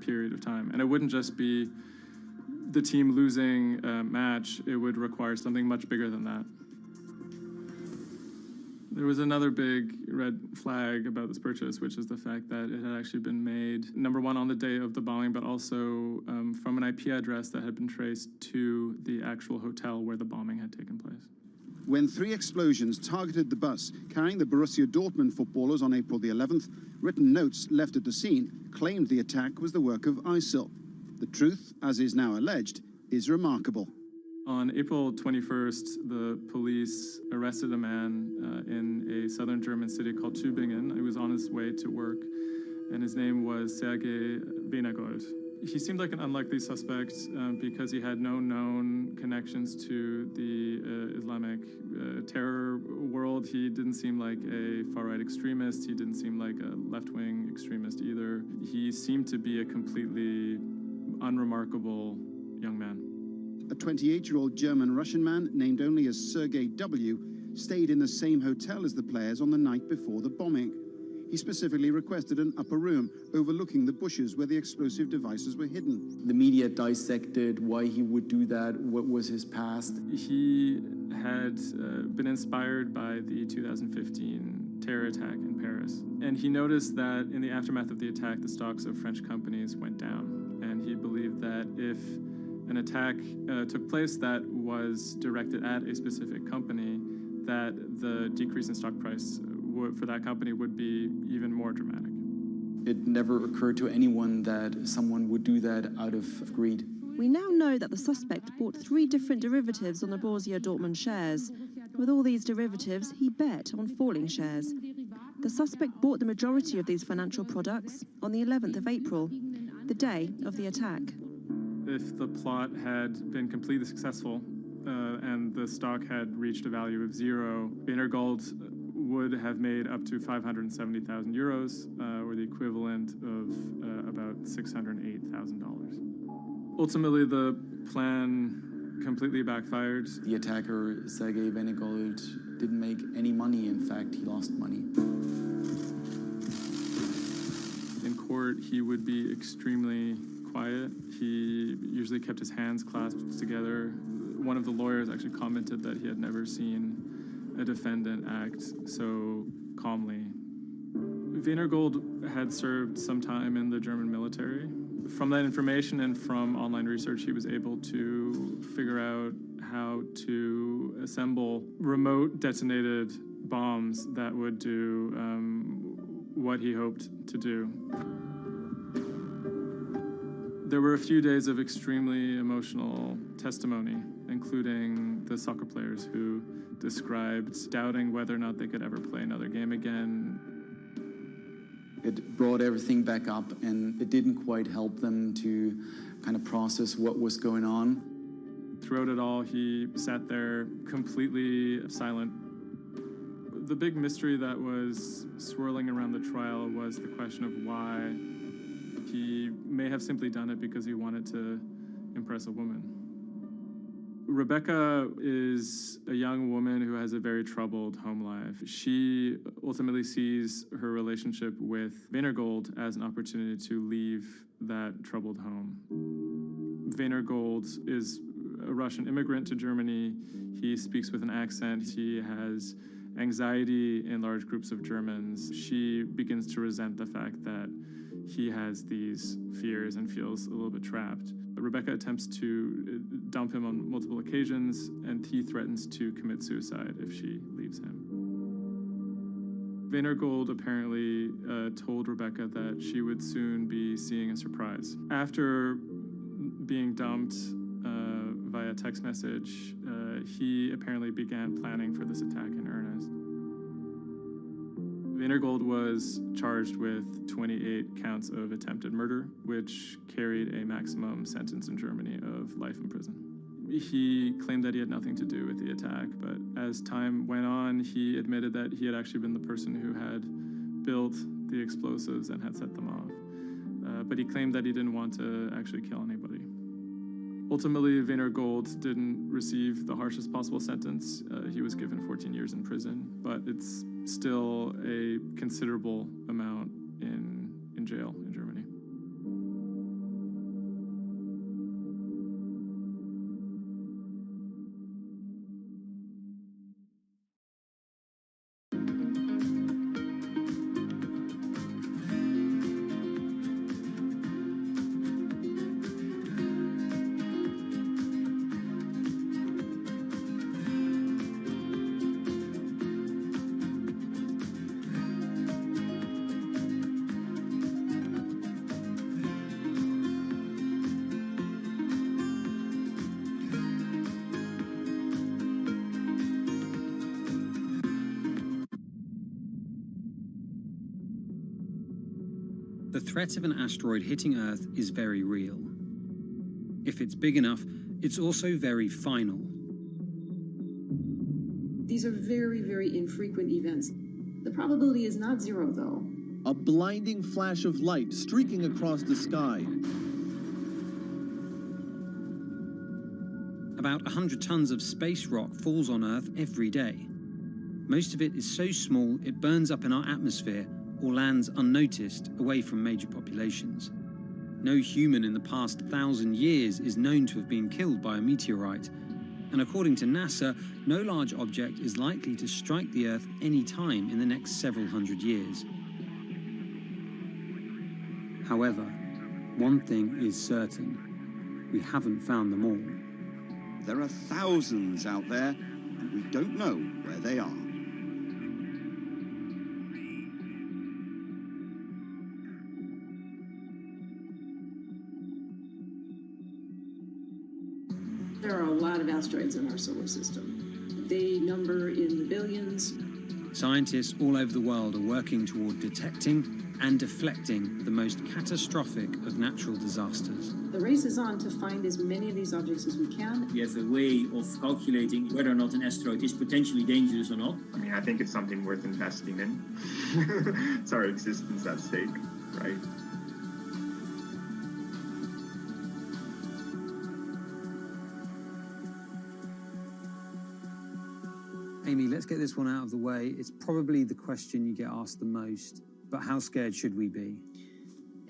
period of time. And it wouldn't just be the team losing a match, it would require something much bigger than that. There was another big red flag about this purchase, which is the fact that it had actually been made, number one, on the day of the bombing, but also from an IP address that had been traced to the actual hotel where the bombing had taken place. When 3 explosions targeted the bus carrying the Borussia Dortmund footballers on April the 11th, written notes left at the scene claimed the attack was the work of ISIL. The truth, as is now alleged, is remarkable. On April 21st, the police arrested a man in a southern German city called Tübingen. He was on his way to work, and his name was Sergei Venergold. He seemed like an unlikely suspect because he had no known connections to the Islamic terror world. He didn't seem like a far-right extremist. He didn't seem like a left-wing extremist either. He seemed to be a completely unremarkable young man. A 28-year-old German-Russian man, named only as Sergei W., stayed in the same hotel as the players on the night before the bombing. He specifically requested an upper room overlooking the bushes where the explosive devices were hidden. The media dissected why he would do that, what was his past. He had been inspired by the 2015 terror attack in Paris. And he noticed that in the aftermath of the attack, the stocks of French companies went down. And he believed that if an attack took place that was directed at a specific company, that the decrease in stock price for that company would be even more dramatic. It never occurred to anyone that someone would do that out of greed. We now know that the suspect bought 3 different derivatives on the Borussia Dortmund shares. With all these derivatives, he bet on falling shares. The suspect bought the majority of these financial products on the 11th of April, the day of the attack. If the plot had been completely successful and the stock had reached a value of 0, Venergold would have made up to 570,000 euros, or the equivalent of about $608,000. Ultimately, the plan completely backfired. The attacker, Sergei Venergold, didn't make any money. In fact, he lost money. In court, he would be extremely quiet. He usually kept his hands clasped together. One of the lawyers actually commented that he had never seen a defendant act so calmly. Venergold had served some time in the German military. From that information and from online research, he was able to figure out how to assemble remote detonated bombs that would do what he hoped to do. There were a few days of extremely emotional testimony, including the soccer players who described doubting whether or not they could ever play another game again. It brought everything back up, and it didn't quite help them to kind of process what was going on. Throughout it all, he sat there completely silent. The big mystery that was swirling around the trial was the question of why. He may have simply done it because he wanted to impress a woman. Rebecca is a young woman who has a very troubled home life. She ultimately sees her relationship with Venergold as an opportunity to leave that troubled home. Venergold is a Russian immigrant to Germany. He speaks with an accent. He has anxiety in large groups of Germans. She begins to resent the fact that he has these fears and feels a little bit trapped. Rebecca attempts to dump him on multiple occasions, and he threatens to commit suicide if she leaves him. Venergold apparently told Rebecca that she would soon be seeing a surprise. After being dumped via text message, he apparently began planning for this attack in earnest. Venergold was charged with 28 counts of attempted murder, which carried a maximum sentence in Germany of life in prison. He claimed that he had nothing to do with the attack, but as time went on, he admitted that he had actually been the person who had built the explosives and had set them off. But he claimed that he didn't want to actually kill anybody. Ultimately, Venergold didn't receive the harshest possible sentence. He was given 14 years in prison, but it's still a considerable amount in jail in Germany. threat of an asteroid hitting Earth is very real. If it's big enough, it's also very final. These are very, very infrequent events. The probability is not zero, though. A blinding flash of light streaking across the sky. About 100 tons of space rock falls on Earth every day. Most of it is so small it burns up in our atmosphere or lands unnoticed away from major populations. No human in the past 1,000 years is known to have been killed by a meteorite, and according to NASA, no large object is likely to strike the Earth any time in the next several hundred years. However, one thing is certain: we haven't found them all. There are thousands out there, and we don't know where they are. There are a lot of asteroids in our solar system. They number in the billions. Scientists all over the world are working toward detecting and deflecting the most catastrophic of natural disasters. The race is on to find as many of these objects as we can. We have a way of calculating whether or not an asteroid is potentially dangerous or not. I mean, I think it's something worth investing in. It's our existence at stake, right? Amy, let's get this one out of the way. It's probably the question you get asked the most, but how scared should we be?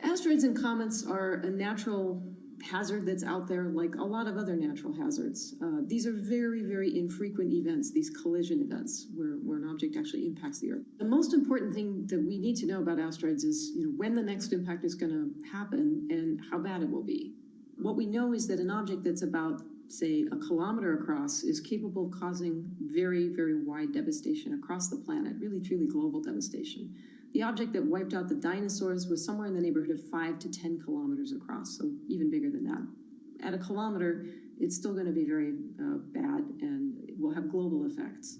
Asteroids and comets are a natural hazard that's out there like a lot of other natural hazards. These are very, very infrequent events, these collision events, where an object actually impacts the Earth. The most important thing that we need to know about asteroids is when the next impact is going to happen and how bad it will be. What we know is that an object that's about, say, a kilometer across is capable of causing very, very wide devastation across the planet, really, truly global devastation. The object that wiped out the dinosaurs was somewhere in the neighborhood of 5 to 10 kilometers across, so even bigger than that. At a kilometer, it's still going to be very bad and it will have global effects.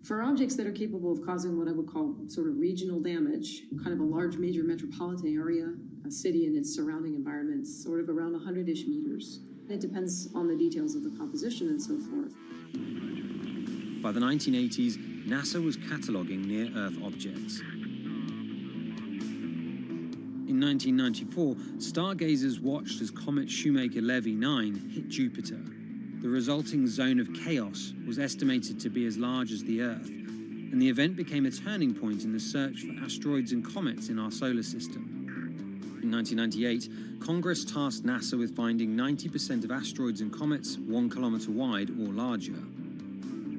For objects that are capable of causing what I would call sort of regional damage, kind of a large major metropolitan area, a city and its surrounding environment, sort of around 100-ish meters. It depends on the details of the composition and so forth. By the 1980s, NASA was cataloguing near-Earth objects. In 1994, stargazers watched as comet Shoemaker-Levy 9 hit Jupiter. The resulting zone of chaos was estimated to be as large as the Earth, and the event became a turning point in the search for asteroids and comets in our solar system. In 1998, Congress tasked NASA with finding 90% of asteroids and comets 1 kilometer wide or larger.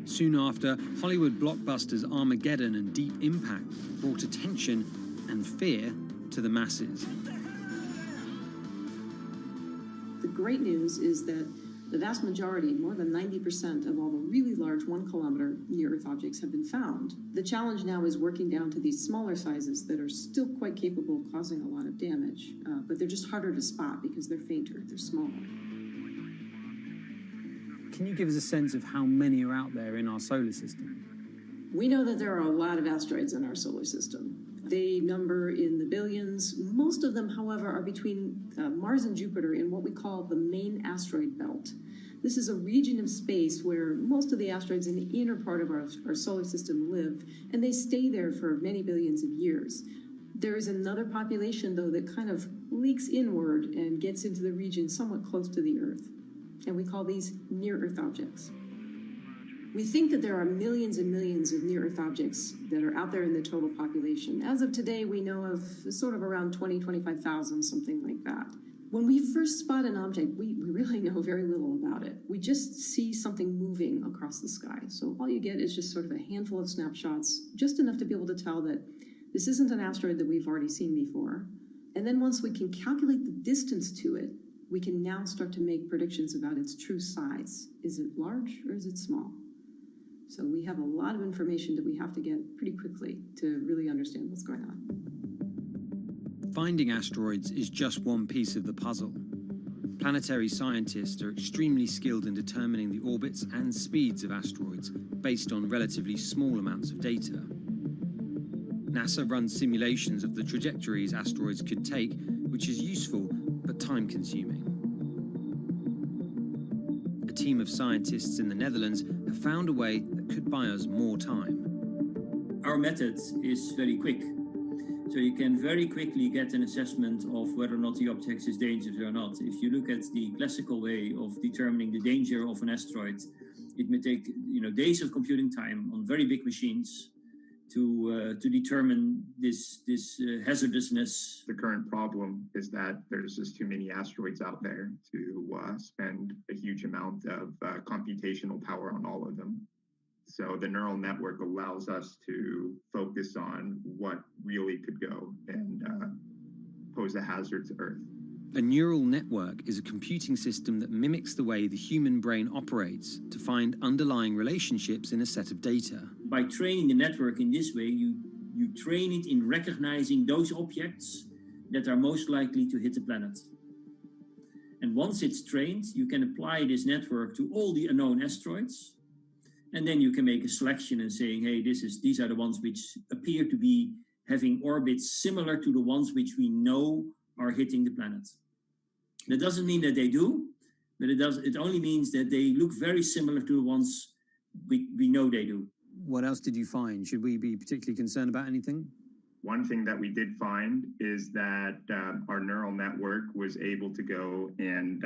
Soon after, Hollywood blockbusters Armageddon and Deep Impact brought attention and fear to the masses. The great news is that the vast majority, more than 90% of all the really large 1 kilometer near-Earth objects have been found. The challenge now is working down to these smaller sizes that are still quite capable of causing a lot of damage, but they're just harder to spot because they're fainter, they're smaller. Can you give us a sense of how many are out there in our solar system? We know that there are a lot of asteroids in our solar system. They number in the billions. Most of them, however, are between Mars and Jupiter in what we call the main asteroid belt. This is a region of space where most of the asteroids in the inner part of our solar system live, and they stay there for many billions of years. There is another population, though, that kind of leaks inward and gets into the region somewhat close to the Earth, and we call these near-Earth objects. We think that there are millions and millions of near-Earth objects that are out there in the total population. As of today, we know of sort of around 20, 25,000, something like that. When we first spot an object, we really know very little about it. We just see something moving across the sky. So all you get is just sort of a handful of snapshots, just enough to be able to tell that this isn't an asteroid that we've already seen before. And then once we can calculate the distance to it, we can now start to make predictions about its true size. Is it large or is it small? So we have a lot of information that we have to get pretty quickly to really understand what's going on. Finding asteroids is just one piece of the puzzle. Planetary scientists are extremely skilled in determining the orbits and speeds of asteroids based on relatively small amounts of data. NASA runs simulations of the trajectories asteroids could take, which is useful but time-consuming. A team of scientists in the Netherlands have found a way that could buy us more time. Our method is very quick. So you can very quickly get an assessment of whether or not the object is dangerous or not. If you look at the classical way of determining the danger of an asteroid, it may take days of computing time on very big machines to determine this hazardousness. The current problem is that there's just too many asteroids out there to spend a huge amount of computational power on all of them. So the neural network allows us to focus on what really could go and pose a hazard to Earth. A neural network is a computing system that mimics the way the human brain operates to find underlying relationships in a set of data. By training the network in this way, you train it in recognizing those objects that are most likely to hit the planet. And once it's trained, you can apply this network to all the unknown asteroids. And then you can make a selection and saying, hey, these are the ones which appear to be having orbits similar to the ones which we know are hitting the planet. That doesn't mean that they do, but it only means that they look very similar to the ones we know they do. What else did you find? Should we be particularly concerned about anything? One thing that we did find is that our neural network was able to go and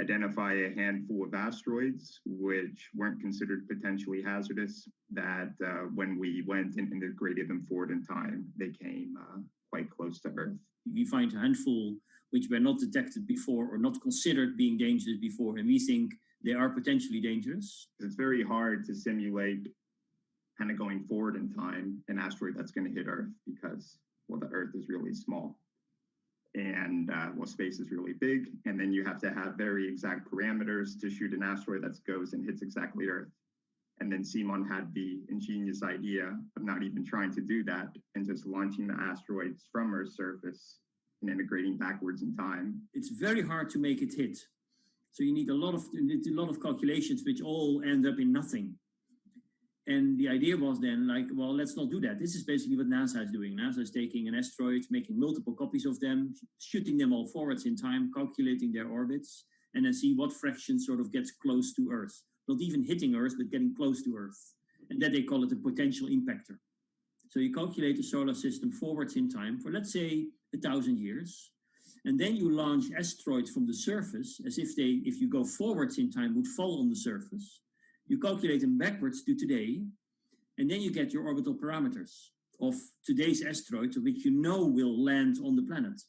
identify a handful of asteroids which weren't considered potentially hazardous, that when we went and integrated them forward in time, they came quite close to Earth. We find a handful which were not detected before or not considered being dangerous before, and we think they are potentially dangerous. It's very hard to simulate kind of going forward in time an asteroid that's going to hit Earth because, well, the Earth is really small. And space is really big, and then you have to have very exact parameters to shoot an asteroid that goes and hits exactly Earth. And then Simon had the ingenious idea of not even trying to do that and just launching the asteroids from Earth's surface and integrating backwards in time. It's very hard to make it hit. So you need a lot of calculations which all end up in nothing. And the idea was then well, let's not do that. This is basically what NASA is doing. NASA is taking an asteroid, making multiple copies of them, shooting them all forwards in time, calculating their orbits, and then see what fraction sort of gets close to Earth. Not even hitting Earth, but getting close to Earth. And that they call it a potential impactor. So you calculate the solar system forwards in time for, let's say, 1,000 years. And then you launch asteroids from the surface as if you go forwards in time, would fall on the surface. You calculate them backwards to today, and then you get your orbital parameters of today's asteroids, which you know will land on the planet.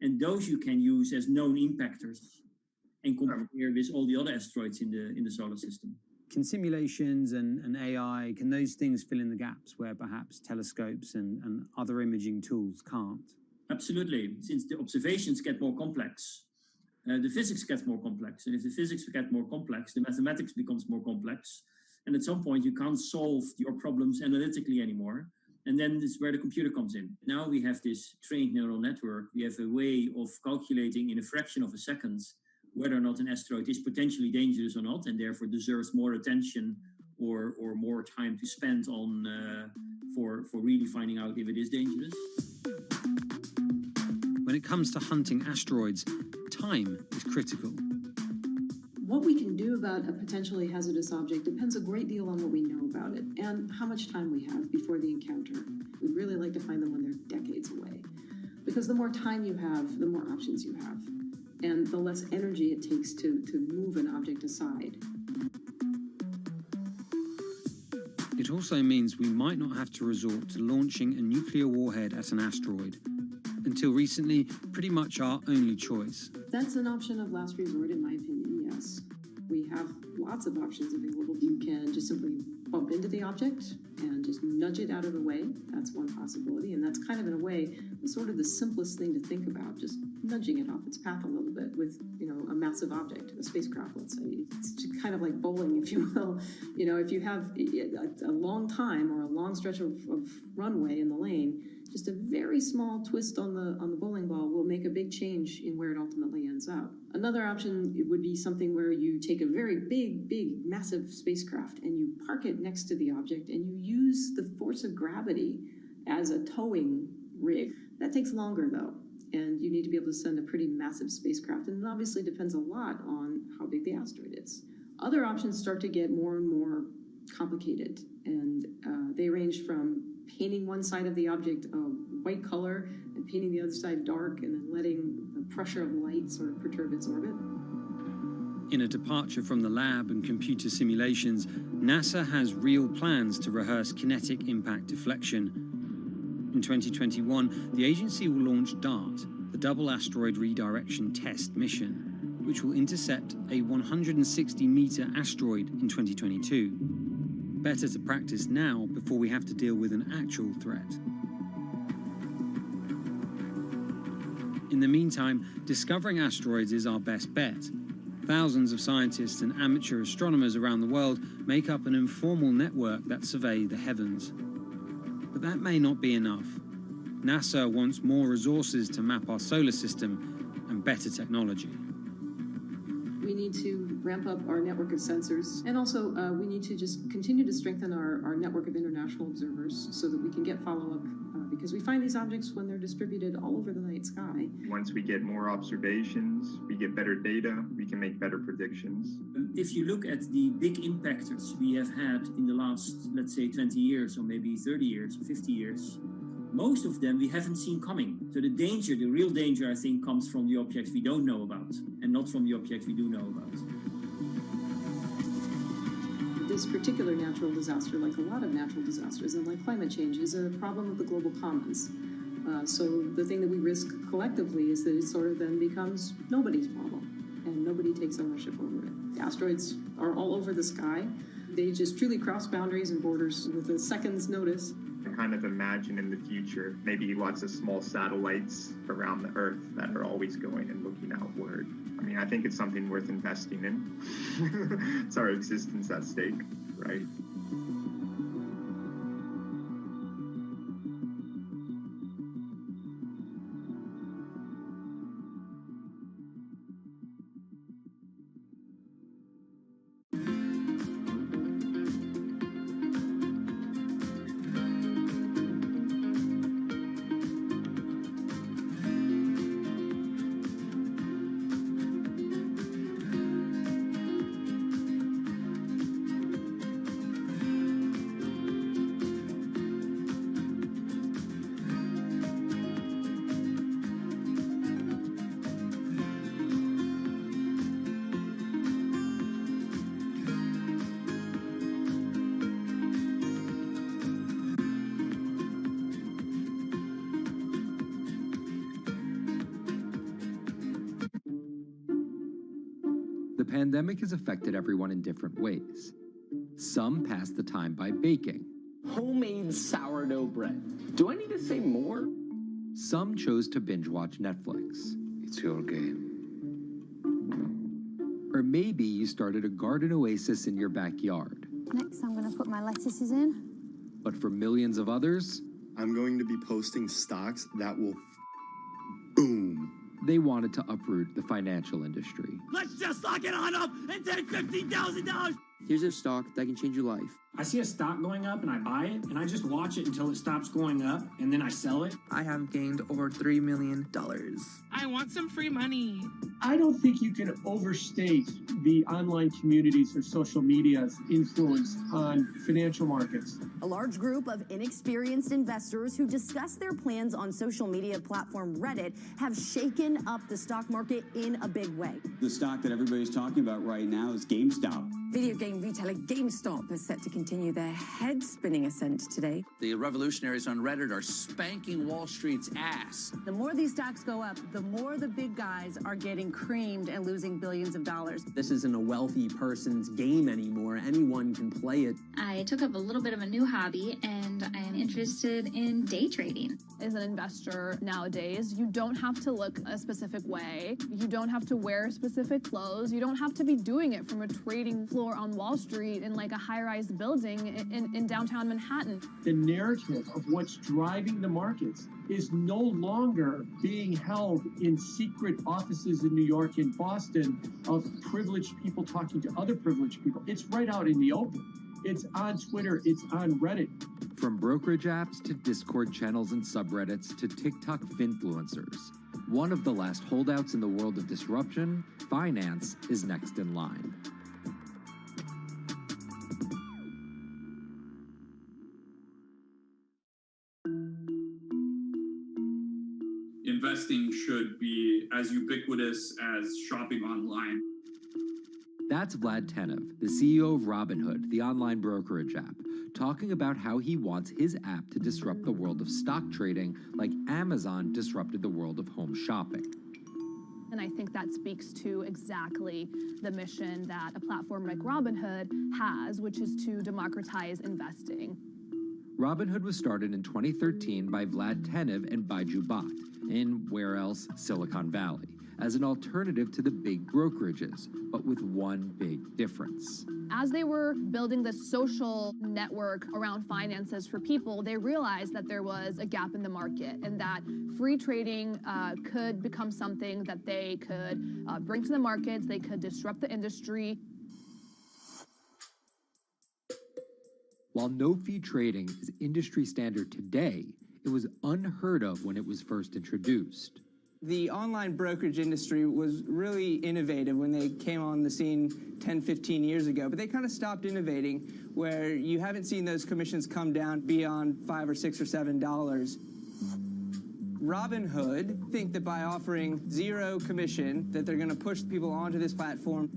And those you can use as known impactors and compare with all the other asteroids in the solar system. Can simulations and AI, can those things fill in the gaps where perhaps telescopes and other imaging tools can't? Absolutely. Since the observations get more complex, the physics gets more complex. And if the physics get more complex, the mathematics becomes more complex. And at some point, you can't solve your problems analytically anymore. And then this is where the computer comes in. Now we have this trained neural network. We have a way of calculating in a fraction of a second whether or not an asteroid is potentially dangerous or not, and therefore deserves more attention or more time to spend on for really finding out if it is dangerous. When it comes to hunting asteroids, time is critical. What we can do about a potentially hazardous object depends a great deal on what we know about it and how much time we have before the encounter. We'd really like to find them when they're decades away, because the more time you have, the more options you have, and the less energy it takes to move an object aside. It also means we might not have to resort to launching a nuclear warhead at an asteroid. Until recently, pretty much our only choice. That's an option of last resort, in my opinion, yes. We have lots of options available. You can just simply bump into the object and just nudge it out of the way. That's one possibility, and that's kind of, in a way, sort of the simplest thing to think about, just nudging it off its path a little bit with, a massive object, a spacecraft, let's say. It's just kind of like bowling, if you will. If you have a long time or a long stretch of runway in the lane, just a very small twist on the bowling ball will make a big change in where it ultimately ends up. Another option would be something where you take a very big, massive spacecraft and you park it next to the object and you use the force of gravity as a towing rig. That takes longer, though, and you need to be able to send a pretty massive spacecraft, and it obviously depends a lot on how big the asteroid is. Other options start to get more and more complicated, and they range from painting one side of the object a white color and painting the other side dark, and then letting the pressure of light sort of perturb its orbit. In a departure from the lab and computer simulations, NASA has real plans to rehearse kinetic impact deflection. In 2021, the agency will launch DART, the Double Asteroid Redirection Test mission, which will intercept a 160-meter asteroid in 2022. Better to practice now before we have to deal with an actual threat. In the meantime, discovering asteroids is our best bet. Thousands of scientists and amateur astronomers around the world make up an informal network that survey the heavens. But that may not be enough. NASA wants more resources to map our solar system and better technology. We need to ramp up our network of sensors, and also we need to just continue to strengthen our network of international observers so that we can get follow-up, because we find these objects when they're distributed all over the night sky. Once we get more observations, we get better data, we can make better predictions. If you look at the big impactors we have had in the last, let's say, 20 years, or maybe 30 years, 50 years, most of them we haven't seen coming. So the danger, the real danger, I think, comes from the objects we don't know about, and not from the objects we do know about. This particular natural disaster, like a lot of natural disasters and like climate change, is a problem of the global commons. So the thing that we risk collectively is that it sort of then becomes nobody's problem, and nobody takes ownership over it. The asteroids are all over the sky. They just truly cross boundaries and borders with a second's notice. I kind of imagine in the future, maybe lots of small satellites around the Earth that are always going and looking outward. I mean, I think it's something worth investing in. It's our existence at stake, right? The pandemic has affected everyone in different ways. Some pass the time by baking. Homemade sourdough bread. Do I need to say more? Some chose to binge watch Netflix. It's your game. Or maybe you started a garden oasis in your backyard. Next, I'm going to put my lettuces in. But for millions of others, I'm going to be posting stocks that will boom. They wanted to uproot the financial industry. Let's just lock it on up and take $15,000. Here's a stock that can change your life. I see a stock going up and I buy it, and I just watch it until it stops going up, and then I sell it. I have gained over $3 million. I want some free money. I don't think you can overstate the online communities or social media's influence on financial markets. A large group of inexperienced investors who discuss their plans on social media platform Reddit have shaken up the stock market in a big way. The stock that everybody's talking about right now is GameStop. Video game retailer GameStop is set to continue their head-spinning ascent today. The revolutionaries on Reddit are spanking Wall Street's ass. The more these stocks go up, the more the big guys are getting creamed and losing billions of dollars. This isn't a wealthy person's game anymore. Anyone can play it. I took up a little bit of a new hobby, and I am interested in day trading. As an investor nowadays, you don't have to look a specific way. You don't have to wear specific clothes. You don't have to be doing it from a trading floor on Wall Street in like a high-rise building in downtown Manhattan. The narrative of what's driving the markets is no longer being held in secret offices in New York and Boston of privileged people talking to other privileged people. It's right out in the open. It's on Twitter. It's on Reddit. From brokerage apps to Discord channels and subreddits to TikTok finfluencers, one of the last holdouts in the world of disruption, finance is next in line. Investing should be as ubiquitous as shopping online. That's Vlad Tenev, the CEO of Robinhood, the online brokerage app, talking about how he wants his app to disrupt the world of stock trading like Amazon disrupted the world of home shopping. And I think that speaks to exactly the mission that a platform like Robinhood has, which is to democratize investing. Robinhood was started in 2013 by Vlad Tenev and Baiju Bhatt in, where else, Silicon Valley, as an alternative to the big brokerages, but with one big difference. As they were building the social network around finances for people, they realized that there was a gap in the market and that free trading could become something that they could bring to the markets, they could disrupt the industry. While no-fee trading is industry standard today, it was unheard of when it was first introduced. The online brokerage industry was really innovative when they came on the scene 10, 15 years ago, but they kind of stopped innovating where you haven't seen those commissions come down beyond $5 or $6 or $7. Robinhood think that by offering zero commission that they're going to push people onto this platform.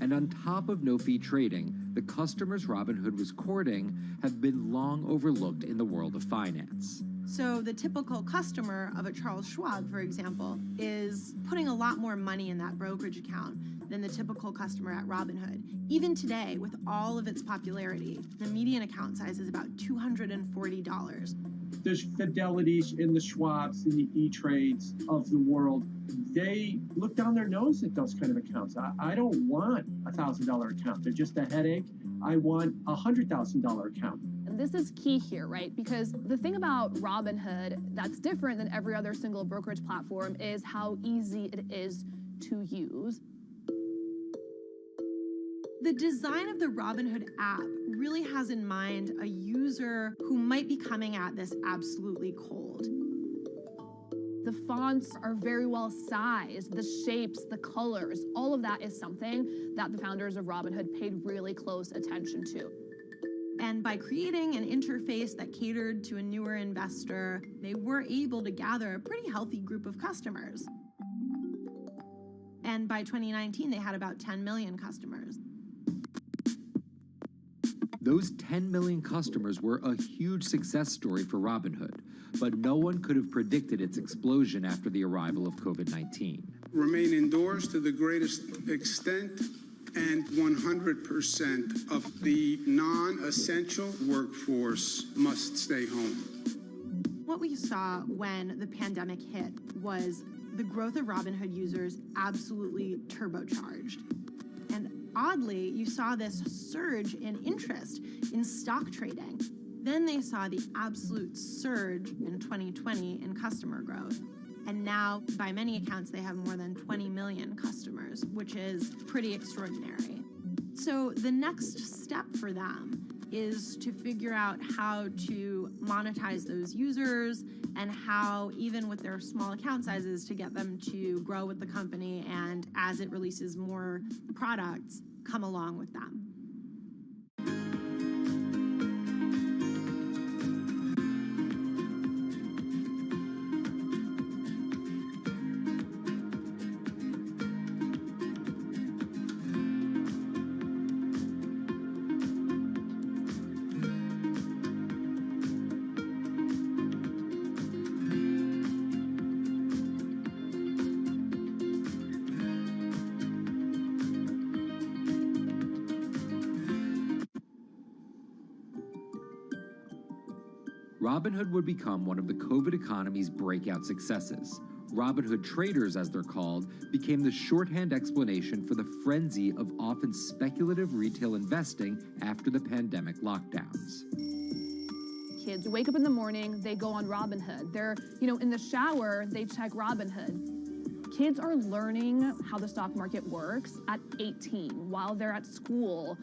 And on top of no-fee trading, the customers Robinhood was courting have been long overlooked in the world of finance. So the typical customer of a Charles Schwab, for example, is putting a lot more money in that brokerage account than the typical customer at Robinhood. Even today, with all of its popularity, the median account size is about $240. There's Fidelities and the Schwabs and the E-Trades of the world. They look down their nose at those kind of accounts. I don't want a $1,000 account. They're just a headache. I want a $100,000 account. And this is key here, right? Because the thing about Robinhood that's different than every other single brokerage platform is how easy it is to use. The design of the Robinhood app really has in mind a user who might be coming at this absolutely cold. The fonts are very well sized, the shapes, the colors, all of that is something that the founders of Robinhood paid really close attention to. And by creating an interface that catered to a newer investor, they were able to gather a pretty healthy group of customers. And by 2019, they had about 10 million customers. Those 10 million customers were a huge success story for Robinhood, but no one could have predicted its explosion after the arrival of COVID-19. Remain indoors to the greatest extent, and 100% of the non-essential workforce must stay home. What we saw when the pandemic hit was the growth of Robinhood users absolutely turbocharged. And oddly, you saw this surge in interest in stock trading. Then they saw the absolute surge in 2020 in customer growth. And now, by many accounts, they have more than 20 million customers, which is pretty extraordinary. So the next step for them is to figure out how to monetize those users and how, even with their small account sizes, to get them to grow with the company and, as it releases more products, come along with them. Robinhood would become one of the COVID economy's breakout successes. Robinhood traders, as they're called, became the shorthand explanation for the frenzy of often speculative retail investing after the pandemic lockdowns. Kids wake up in the morning, they go on Robinhood. They're, in the shower, they check Robinhood. Kids are learning how the stock market works at 18 while they're at school,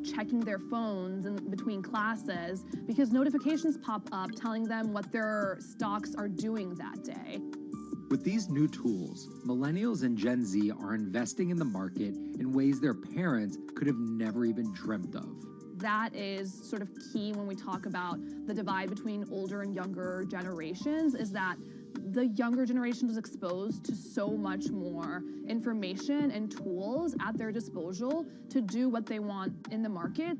checking their phones in between classes because notifications pop up telling them what their stocks are doing that day. With these new tools, millennials and Gen Z are investing in the market in ways their parents could have never even dreamt of. That is sort of key when we talk about the divide between older and younger generations, is that the younger generation is exposed to so much more information and tools at their disposal to do what they want in the market.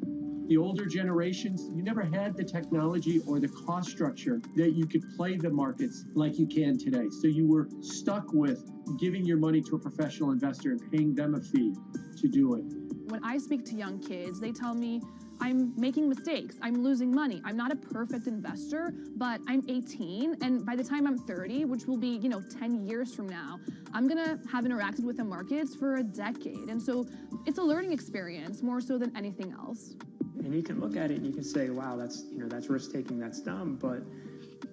The older generations, you never had the technology or the cost structure that you could play the markets like you can today. So you were stuck with giving your money to a professional investor and paying them a fee to do it. When I speak to young kids, they tell me, I'm making mistakes, I'm losing money. I'm not a perfect investor, but I'm 18, and by the time I'm 30, which will be, 10 years from now, I'm gonna have interacted with the markets for a decade. And so it's a learning experience more so than anything else. And you can look at it and you can say, wow, that's risk-taking, that's dumb, but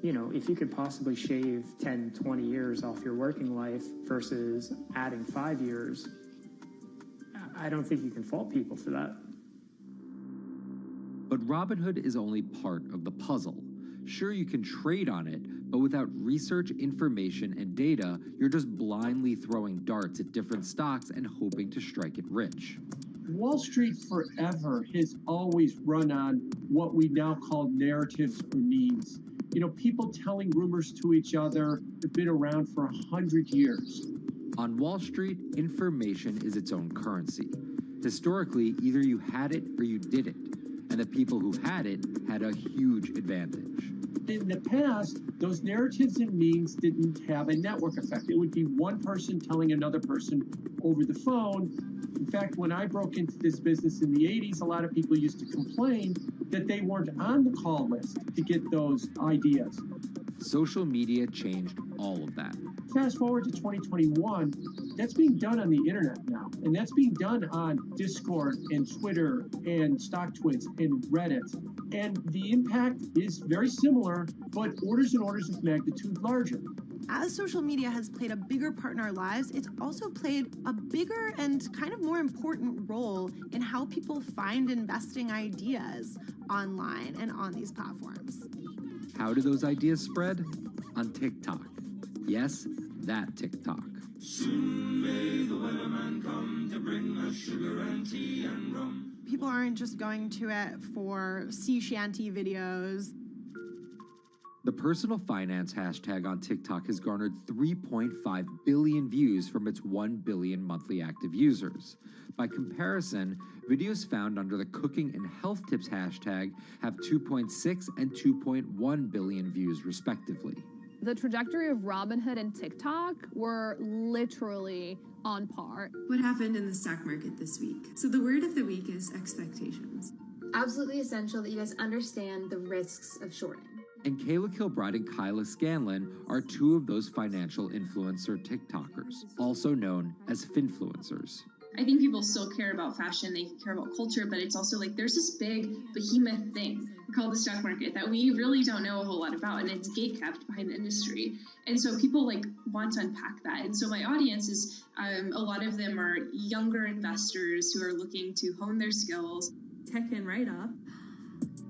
if you could possibly shave 10, 20 years off your working life versus adding 5 years, I don't think you can fault people for that. But Robinhood is only part of the puzzle. Sure, you can trade on it, but without research, information, and data, you're just blindly throwing darts at different stocks and hoping to strike it rich. Wall Street forever has always run on what we now call narratives or memes. People telling rumors to each other have been around for 100 years. On Wall Street, information is its own currency. Historically, either you had it or you didn't, and the people who had it had a huge advantage. In the past, those narratives and memes didn't have a network effect. It would be one person telling another person over the phone. In fact, when I broke into this business in the 80s, a lot of people used to complain that they weren't on the call list to get those ideas. Social media changed all of that. Fast forward to 2021, that's being done on the internet now. And that's being done on Discord and Twitter and StockTwits and Reddit. And the impact is very similar, but orders and orders of magnitude larger. As social media has played a bigger part in our lives, it's also played a bigger and kind of more important role in how people find investing ideas online and on these platforms. How do those ideas spread? On TikTok. Yes, that TikTok. Soon may the weatherman come to bring us sugar and tea and rum. People aren't just going to it for sea shanty videos. The personal finance hashtag on TikTok has garnered 3.5 billion views from its 1 billion monthly active users. By comparison, videos found under the cooking and health tips hashtag have 2.6 and 2.1 billion views respectively. The trajectory of Robinhood and TikTok were literally on par. What happened in the stock market this week? So the word of the week is expectations. Absolutely essential that you guys understand the risks of shorting. And Kayla Kilbride and Kyla Scanlon are two of those financial influencer TikTokers, also known as finfluencers. I think people still care about fashion, they care about culture, but it's also like there's this big behemoth thing called the stock market that we really don't know a whole lot about, and it's gatekept behind the industry. And so people want to unpack that. And so my audience is, a lot of them are younger investors who are looking to hone their skills. Tech and write-up.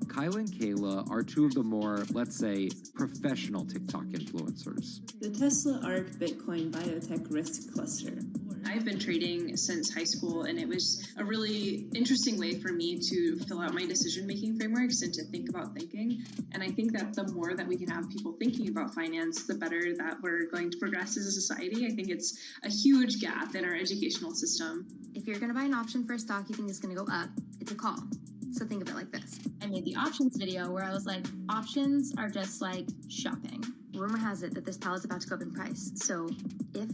Kyla and Kayla are two of the more, let's say, professional TikTok influencers. The Tesla ARK Bitcoin Biotech Risk Cluster. I've been trading since high school, and it was a really interesting way for me to fill out my decision-making frameworks and to think about thinking. And I think that the more that we can have people thinking about finance, the better that we're going to progress as a society. I think it's a huge gap in our educational system. If you're going to buy an option for a stock you think is going to go up, it's a call. So think of it like this. I made the options video where I was like, options are just like shopping. Rumor has it that this pallet's about to go up in price. So if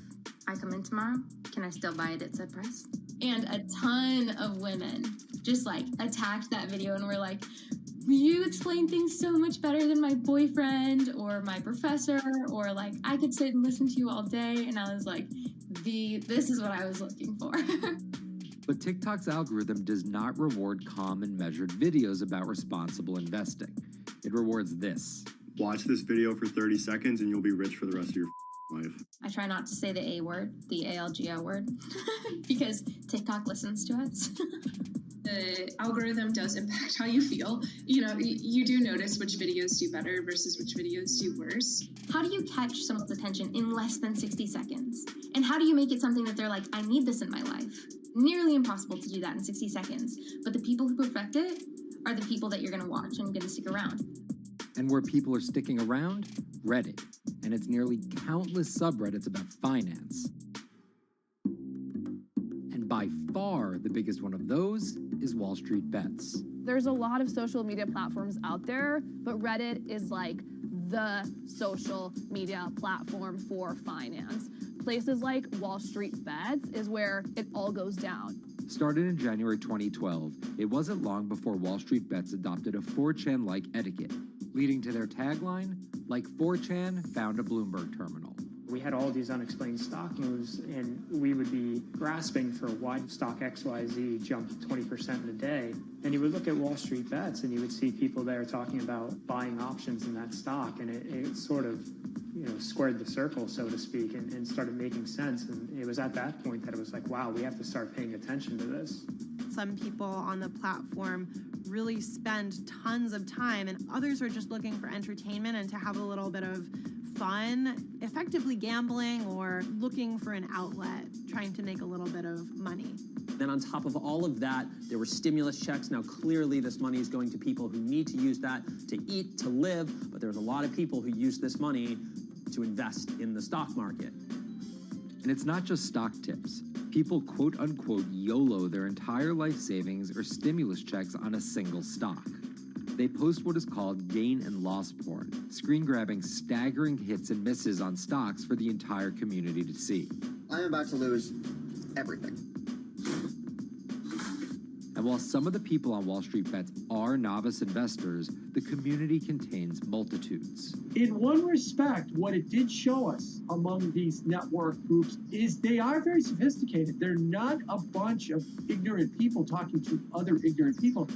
I come in tomorrow, can I still buy it at said price? And a ton of women just attacked that video and were like, you explain things so much better than my boyfriend or my professor, or I could sit and listen to you all day. And I was like, this is what I was looking for. But TikTok's algorithm does not reward calm and measured videos about responsible investing. It rewards this. Watch this video for 30 seconds and you'll be rich for the rest of your life. I I try not to say the A word, the ALGO word, because TikTok listens to us. The algorithm does impact how you feel. You know, you do notice which videos do better versus which videos do worse. How do you catch someone's attention in less than 60 seconds? And how do you make it something that they're like, I need this in my life? Nearly impossible to do that in 60 seconds. But the people who perfect it are the people that you're going to watch and going to stick around. And where people are sticking around? Reddit. And its nearly countless subreddits about finance. And by far the biggest one of those is Wall Street Bets. There's a lot of social media platforms out there, but Reddit is like the social media platform for finance. Places like Wall Street Bets is where it all goes down. Started in January 2012, it wasn't long before Wall Street Bets adopted a 4chan-like etiquette, leading to their tagline, like 4chan found a Bloomberg terminal. We had all these unexplained stock moves, and we would be grasping for why stock XYZ jumped 20% in a day. And you would look at Wall Street Bets, and you would see people there talking about buying options in that stock, and it sort of, squared the circle, so to speak, and started making sense. And it was at that point that it was like, wow, we have to start paying attention to this. Some people on the platform really spend tons of time, and others are just looking for entertainment and to have a little bit of fun, effectively gambling or looking for an outlet, trying to make a little bit of money. Then on top of all of that, there were stimulus checks. Now, clearly, this money is going to people who need to use that to eat, to live, but there's a lot of people who use this money to invest in the stock market. And it's not just stock tips. People quote-unquote YOLO their entire life savings or stimulus checks on a single stock. They post what is called gain and loss porn, screen-grabbing staggering hits and misses on stocks for the entire community to see. I'm about to lose everything. And while some of the people on Wall Street Bets are novice investors, the community contains multitudes. In one respect, what it did show us among these network groups is they are very sophisticated. They're not a bunch of ignorant people talking to other ignorant people.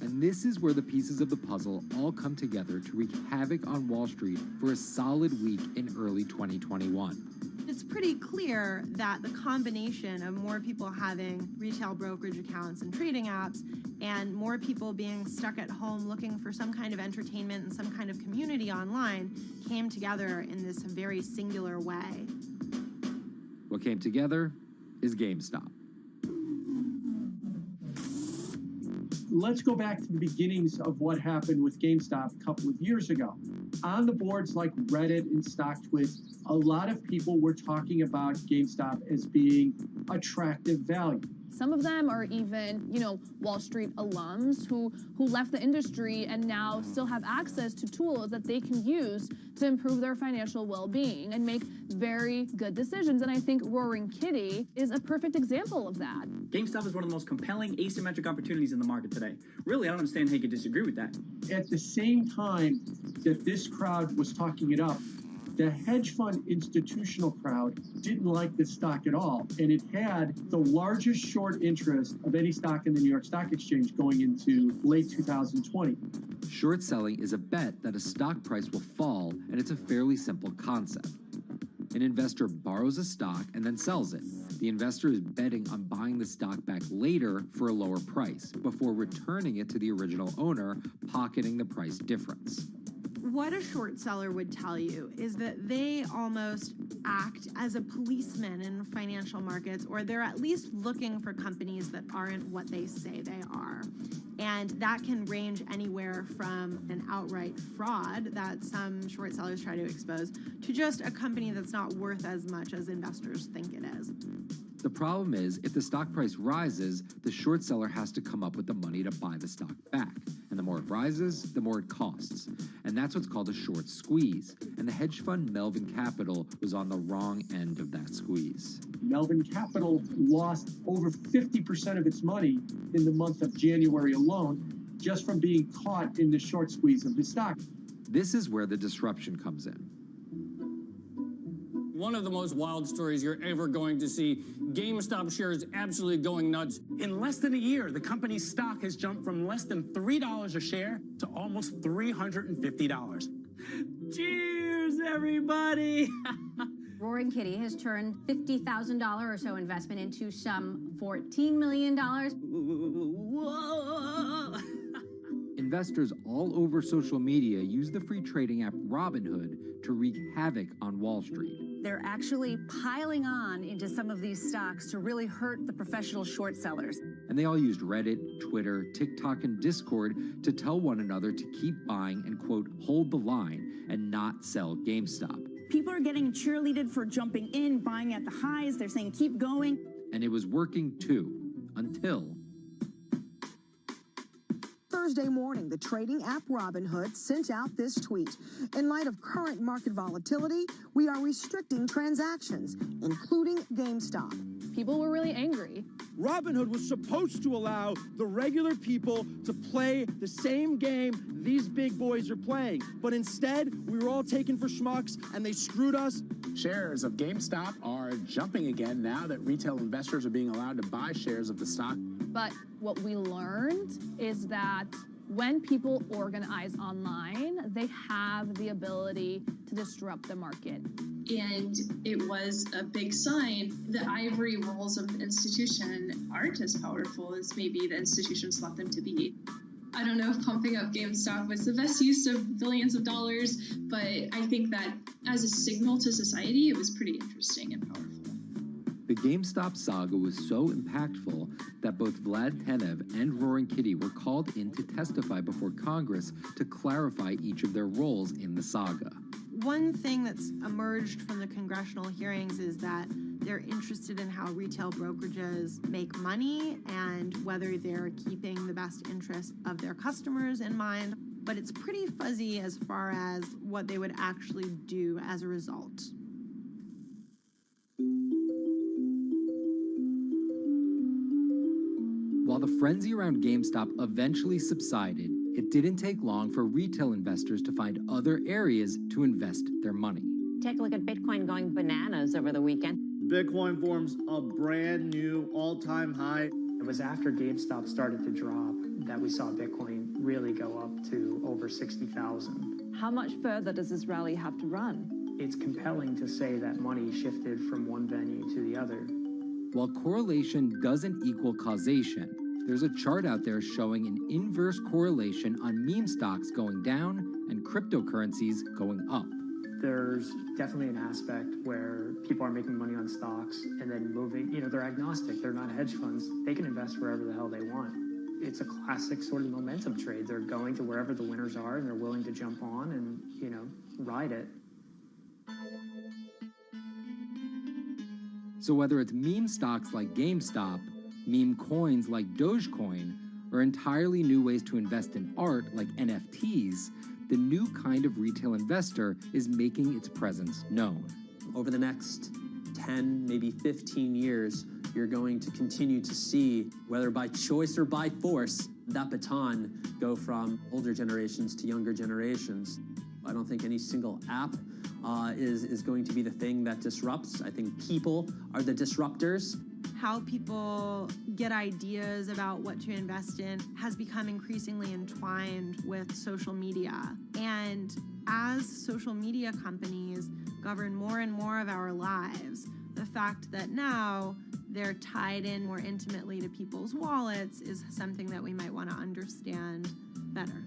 And this is where the pieces of the puzzle all come together to wreak havoc on Wall Street for a solid week in early 2021. It's pretty clear that the combination of more people having retail brokerage accounts and trading apps and more people being stuck at home looking for some kind of entertainment and some kind of community online came together in this very singular way. What came together is GameStop. Let's go back to the beginnings of what happened with GameStop a couple of years ago. On the boards like Reddit and StockTwits, a lot of people were talking about GameStop as being attractive value. Some of them are even, Wall Street alums who left the industry and now still have access to tools that they can use to improve their financial well-being and make very good decisions. And I think Roaring Kitty is a perfect example of that. GameStop is one of the most compelling asymmetric opportunities in the market today. Really, I don't understand how you could disagree with that. At the same time that this crowd was talking it up, the hedge fund institutional crowd didn't like this stock at all, and it had the largest short interest of any stock in the New York Stock Exchange going into late 2020. Short selling is a bet that a stock price will fall, and it's a fairly simple concept. An investor borrows a stock and then sells it. The investor is betting on buying the stock back later for a lower price before returning it to the original owner, pocketing the price difference. What a short seller would tell you is that they almost act as a policeman in financial markets, or they're at least looking for companies that aren't what they say they are. And that can range anywhere from an outright fraud that some short sellers try to expose to just a company that's not worth as much as investors think it is. The problem is, if the stock price rises, the short seller has to come up with the money to buy the stock back. And the more it rises, the more it costs. And that's what's called a short squeeze. And the hedge fund Melvin Capital was on the wrong end of that squeeze. Melvin Capital lost over 50% of its money in the month of January alone, just from being caught in the short squeeze of the stock. This is where the disruption comes in. One of the most wild stories you're ever going to see. GameStop shares absolutely going nuts. In less than a year, the company's stock has jumped from less than $3 a share to almost $350. Cheers, everybody! Roaring Kitty has turned $50,000 or so investment into some $14 million. Whoa! Investors all over social media use the free trading app Robinhood to wreak havoc on Wall Street. They're actually piling on into some of these stocks to really hurt the professional short sellers. And they all used Reddit, Twitter, TikTok, and Discord to tell one another to keep buying and, quote, hold the line and not sell GameStop. People are getting cheerleaded for jumping in, buying at the highs. They're saying, keep going. And it was working too, until Thursday morning, the trading app Robinhood sent out this tweet. In light of current market volatility, we are restricting transactions, including GameStop. People were really angry. Robinhood was supposed to allow the regular people to play the same game these big boys are playing. But instead, we were all taken for schmucks, and they screwed us. Shares of GameStop are jumping again now that retail investors are being allowed to buy shares of the stock. But what we learned is that when people organize online, they have the ability to disrupt the market. And it was a big sign. The ivory walls of the institution aren't as powerful as maybe the institutions thought them to be. I don't know if pumping up GameStop was the best use of billions of dollars, but I think that as a signal to society, it was pretty interesting and powerful. the GameStop saga was so impactful that both Vlad Tenev and Roaring Kitty were called in to testify before Congress to clarify each of their roles in the saga. One thing that's emerged from the congressional hearings is that they're interested in how retail brokerages make money and whether they're keeping the best interest of their customers in mind, but it's pretty fuzzy as far as what they would actually do as a result. While the frenzy around GameStop eventually subsided, it didn't take long for retail investors to find other areas to invest their money. Take a look at Bitcoin going bananas over the weekend. Bitcoin forms a brand new all-time high. It was after GameStop started to drop that we saw Bitcoin really go up to over 60,000. How much further does this rally have to run? It's compelling to say that money shifted from one venue to the other. While correlation doesn't equal causation, there's a chart out there showing an inverse correlation on meme stocks going down and cryptocurrencies going up. There's definitely an aspect where people are making money on stocks and then moving, they're agnostic, they're not hedge funds. They can invest wherever the hell they want. It's a classic sort of momentum trade. They're going to wherever the winners are and they're willing to jump on and, ride it. So whether it's meme stocks like GameStop, meme coins like Dogecoin, or entirely new ways to invest in art like NFTs, the new kind of retail investor is making its presence known. Over the next 10, maybe 15 years, you're going to continue to see, whether by choice or by force, that baton go from older generations to younger generations. I don't think any single app is going to be the thing that disrupts. I think people are the disruptors. How people get ideas about what to invest in has become increasingly entwined with social media. And as social media companies govern more and more of our lives, the fact that now they're tied in more intimately to people's wallets is something that we might want to understand better.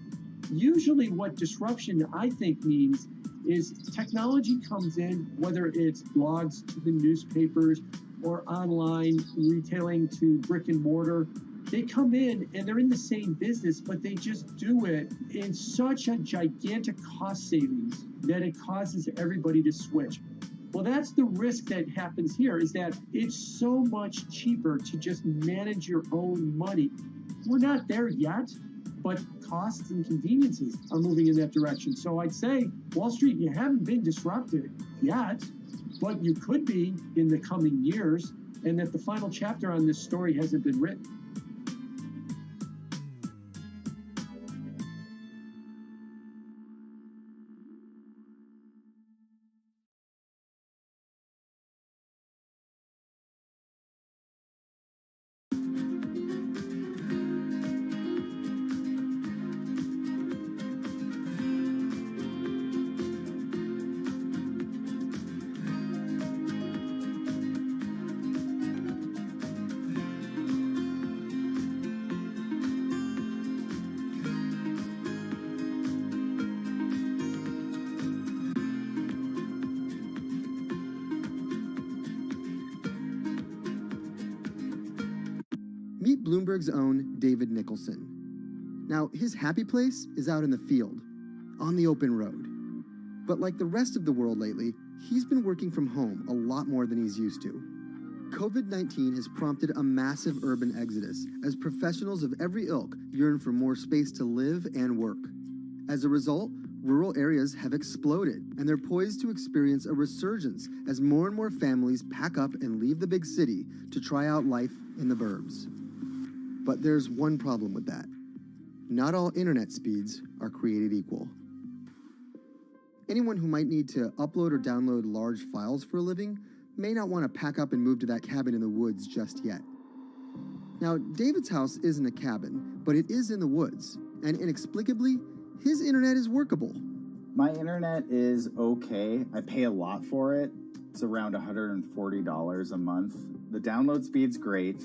Usually what disruption, I think, means is technology comes in, whether it's blogs to the newspapers or online retailing to brick and mortar. They come in and they're in the same business, but they just do it in such a gigantic cost savings that it causes everybody to switch. Well, that's the risk that happens here, is that it's so much cheaper to just manage your own money. We're not there yet, but costs and conveniences are moving in that direction. So I'd say, Wall Street, you haven't been disrupted yet, but you could be in the coming years, and that the final chapter on this story hasn't been written. Meet Bloomberg's own David Nicholson. Now, his happy place is out in the field, on the open road. But like the rest of the world lately, he's been working from home a lot more than he's used to. COVID-19 has prompted a massive urban exodus as professionals of every ilk yearn for more space to live and work. As a result, rural areas have exploded, and they're poised to experience a resurgence as more and more families pack up and leave the big city to try out life in the burbs. But there's one problem with that. Not all internet speeds are created equal. Anyone who might need to upload or download large files for a living may not want to pack up and move to that cabin in the woods just yet. Now, David's house isn't a cabin, but it is in the woods, and inexplicably, his internet is workable. My internet is okay. I pay a lot for it. It's around $140 a month. The download speed's great,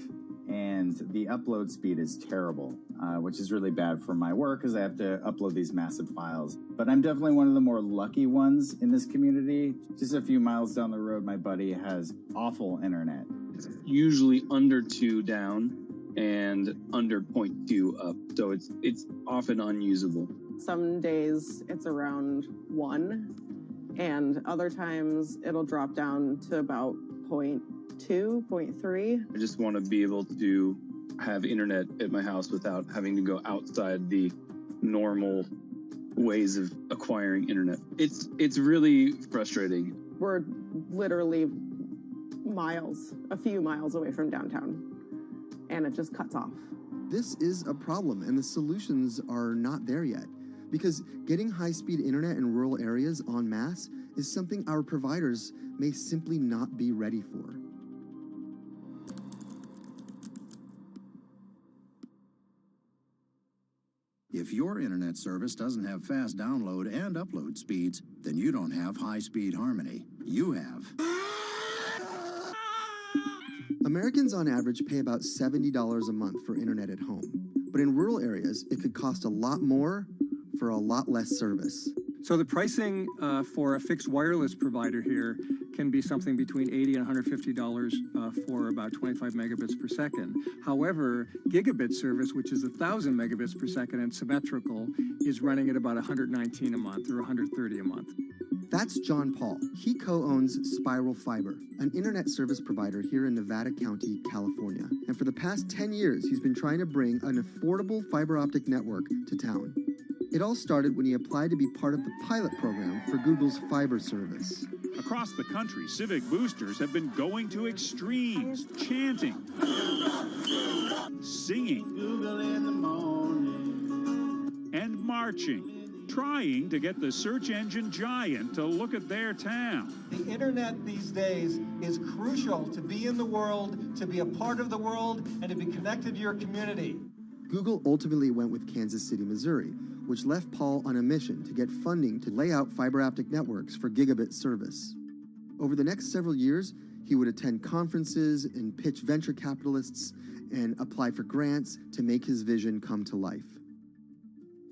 and the upload speed is terrible, which is really bad for my work because I have to upload these massive files. But I'm definitely one of the more lucky ones in this community. Just a few miles down the road, my buddy has awful internet. It's usually under 2 down and under 0.2 up, so it's often unusable. Some days it's around 1, and other times it'll drop down to about 0.2, 0.3. I just want to be able to have internet at my house without having to go outside the normal ways of acquiring internet. It's really frustrating. We're literally a few miles away from downtown, and it just cuts off. This is a problem, and the solutions are not there yet, because getting high-speed internet in rural areas en masse is something our providers may simply not be ready for. If your internet service doesn't have fast download and upload speeds, then you don't have high-speed harmony. You have. Americans on average pay about $70 a month for internet at home. But in rural areas, it could cost a lot more for a lot less service. So the pricing for a fixed wireless provider here can be something between $80 and $150 for about 25 megabits per second. However, gigabit service, which is 1,000 megabits per second and symmetrical, is running at about $119 a month or $130 a month. That's John Paul. He co-owns Spiral Fiber, an internet service provider here in Nevada County, California. And for the past 10 years, he's been trying to bring an affordable fiber optic network to town. It all started when he applied to be part of the pilot program for Google's fiber service. Across the country, civic boosters have been going to extremes, chanting, singing, and marching, trying to get the search engine giant to look at their town. The internet these days is crucial to be in the world, to be a part of the world, and to be connected to your community. Google ultimately went with Kansas City, Missouri, which left Paul on a mission to get funding to lay out fiber optic networks for gigabit service. Over the next several years, he would attend conferences and pitch venture capitalists and apply for grants to make his vision come to life.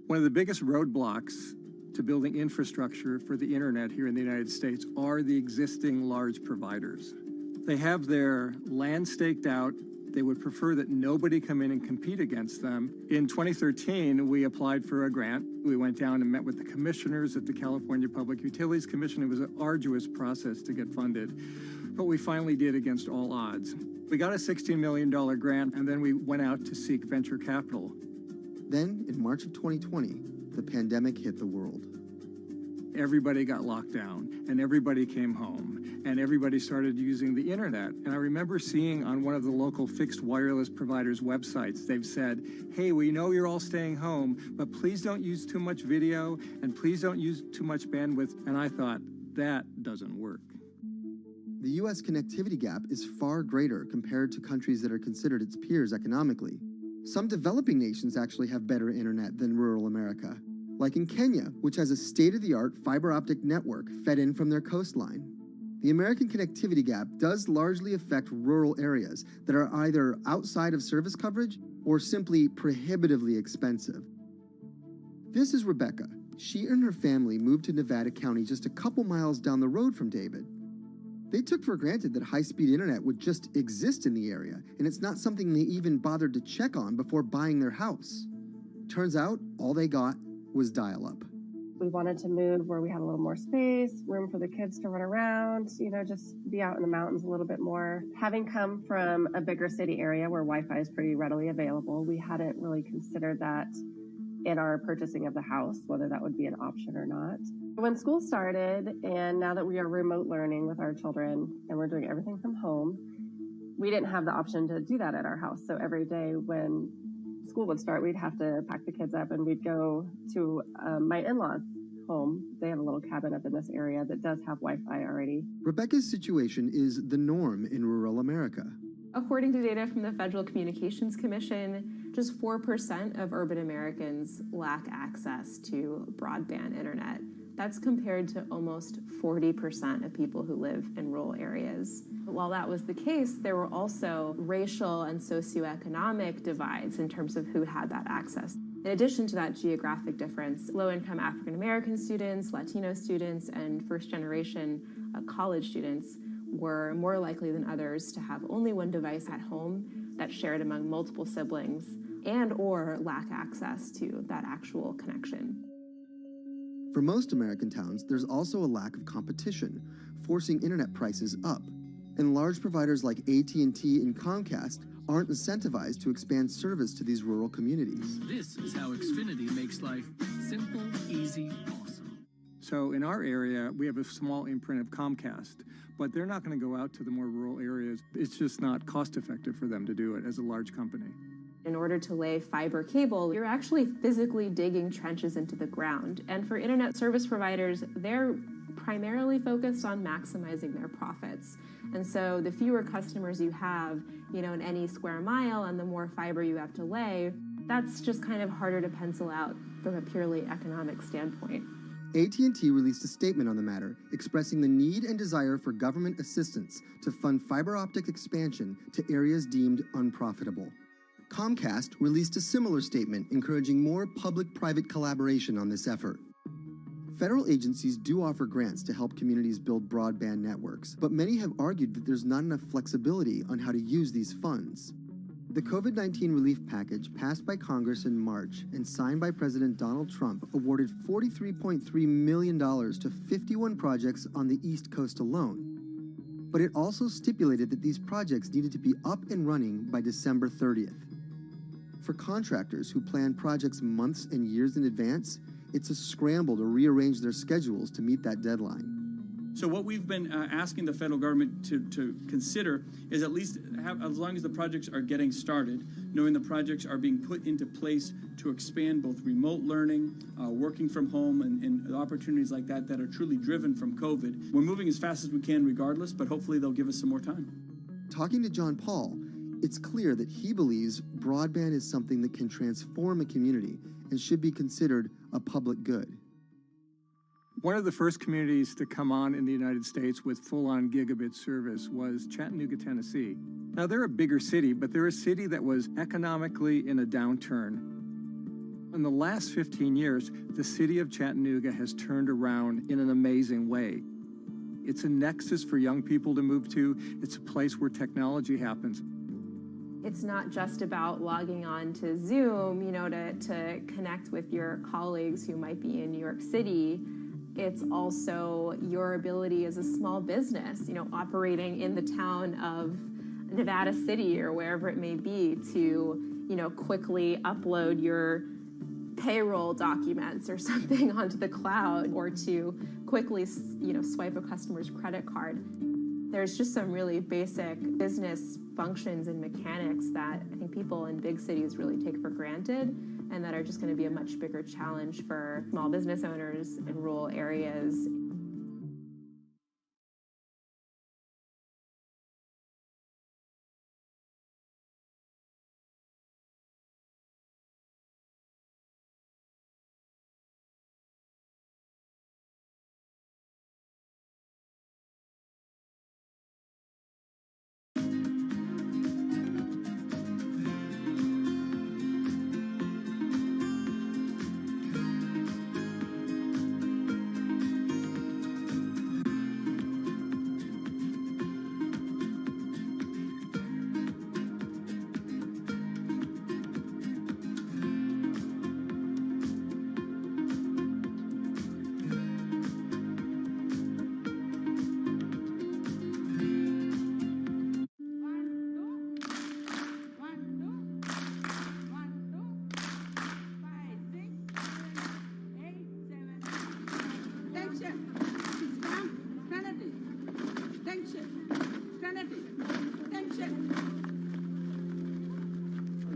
One of the biggest roadblocks to building infrastructure for the internet here in the United States are the existing large providers. They have their land staked out. They would prefer that nobody come in and compete against them. In 2013, we applied for a grant. We went down and met with the commissioners at the California Public Utilities Commission. It was an arduous process to get funded, but we finally did against all odds. We got a $16 million grant, and then we went out to seek venture capital. Then, in March of 2020, the pandemic hit the world. Everybody got locked down, and everybody came home, and everybody started using the internet. And I remember seeing on one of the local fixed wireless providers' websites, they've said, hey, we know you're all staying home, but please don't use too much video, and please don't use too much bandwidth. And I thought, that doesn't work. The U.S. connectivity gap is far greater compared to countries that are considered its peers economically. Some developing nations actually have better internet than rural America, like in Kenya, which has a state-of-the-art fiber optic network fed in from their coastline. The American connectivity gap does largely affect rural areas that are either outside of service coverage or simply prohibitively expensive. This is Rebecca. She and her family moved to Nevada County just a couple miles down the road from David. They took for granted that high-speed internet would just exist in the area, and it's not something they even bothered to check on before buying their house. Turns out, all they got was dial-up. We wanted to move where we had a little more space, room for the kids to run around, just be out in the mountains a little bit more. Having come from a bigger city area where Wi-Fi is pretty readily available, we hadn't really considered that in our purchasing of the house, whether that would be an option or not. When school started, and now that we are remote learning with our children and we're doing everything from home, we didn't have the option to do that at our house. So every day when school would start, we'd have to pack the kids up and we'd go to my in-laws' home. They have a little cabin up in this area that does have Wi-Fi already. Rebecca's situation is the norm in rural America. According to data from the Federal Communications Commission, just 4% of urban Americans lack access to broadband internet. That's compared to almost 40% of people who live in rural areas. But while that was the case, there were also racial and socioeconomic divides in terms of who had that access. In addition to that geographic difference, low-income African American students, Latino students, and first-generation college students were more likely than others to have only one device at home that's shared among multiple siblings and or lack access to that actual connection. For most American towns, there's also a lack of competition, forcing internet prices up. And large providers like AT&T and Comcast aren't incentivized to expand service to these rural communities. This is how Xfinity makes life simple, easy, awesome. So in our area, we have a small imprint of Comcast, but they're not going to go out to the more rural areas. It's just not cost effective for them to do it as a large company. In order to lay fiber cable, you're actually physically digging trenches into the ground. And for internet service providers, they're primarily focused on maximizing their profits. And so the fewer customers you have, in any square mile and the more fiber you have to lay, that's just kind of harder to pencil out from a purely economic standpoint. AT&T released a statement on the matter, expressing the need and desire for government assistance to fund fiber optic expansion to areas deemed unprofitable. Comcast released a similar statement encouraging more public-private collaboration on this effort. Federal agencies do offer grants to help communities build broadband networks, but many have argued that there's not enough flexibility on how to use these funds. The COVID-19 relief package passed by Congress in March and signed by President Donald Trump awarded $43.3 million to 51 projects on the East Coast alone. But it also stipulated that these projects needed to be up and running by December 30th. For contractors who plan projects months and years in advance, it's a scramble to rearrange their schedules to meet that deadline. So what we've been asking the federal government to consider is at least have, as long as the projects are getting started, knowing the projects are being put into place to expand both remote learning, working from home, and opportunities like that that are truly driven from COVID. We're moving as fast as we can regardless, but hopefully they'll give us some more time. Talking to John Paul, it's clear that he believes broadband is something that can transform a community and should be considered a public good. One of the first communities to come on in the United States with full-on gigabit service was Chattanooga, Tennessee. Now, they're a bigger city, but they're a city that was economically in a downturn. In the last 15 years, the city of Chattanooga has turned around in an amazing way. It's a nexus for young people to move to. It's a place where technology happens. It's not just about logging on to Zoom, to connect with your colleagues who might be in New York City. It's also your ability as a small business, operating in the town of Nevada City or wherever it may be to, quickly upload your payroll documents or something onto the cloud, or to quickly, swipe a customer's credit card. There's just some really basic business functions and mechanics that I think people in big cities really take for granted, and that are just going to be a much bigger challenge for small business owners in rural areas.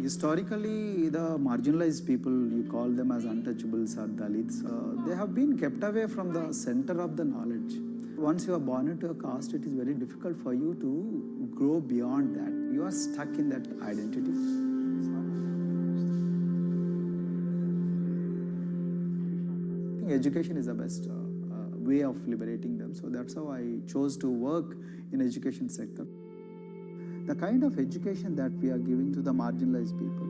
Historically, the marginalized people, you call them as untouchables or Dalits, they have been kept away from the center of the knowledge. Once you are born into a caste, it is very difficult for you to grow beyond that. You are stuck in that identity. I think education is the best way of liberating them. So that's how I chose to work in education sector. The kind of education that we are giving to the marginalized people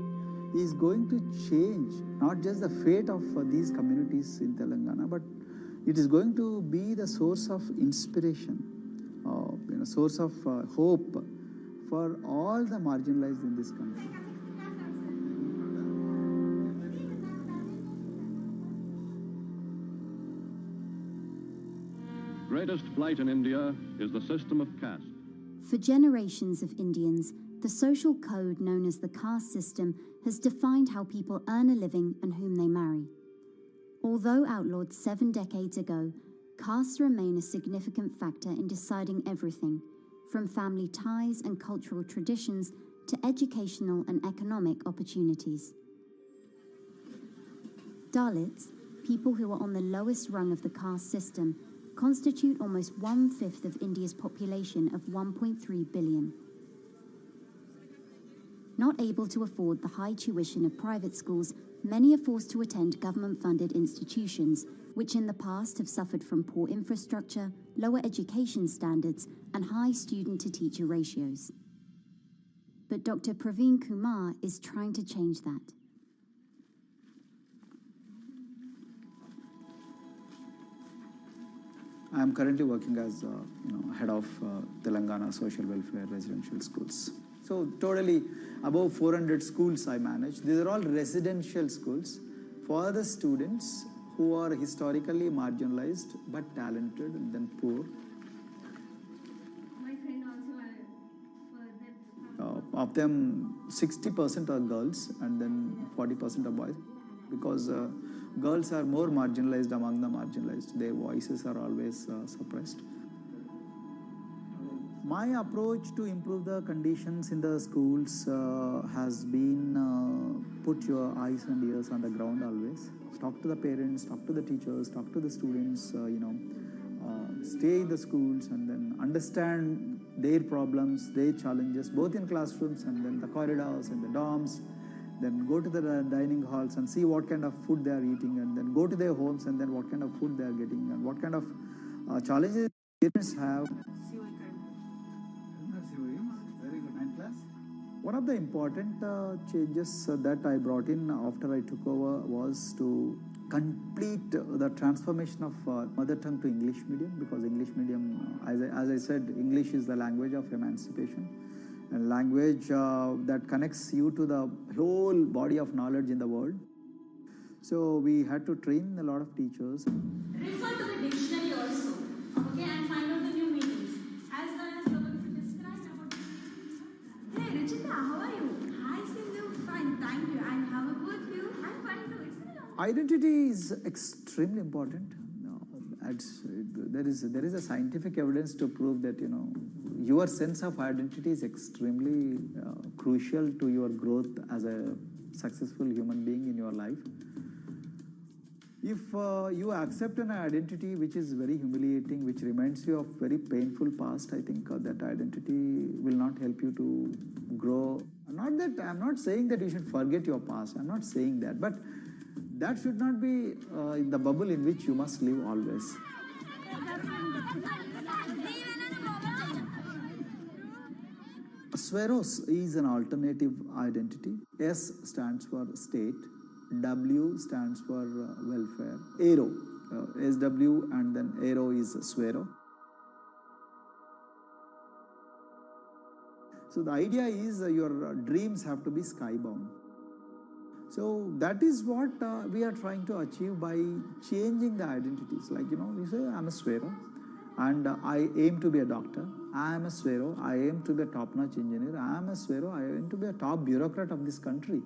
is going to change not just the fate of these communities in Telangana, but it is going to be the source of inspiration, source of hope for all the marginalized in this country. Greatest blight in India is the system of caste. For generations of Indians, the social code known as the caste system has defined how people earn a living and whom they marry. Although outlawed 7 decades ago, castes remain a significant factor in deciding everything, from family ties and cultural traditions to educational and economic opportunities. Dalits, people who are on the lowest rung of the caste system, constitute almost 1/5 of India's population of 1.3 billion. Not able to afford the high tuition of private schools, many are forced to attend government-funded institutions, which in the past have suffered from poor infrastructure, lower education standards, and high student-to-teacher ratios. But Dr. Praveen Kumar is trying to change that. I am currently working as head of Telangana Social Welfare Residential Schools. So totally above 400 schools I manage. These are all residential schools for the students who are historically marginalized but talented and then poor. My friend also Of them, 60% are girls and then 40% are boys, because girls are more marginalized among the marginalized. Their voices are always suppressed. My approach to improve the conditions in the schools has been put your eyes and ears on the ground always. Talk to the parents, talk to the teachers, talk to the students, stay in the schools and then understand their problems, their challenges, both in classrooms and then the corridors and the dorms. Then go to the dining halls and see what kind of food they are eating, and then go to their homes and then what kind of food they are getting and what kind of challenges parents have. Very good. 9th class. One of the important changes that I brought in after I took over was to complete the transformation of mother tongue to English medium, because English medium, as I said, English is the language of emancipation. A language that connects you to the whole body of knowledge in the world. So we had to train a lot of teachers. refer to the dictionary also, okay, and find out the new meanings, as well as you're going to describe about. Hey, Ruchita, how are you? Hi, Sindhu. Fine, thank you. And how about you? I'm fine too. It's been a long time. Identity is extremely important. There is a scientific evidence to prove that your sense of identity is extremely crucial to your growth as a successful human being in your life. If you accept an identity which is very humiliating, which reminds you of very painful past, I think that identity will not help you to grow. I'm not saying that you should forget your past. I'm not saying that, but that should not be the bubble in which you must live always. Sweros is an alternative identity. S stands for state, W stands for welfare, Aero, SW and then Aero is Swero. So the idea is your dreams have to be skybound. So that is what we are trying to achieve by changing the identities. Like, you say, I'm a Swero and I aim to be a doctor. I am a Swero. I aim to be a top-notch engineer. I am a Swero. I aim to be a top bureaucrat of this country.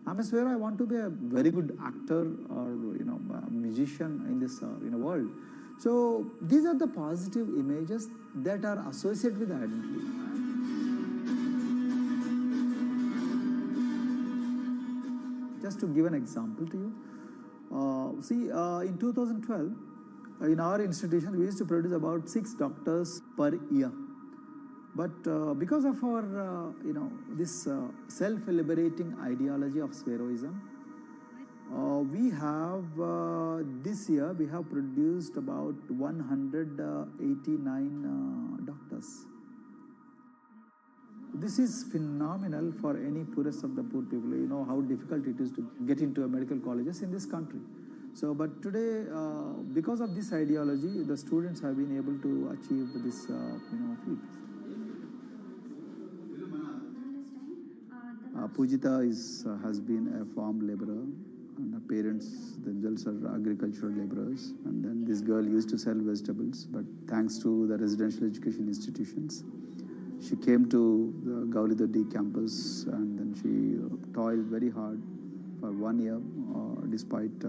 I'm a Swero. I want to be a very good actor or, a musician in this world. So these are the positive images that are associated with the identity. Just to give an example to you, in 2012, in our institution, we used to produce about 6 doctors per year. But because of our, this self-liberating ideology of Sveroism, we have, this year, we have produced about 189 doctors. This is phenomenal for any poorest of the poor people. You know how difficult it is to get into medical colleges in this country. So, but today, because of this ideology, the students have been able to achieve this, feat. Pujita has been a farm laborer, and her parents themselves are agricultural laborers. And then this girl used to sell vegetables, but thanks to the residential education institutions, she came to the Gaulidoddi campus, and then she toiled very hard for 1 year, despite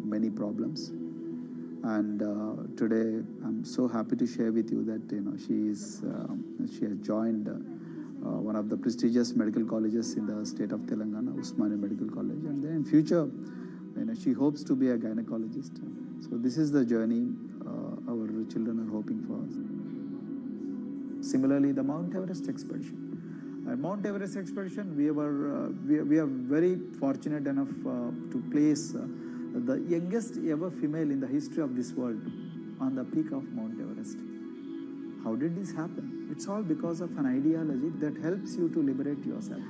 many problems. And today, I'm so happy to share with you that she has joined one of the prestigious medical colleges in the state of Telangana, Usmania Medical College, and then in future, she hopes to be a gynecologist. So this is the journey our children are hoping for. Similarly, the Mount Everest expedition. At Mount Everest expedition, we are very fortunate enough to place the youngest ever female in the history of this world on the peak of Mount Everest. How did this happen? It's all because of an ideology that helps you to liberate yourself.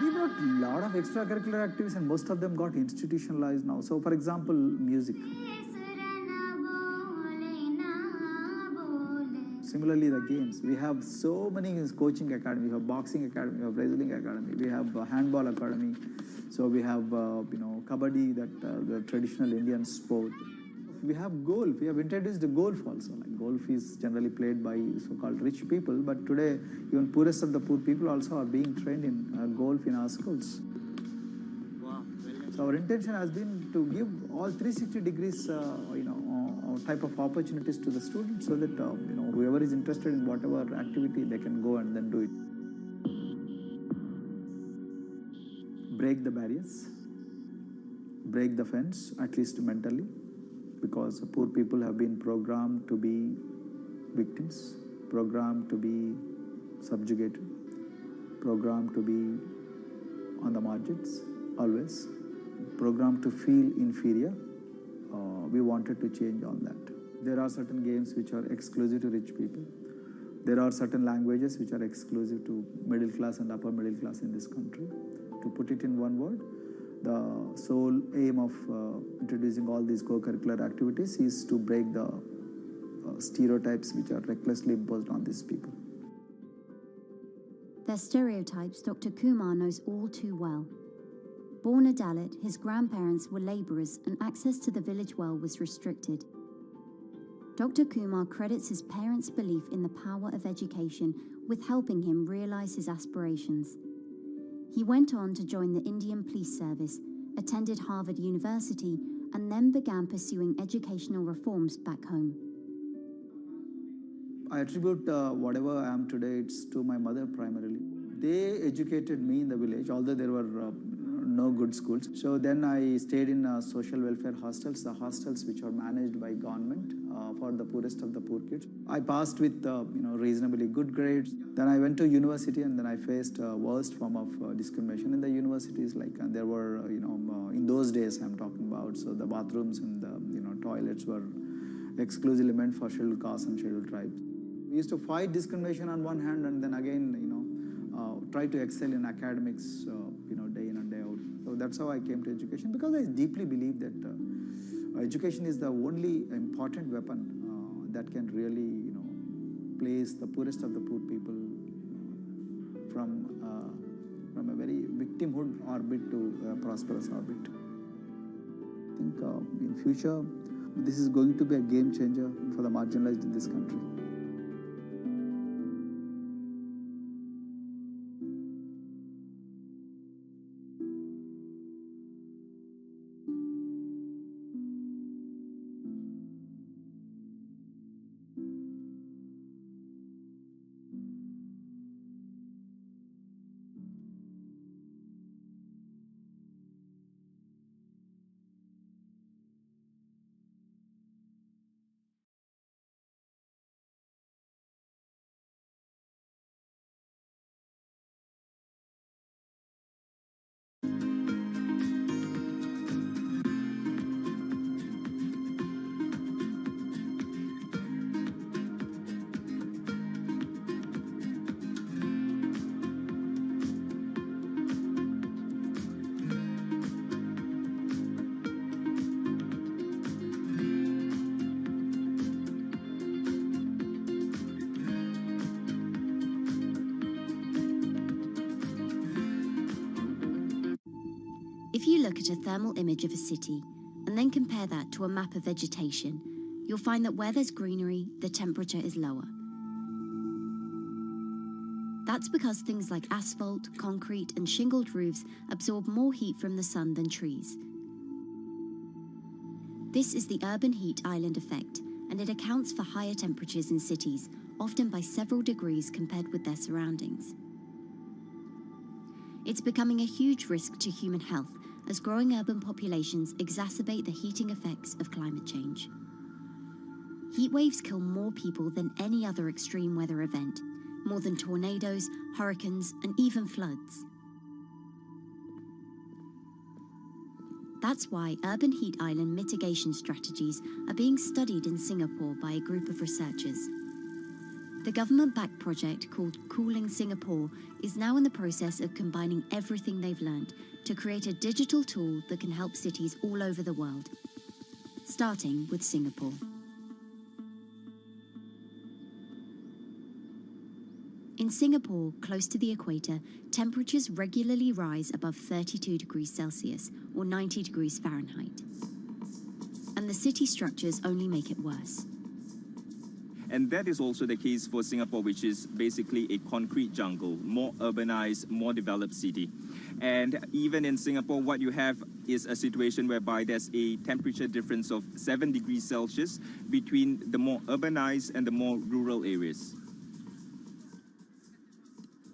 We brought a lot of extracurricular activities, and most of them got institutionalized now. So, for example, music. Similarly, the games. We have so many coaching academy. We have boxing academy, we have wrestling academy, we have handball academy. So we have, kabaddi, the traditional Indian sport. We have golf. We have introduced the golf also. Like golf is generally played by so-called rich people, but today even poorest of the poor people also are being trained in golf in our schools. Wow. So our intention has been to give all 360 degrees, type of opportunities to the students, so that whoever is interested in whatever activity, they can go and then do it. Break the barriers, break the fence, at least mentally, because poor people have been programmed to be victims, programmed to be subjugated, programmed to be on the margins, always, programmed to feel inferior. We wanted to change all that. There are certain games which are exclusive to rich people. There are certain languages which are exclusive to middle class and upper middle class in this country. To put it in one word, the sole aim of introducing all these co-curricular activities is to break the stereotypes which are recklessly imposed on these people. Their stereotypes Dr. Kumar knows all too well. Born a Dalit, his grandparents were labourers and access to the village well was restricted. Dr. Kumar credits his parents' belief in the power of education with helping him realise his aspirations. He went on to join the Indian Police Service, attended Harvard University, and then began pursuing educational reforms back home. I attribute whatever I am today, it's to my mother primarily. They educated me in the village, although there were no good schools. So then I stayed in social welfare hostels, the hostels which are managed by government for the poorest of the poor kids. I passed with reasonably good grades. Then I went to university, and then I faced worst form of discrimination in the universities. Like there were, in those days I'm talking about, so the bathrooms and the toilets were exclusively meant for scheduled castes and scheduled tribes. We used to fight discrimination on one hand, and then again, try to excel in academics, day in and day out. So that's how I came to education, because I deeply believe that education is the only important weapon that can really, place the poorest of the poor people from a very victimhood orbit to a prosperous orbit. I think in future, this is going to be a game changer for the marginalized in this country. If you look at a thermal image of a city and then compare that to a map of vegetation, you'll find that where there's greenery, the temperature is lower. That's because things like asphalt, concrete, and shingled roofs absorb more heat from the sun than trees. This is the urban heat island effect, and it accounts for higher temperatures in cities, often by several degrees compared with their surroundings. It's becoming a huge risk to human health as growing urban populations exacerbate the heating effects of climate change. Heat waves kill more people than any other extreme weather event, more than tornadoes, hurricanes, and even floods. That's why urban heat island mitigation strategies are being studied in Singapore by a group of researchers. The government-backed project called Cooling Singapore is now in the process of combining everything they've learned to create a digital tool that can help cities all over the world, starting with Singapore. In Singapore, close to the equator, temperatures regularly rise above 32 degrees Celsius or 90 degrees Fahrenheit. And the city structures only make it worse. And that is also the case for Singapore, which is basically a concrete jungle, more urbanized, more developed city. And even in Singapore, what you have is a situation whereby there's a temperature difference of 7 degrees Celsius between the more urbanized and the more rural areas.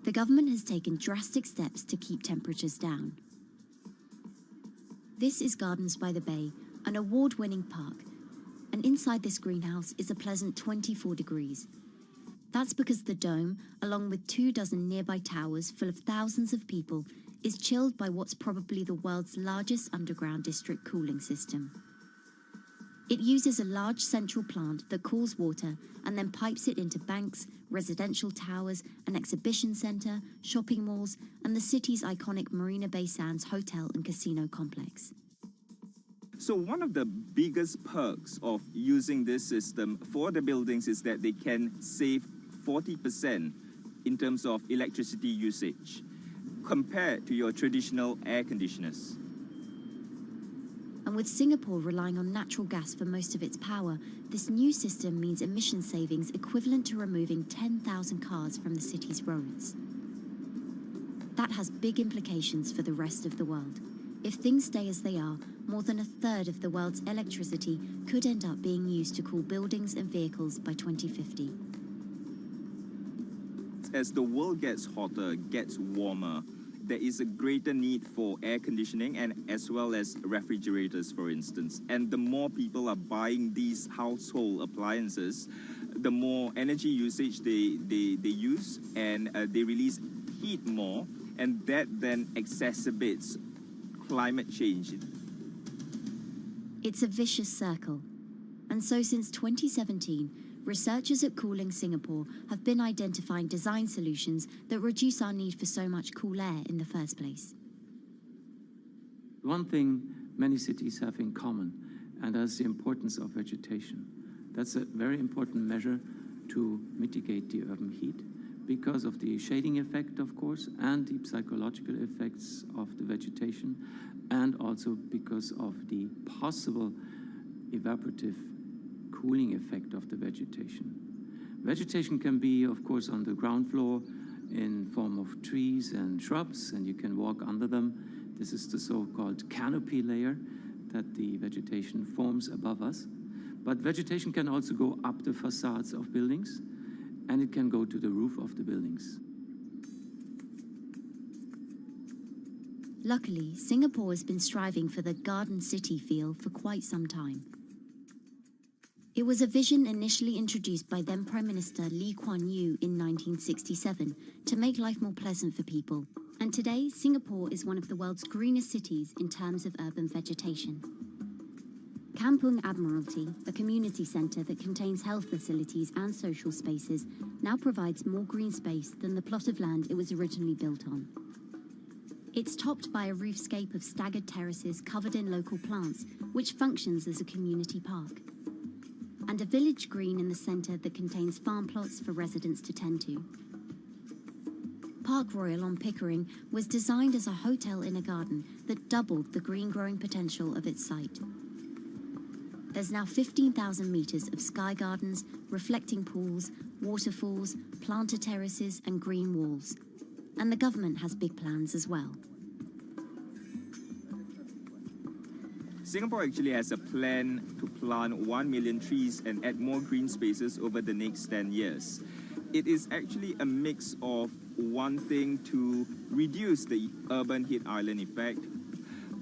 The government has taken drastic steps to keep temperatures down. This is Gardens by the Bay, an award-winning park, and inside this greenhouse is a pleasant 24 degrees. That's because the dome, along with 24 nearby towers full of thousands of people, is chilled by what's probably the world's largest underground district cooling system. It uses a large central plant that cools water and then pipes it into banks, residential towers, an exhibition centre, shopping malls, and the city's iconic Marina Bay Sands hotel and casino complex. So one of the biggest perks of using this system for the buildings is that they can save 40% in terms of electricity usage compared to your traditional air conditioners. And with Singapore relying on natural gas for most of its power, this new system means emission savings equivalent to removing 10,000 cars from the city's roads. That has big implications for the rest of the world. If things stay as they are, more than a third of the world's electricity could end up being used to cool buildings and vehicles by 2050. As the world gets hotter, gets warmer, there is a greater need for air conditioning and as well as refrigerators, for instance. And the more people are buying these household appliances, the more energy usage they use, and they release heat more, and that then exacerbates climate change. It's a vicious circle. And so since 2017, researchers at Cooling Singapore have been identifying design solutions that reduce our need for so much cool air in the first place. One thing many cities have in common, and that's the importance of vegetation. That's a very important measure to mitigate the urban heat because of the shading effect, of course, and the psychological effects of the vegetation, and also because of the possible evaporative cooling effect of the vegetation. Vegetation can be, of course, on the ground floor in form of trees and shrubs, and you can walk under them. This is the so-called canopy layer that the vegetation forms above us. But vegetation can also go up the facades of buildings, and it can go to the roof of the buildings. Luckily, Singapore has been striving for the garden city feel for quite some time. It was a vision initially introduced by then Prime Minister Lee Kuan Yew in 1967 to make life more pleasant for people. And today, Singapore is one of the world's greenest cities in terms of urban vegetation. Kampung Admiralty, a community centre that contains health facilities and social spaces, now provides more green space than the plot of land it was originally built on. It's topped by a roofscape of staggered terraces covered in local plants, which functions as a community park, and a village green in the centre that contains farm plots for residents to tend to. Park Royal on Pickering was designed as a hotel in a garden that doubled the green growing potential of its site. There's now 15,000 metres of sky gardens, reflecting pools, waterfalls, planter terraces and green walls. And the government has big plans as well. Singapore actually has a plan to plant 1 million trees and add more green spaces over the next 10 years. It is actually a mix of wanting to reduce the urban heat island effect,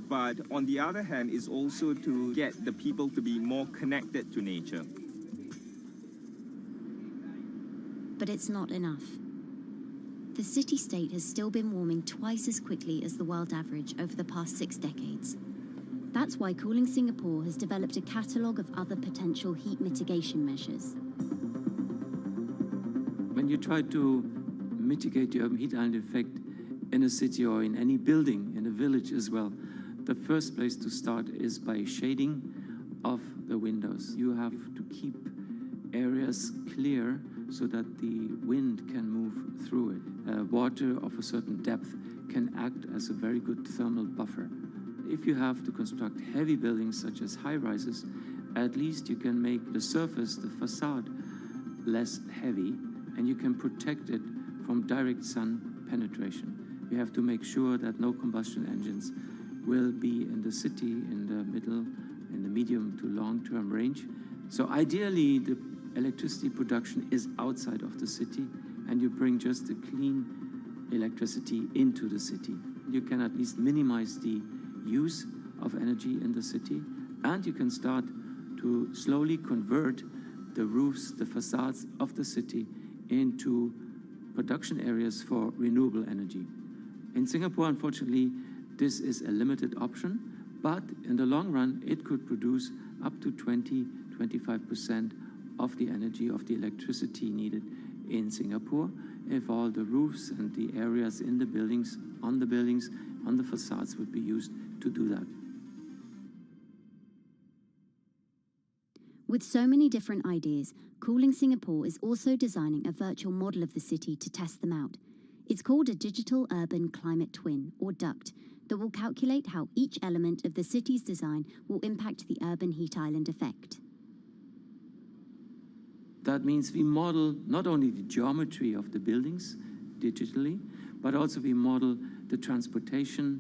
but on the other hand is also to get the people to be more connected to nature. But it's not enough. The city-state has still been warming twice as quickly as the world average over the past 6 decades. That's why Cooling Singapore has developed a catalogue of other potential heat mitigation measures. When you try to mitigate the urban heat island effect in a city or in any building, in a village as well, the first place to start is by shading of the windows. You have to keep areas clear so that the wind can move through it. Water of a certain depth can act as a very good thermal buffer. If you have to construct heavy buildings such as high-rises, at least you can make the surface, the facade, less heavy, and you can protect it from direct sun penetration. We have to make sure that no combustion engines will be in the city in the middle, in the medium to long-term range. So ideally, the electricity production is outside of the city, and you bring just the clean electricity into the city. You can at least minimize the use of energy in the city, and you can start to slowly convert the roofs, the facades of the city into production areas for renewable energy. In Singapore, unfortunately, this is a limited option, but in the long run, it could produce up to 20-25% of the energy, of the electricity needed in Singapore if all the roofs and the areas in the buildings, on the facades would be used to do that. With so many different ideas, Cooling Singapore is also designing a virtual model of the city to test them out. It's called a Digital Urban Climate Twin, or DUCT, that will calculate how each element of the city's design will impact the urban heat island effect. That means we model not only the geometry of the buildings digitally, but also we model the transportation,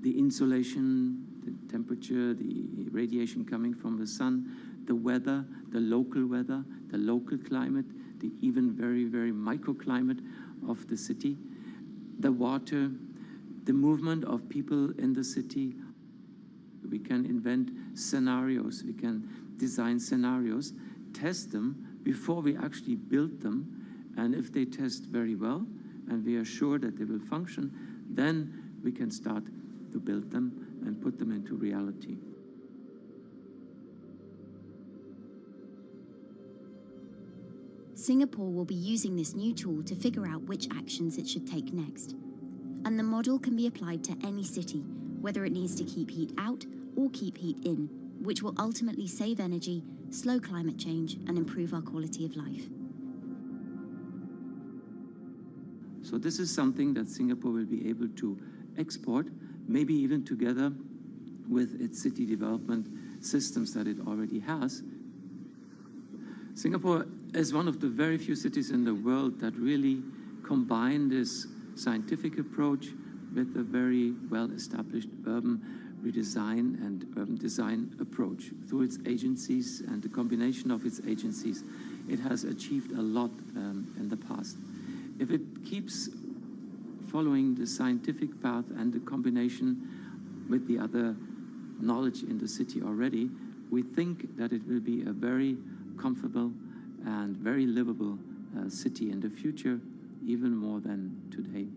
the insulation, the temperature, the radiation coming from the sun, the weather, the local climate, the even very, very microclimate of the city, the water, the movement of people in the city. We can invent scenarios, we can design scenarios, test them before we actually build them, and if they test very well and we are sure that they will function, then we can start to build them and put them into reality. Singapore will be using this new tool to figure out which actions it should take next. And the model can be applied to any city, whether it needs to keep heat out or keep heat in, which will ultimately save energy, slow climate change, and improve our quality of life. So this is something that Singapore will be able to export, maybe even together with its city development systems that it already has. Singapore is one of the very few cities in the world that really combine this scientific approach with a very well-established urban redesign and urban design approach. Through its agencies and the combination of its agencies, it has achieved a lot in the past. If it keeps following the scientific path and the combination with the other knowledge in the city already, we think that it will be a very comfortable and very livable city in the future, even more than today.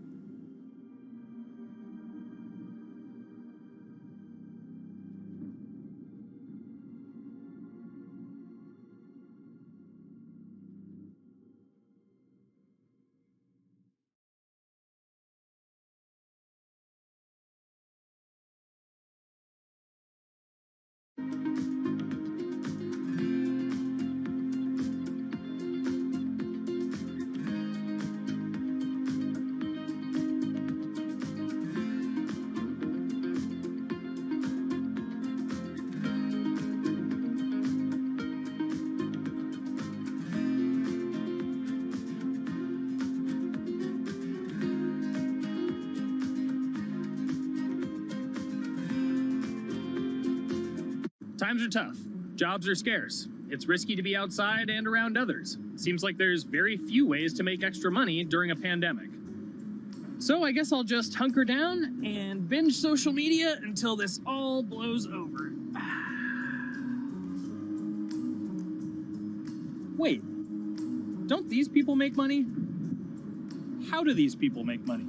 Times are tough. Jobs are scarce. It's risky to be outside and around others. Seems like there's very few ways to make extra money during a pandemic. So I guess I'll just hunker down and binge social media until this all blows over. Wait, don't these people make money? How do these people make money?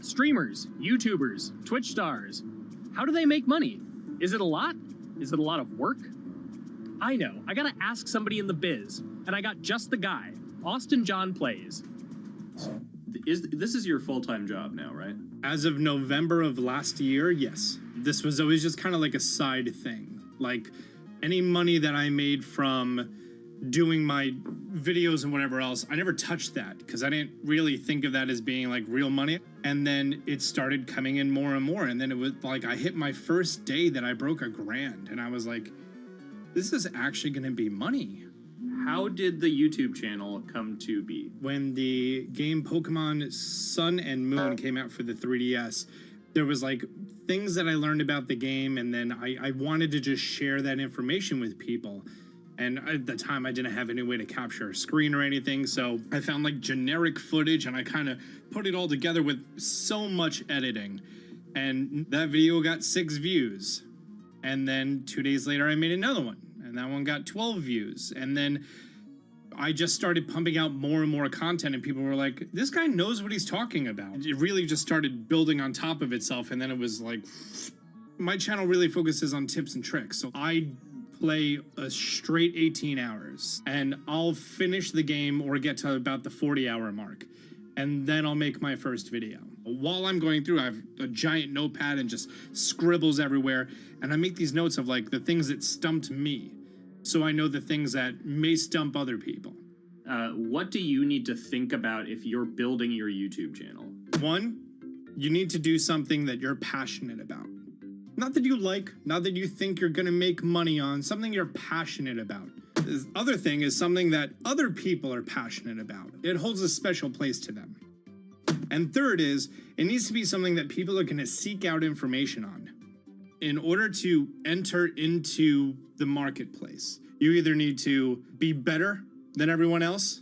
Streamers, YouTubers, Twitch stars. How do they make money? Is it a lot? Is it a lot of work? I know, I gotta ask somebody in the biz, and I got just the guy. Austin John Plays. This is your full-time job now, right? As of November of last year, yes. This was always just kind of like a side thing. Like, any money that I made from doing my videos and whatever else, I never touched that because I didn't really think of that as being like real money. And then it started coming in more and more. And then it was like I hit my first day that I broke $1,000 and I was like, this is actually going to be money. How did the YouTube channel come to be? When the game Pokemon Sun and Moon came out for the 3DS, there was like things that I learned about the game, and then I wanted to just share that information with people. And at the time, I didn't have any way to capture a screen or anything, so I found like generic footage and I kind of put it all together with so much editing. And that video got 6 views. And then 2 days later, I made another one, and that one got 12 views. And then I just started pumping out more and more content, and people were like, this guy knows what he's talking about. It really just started building on top of itself, and then it was like, my channel really focuses on tips and tricks. So I play a straight 18 hours, and I'll finish the game or get to about the 40-hour mark, and then I'll make my first video. While I'm going through, I have a giant notepad and just scribbles everywhere, and I make these notes of like the things that stumped me, so I know the things that may stump other people. What do you need to think about if you're building your YouTube channel? 1, you need to do something that you're passionate about. Not that you like, not that you think you're gonna make money on, something you're passionate about. The other thing is something that other people are passionate about. It holds a special place to them. And third is, it needs to be something that people are gonna seek out information on. In order to enter into the marketplace, you either need to be better than everyone else,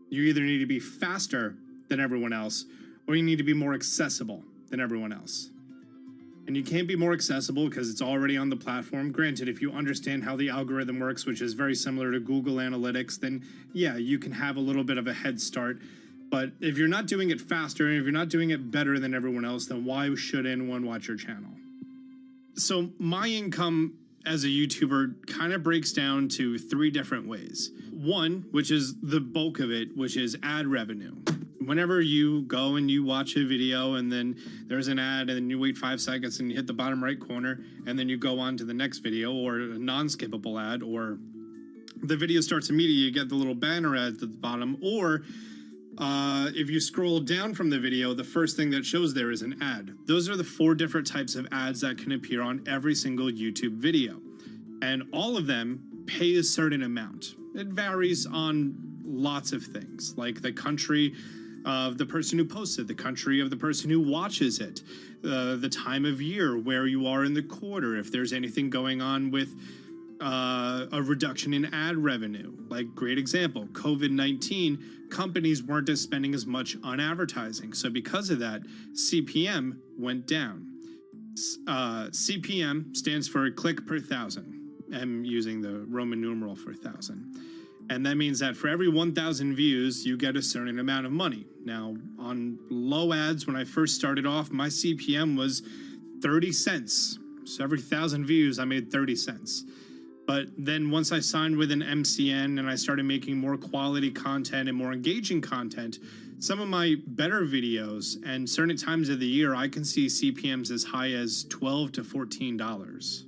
you either need to be faster than everyone else, or you need to be more accessible than everyone else. And you can't be more accessible because it's already on the platform. Granted, if you understand how the algorithm works, which is very similar to Google Analytics, then yeah, you can have a little bit of a head start. But if you're not doing it faster, and if you're not doing it better than everyone else, then why should anyone watch your channel? So my income as a YouTuber kind of breaks down to 3 different ways. 1, which is the bulk of it, which is ad revenue. Whenever you go and you watch a video and then there's an ad and then you wait 5 seconds and you hit the bottom right corner and then you go on to the next video, or a non-skippable ad, or the video starts immediately, you get the little banner ad at the bottom, or if you scroll down from the video, the first thing that shows there is an ad. Those are the 4 different types of ads that can appear on every single YouTube video. And all of them pay a certain amount. It varies on lots of things, like the country of the person who posts it, the country of the person who watches it, the time of year, where you are in the quarter, if there's anything going on with a reduction in ad revenue. Like, great example, COVID-19, companies weren't spending as much on advertising. So because of that, CPM went down. CPM stands for click per thousand. I'm using the Roman numeral for 1,000. And that means that for every 1,000 views, you get a certain amount of money. Now, on low ads, when I first started off, my CPM was 30 cents. So every 1,000 views, I made 30 cents. But then once I signed with an MCN and I started making more quality content and more engaging content, some of my better videos and certain times of the year, I can see CPMs as high as $12 to $14.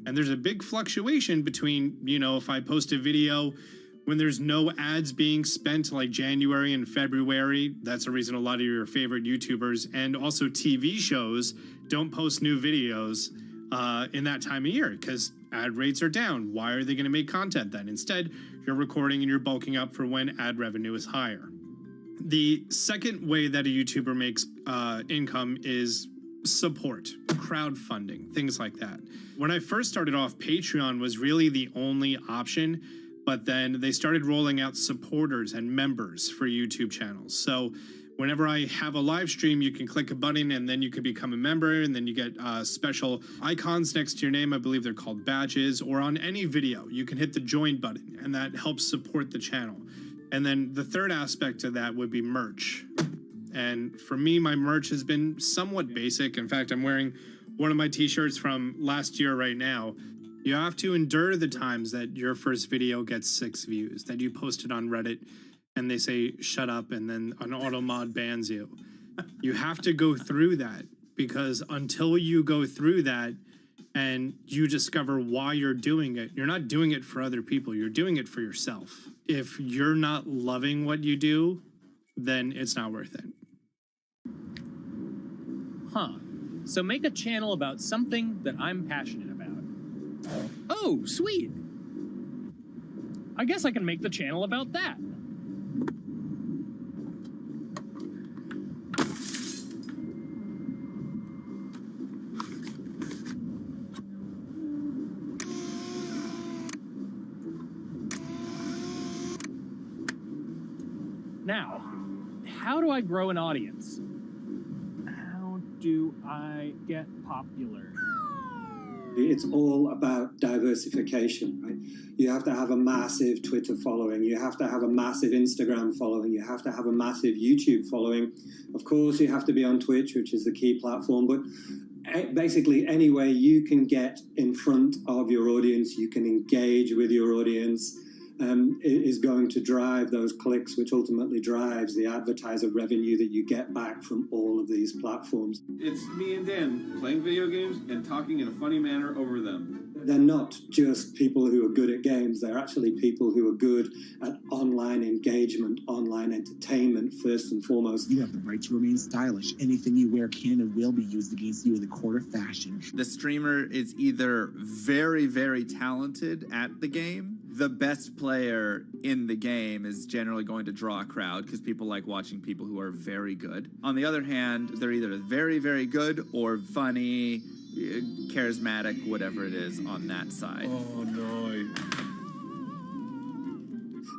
And there's a big fluctuation between, you know, if I post a video when there's no ads being spent, like January and February, that's the reason a lot of your favorite YouTubers and also TV shows don't post new videos in that time of year because ad rates are down. Why are they going to make content then? Instead, you're recording and you're bulking up for when ad revenue is higher. The second way that a YouTuber makes income is support, crowdfunding, things like that. When I first started off, Patreon was really the only option, but then they started rolling out supporters and members for YouTube channels. So whenever I have a live stream, you can click a button and then you can become a member, and then you get special icons next to your name. I believe they're called badges. Or on any video, you can hit the join button, and that helps support the channel. And then the third aspect of that would be merch. And for me, my merch has been somewhat basic. In fact, I'm wearing one of my t-shirts from last year right now. You have to endure the times that your first video gets 6 views, that you post it on Reddit and they say, shut up, and then an auto mod bans you. You have to go through that, because until you go through that and you discover why you're doing it, you're not doing it for other people, you're doing it for yourself. If you're not loving what you do, then it's not worth it. Huh. So make a channel about something that I'm passionate about. Oh, sweet. I guess I can make the channel about that. Now, how do I grow an audience? How do I get popular? It's all about diversification, right? You have to have a massive Twitter following. You have to have a massive Instagram following. You have to have a massive YouTube following. Of course, you have to be on Twitch, which is the key platform. But basically, any way you can get in front of your audience, you can engage with your audience, is going to drive those clicks, which ultimately drives the advertiser revenue that you get back from all of these platforms. It's me and Dan playing video games and talking in a funny manner over them. They're not just people who are good at games, they're actually people who are good at online engagement, online entertainment, first and foremost. You have the right to remain stylish. Anything you wear can and will be used against you in the court of fashion. The streamer is either very, very talented at the game. The best player in the game is generally going to draw a crowd because people like watching people who are very good. On the other hand, they're either very, very good or funny, charismatic, whatever it is on that side. Oh, no.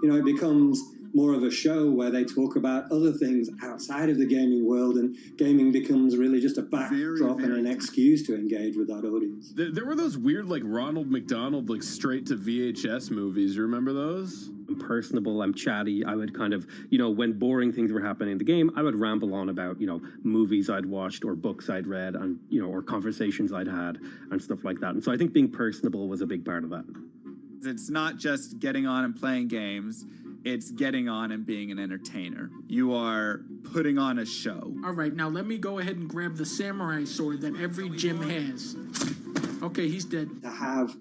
You know, it becomes more of a show where they talk about other things outside of the gaming world, and gaming becomes really just a backdrop and an excuse to engage with that audience. There were those weird, like, Ronald McDonald, like, straight to VHS movies. You remember those? I'm personable, I'm chatty. I would kind of, you know, when boring things were happening in the game, I would ramble on about, you know, movies I'd watched or books I'd read and, you know, or conversations I'd had and stuff like that. And so I think being personable was a big part of that. It's not just getting on and playing games. It's getting on and being an entertainer. You are putting on a show. All right, now let me go ahead and grab the samurai sword that every gym has. Okay, he's dead. To have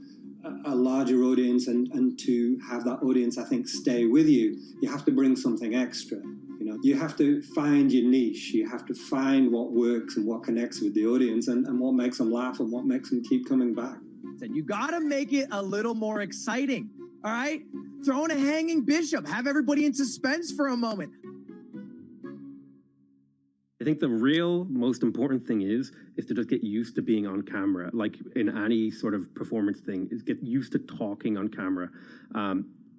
a larger audience and to have that audience, I think, stay with you, you have to bring something extra. You know, you have to find your niche. You have to find what works and what connects with the audience and what makes them laugh and what makes them keep coming back. You gotta make it a little more exciting, all right? Throw in a hanging bishop. Have everybody in suspense for a moment. I think the real most important thing is to just get used to being on camera. Like in any sort of performance thing, is get used to talking on camera.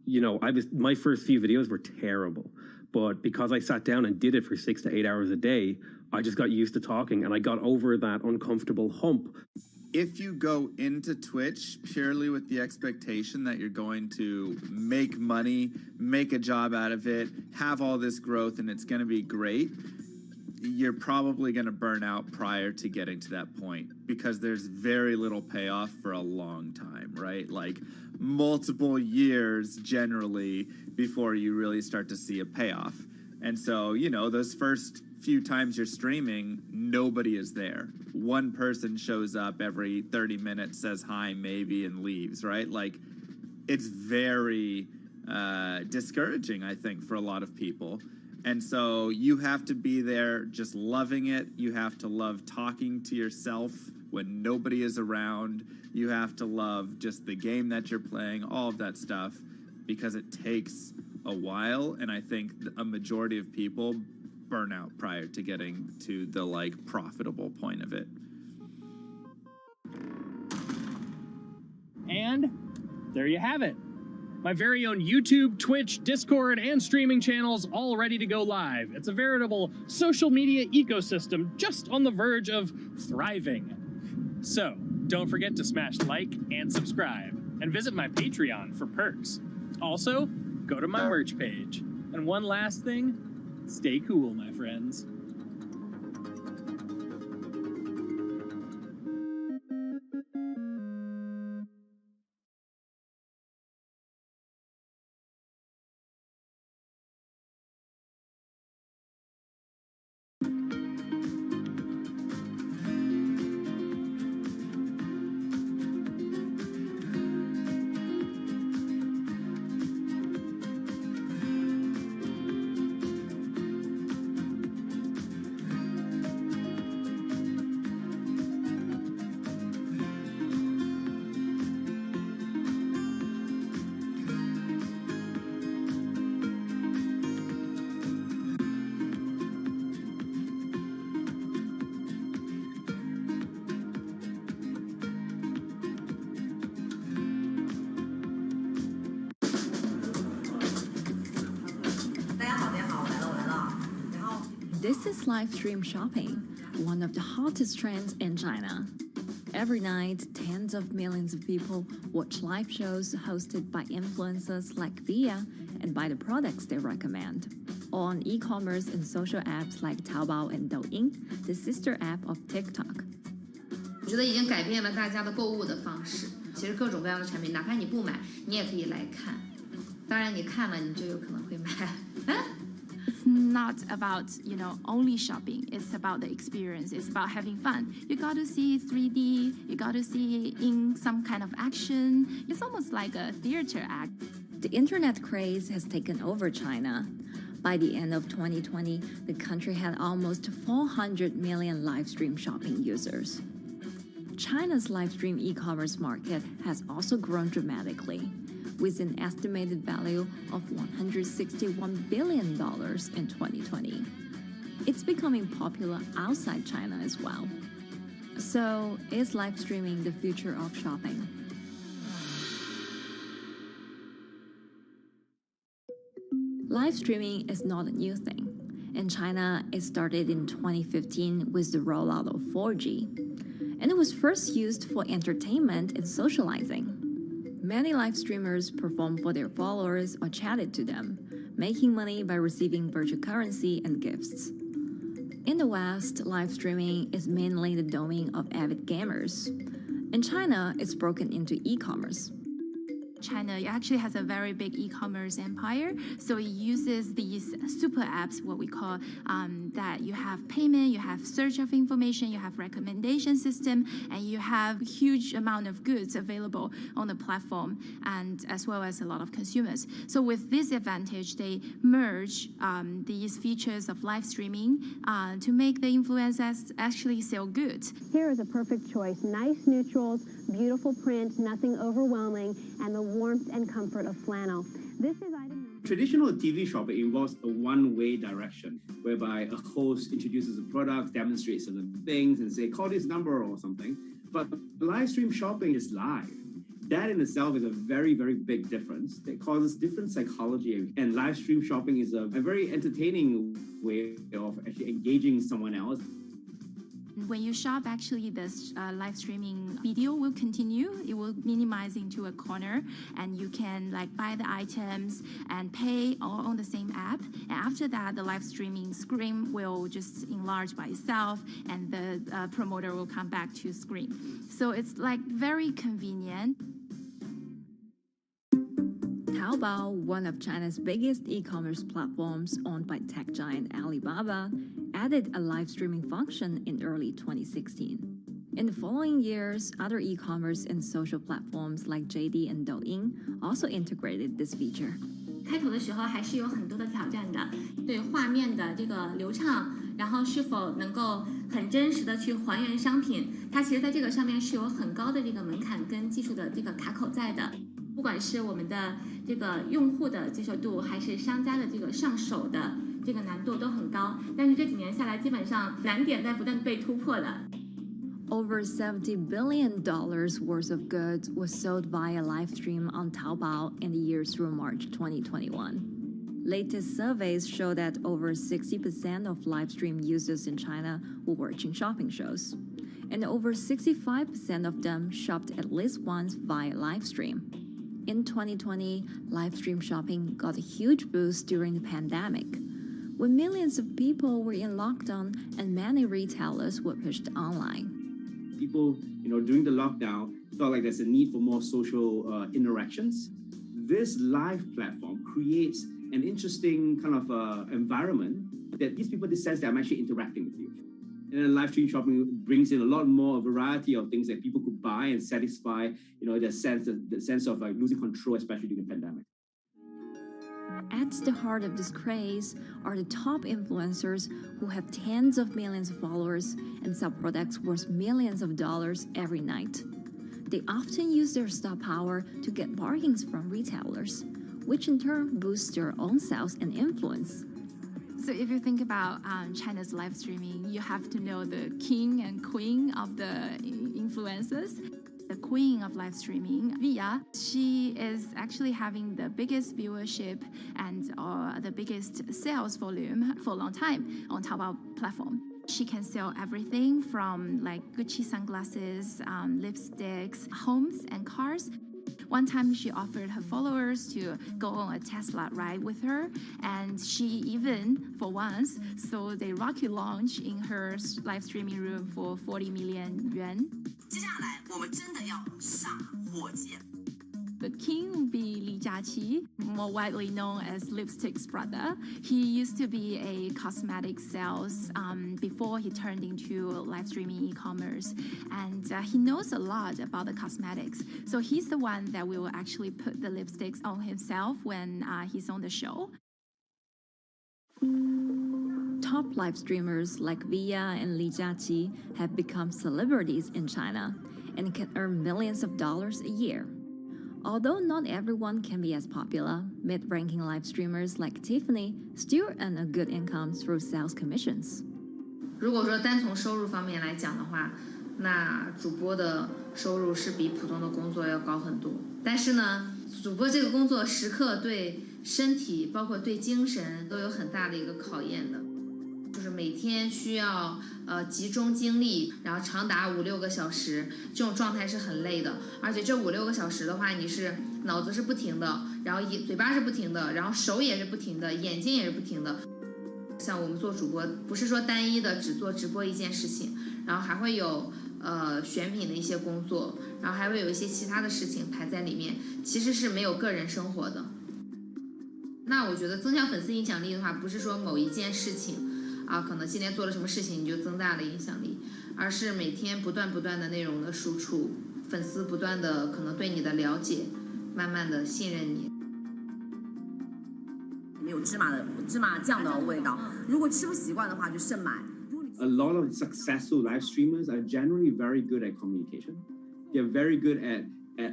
You know, my first few videos were terrible, but because I sat down and did it for 6 to 8 hours a day, I just got used to talking and I got over that uncomfortable hump. If you go into Twitch purely with the expectation that you're going to make money, make a job out of it, have all this growth, and it's going to be great, you're probably going to burn out prior to getting to that point because there's very little payoff for a long time, right? Like multiple years generally before you really start to see a payoff. And so, you know, those first few times you're streaming, nobody is there. One person shows up every 30 minutes, says hi, maybe, and leaves, right? Like, it's very discouraging, I think, for a lot of people. And so you have to be there just loving it. You have to love talking to yourself when nobody is around. You have to love just the game that you're playing, all of that stuff, because it takes a while, and I think a majority of people burn out prior to getting to the like profitable point of it. And there you have it. My very own YouTube, Twitch, Discord, and streaming channels all ready to go live. It's a veritable social media ecosystem just on the verge of thriving. So, don't forget to smash like and subscribe, and visit my Patreon for perks. Also, go to my merch page. And one last thing, stay cool, my friends. This is live stream shopping, one of the hottest trends in China. Every night, tens of millions of people watch live shows hosted by influencers like Via and buy the products they recommend. On e-commerce and social apps like Taobao and Douyin, the sister app of TikTok. 我觉得已经改变了大家的购物的方式。其实各种各样的产品，哪怕你不买，你也可以来看。当然，你看了，你就有可能会买。It's not about, only shopping. It's about the experience. It's about having fun. You got to see 3D. You got to see in some kind of action. It's almost like a theater act. The internet craze has taken over China. By the end of 2020, the country had almost 400 million live stream shopping users. China's live stream e-commerce market has also grown dramatically, with an estimated value of $161 billion in 2020. It's becoming popular outside China as well. So, is live streaming the future of shopping? Live streaming is not a new thing. In China, it started in 2015 with the rollout of 4G, and it was first used for entertainment and socializing. Many live streamers performed for their followers or chatted to them, making money by receiving virtual currency and gifts. In the West, live streaming is mainly the domain of avid gamers. In China, it's broken into e-commerce. China actually has a very big e-commerce empire, so it uses these super apps, what we call that you have payment, you have search of information, you have recommendation system, and you have huge amount of goods available on the platform, and as well as a lot of consumers. So with this advantage, they merge these features of live streaming to make the influencers actually sell goods. Here is a perfect choice: nice neutrals, beautiful print, nothing overwhelming, and the warmth and comfort of flannel. This is item. Traditional TV shopping involves a one-way direction, whereby a host introduces a product, demonstrates certain things, and say, call this number or something. But live stream shopping is live. That in itself is a very, very big difference. It causes different psychology, and live stream shopping is a very entertaining way of actually engaging someone else. When you shop, actually, this live streaming video will continue. It will minimize into a corner, and you can buy the items and pay all on the same app. And after that, the live streaming screen will just enlarge by itself, and the promoter will come back to screen. So it's very convenient. Taobao, one of China's biggest e-commerce platforms owned by tech giant Alibaba, added a live streaming function in early 2016. In the following years, other e-commerce and social platforms like JD and Douyin also integrated this feature. 开头的时候还是有很多的挑战的，对画面的这个流畅，然后是否能够很真实的去还原商品，它其实在这个上面是有很高的这个门槛跟技术的这个卡口在的。不管是我们的这个用户的接受度，还是商家的这个上手的这个难度都很高。但是这几年下来，基本上难点在不断被突破的。Over $70 billion worth of goods was sold via live stream on Taobao in the years through March 2021. Latest surveys show that over 60% of live stream users in China were watching shopping shows, and over 65% of them shopped at least once via live stream. In 2020, live stream shopping got a huge boost during the pandemic, when millions of people were in lockdown and many retailers were pushed online. People, during the lockdown, felt like there's a need for more social interactions. This live platform creates an interesting kind of environment that gives people the sense that I'm actually interacting with you. And then live stream shopping brings in a lot more variety of things that people could buy and satisfy, the sense of like losing control, especially during the pandemic. At the heart of this craze are the top influencers who have tens of millions of followers and sell products worth millions of dollars every night. They often use their star power to get bargains from retailers, which in turn boosts their own sales and influence. So if you think about China's live streaming, you have to know the king and queen of the influencers. The queen of live streaming, Via, she is actually having the biggest viewership and the biggest sales volume for a long time on Taobao platform. She can sell everything from like Gucci sunglasses, lipsticks, homes, and cars. One time she offered her followers to go on a Tesla ride with her, and she even, for once, sold a rocket launch in her live streaming room for 40 million yuan. The king will be Li Jiaqi, more widely known as Lipstick's brother. He used to be a cosmetic sales before he turned into live streaming e-commerce, and he knows a lot about the cosmetics. So he's the one that will actually put the lipsticks on himself when he's on the show. Top live streamers like Via and Li Jiaqi have become celebrities in China and can earn millions of dollars a year. Although not everyone can be as popular, mid-ranking live streamers like Tiffany still earn a good income through sales commissions. 如果说单从收入方面来讲的话，那主播的收入是比普通的工作要高很多。但是呢，主播这个工作时刻对身体，包括对精神都有很大的一个考验的。就是每天需要集中精力，然后长达5-6个小时，这种状态是很累的。而且这5-6个小时的话，你是脑子是不停的，然后嘴巴是不停的，然后手也是不停的，眼睛也是不停的。像我们做主播，不是说单一的只做直播一件事情，然后还会有选品的一些工作，然后还会有一些其他的事情排在里面，其实是没有个人生活的。那我觉得增强粉丝影响力的话，不是说某一件事情。可能今天做了什么事情你就增大了影响力，而是每天不断的内容的输出，粉丝不断的可能对你的了解，慢慢的信任你。有芝麻酱的味道，如果吃不习惯的话就慎买。A lot of successful live streamers are generally very good at communication. They're very good at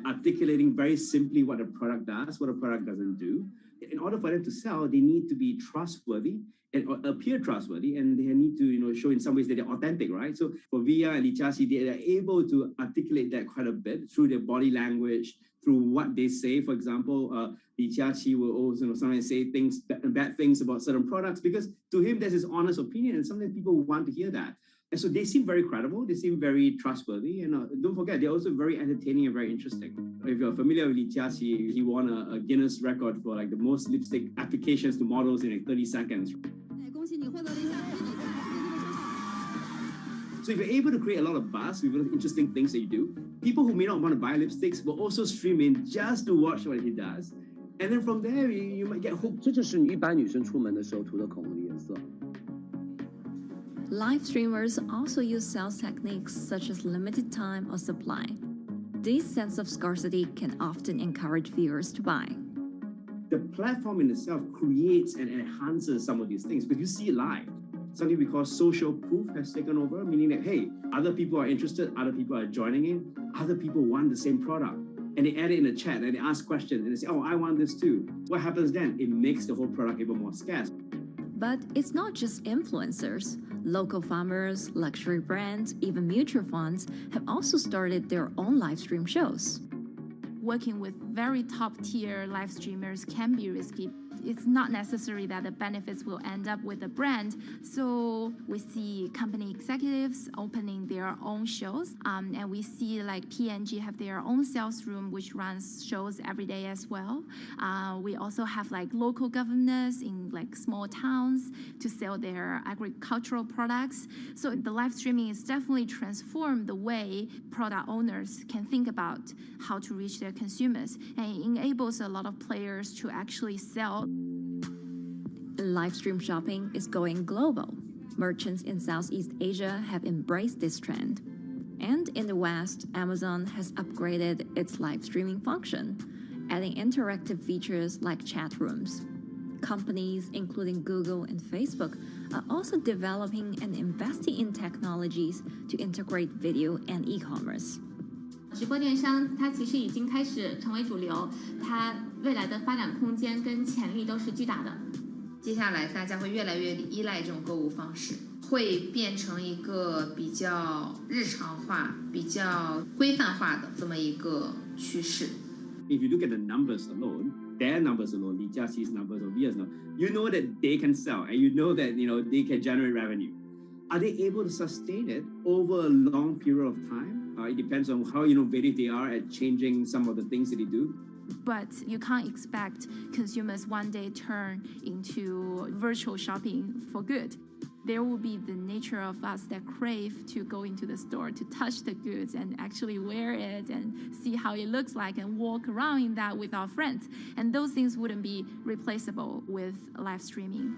articulating very simply what a product does, what a product doesn't do. In order for them to sell, they need to be trustworthy and appear trustworthy, and they need to show in some ways that they're authentic, right? So for Via and Li Jiaqi, they are able to articulate that quite a bit through their body language, through what they say. For example, Li Jiaqi will also sometimes say bad things about certain products because to him that's his honest opinion, and sometimes people want to hear that. And so they seem very credible, they seem very trustworthy, and don't forget, they're also very entertaining and very interesting. If you're familiar with Li Jiaqi, he won a Guinness record for like the most lipstick applications to models in like 30 seconds. So if you're able to create a lot of buzz with interesting things that you do, people who may not want to buy lipsticks will also stream in just to watch what he does. And then from there, you might get hooked. 这就是一般女生出门的时候涂的口红的颜色。Live streamers also use sales techniques such as limited time or supply. This sense of scarcity can often encourage viewers to buy. The platform in itself creates and enhances some of these things because you see it live. Something we call social proof has taken over, meaning that, hey, other people are interested, other people are joining in, other people want the same product. and they add it in the chat and they ask questions and they say, oh, I want this too. What happens then? It makes the whole product even more scarce. But it's not just influencers. Local farmers, luxury brands, even mutual funds have also started their own live stream shows. Working with very top-tier live streamers can be risky. It's not necessary that the benefits will end up with the brand. So we see company executives opening their own shows. And we see like P&G have their own sales room, which runs shows every day as well. We also have like local governors in like small towns to sell their agricultural products. So the live streaming is definitely transformed the way product owners can think about how to reach their consumers. And it enables a lot of players to actually sell. Live stream shopping is going global. Merchants in Southeast Asia have embraced this trend. And in the West, Amazon has upgraded its live streaming function, adding interactive features like chat rooms. Companies, including Google and Facebook, are also developing and investing in technologies to integrate video and e-commerce. 直播电商它其实已经开始成为主流，它未来的发展空间跟潜力都是巨大的。接下来大家会越来越依赖这种购物方式，会变成一个比较日常化、比较规范化的这么一个趋势。If you look at the numbers alone, their numbers alone, Li Jiaxi's numbers or Via's numbers, you know that they can sell and you know that they can generate revenue. Are they able to sustain it over a long period of time? It depends on how innovative they are at changing some of the things that they do. But you can't expect consumers one day turn into virtual shopping for good. There will be the nature of us that crave to go into the store, to touch the goods and actually wear it and see how it looks like and walk around in that with our friends. And those things wouldn't be replaceable with live streaming.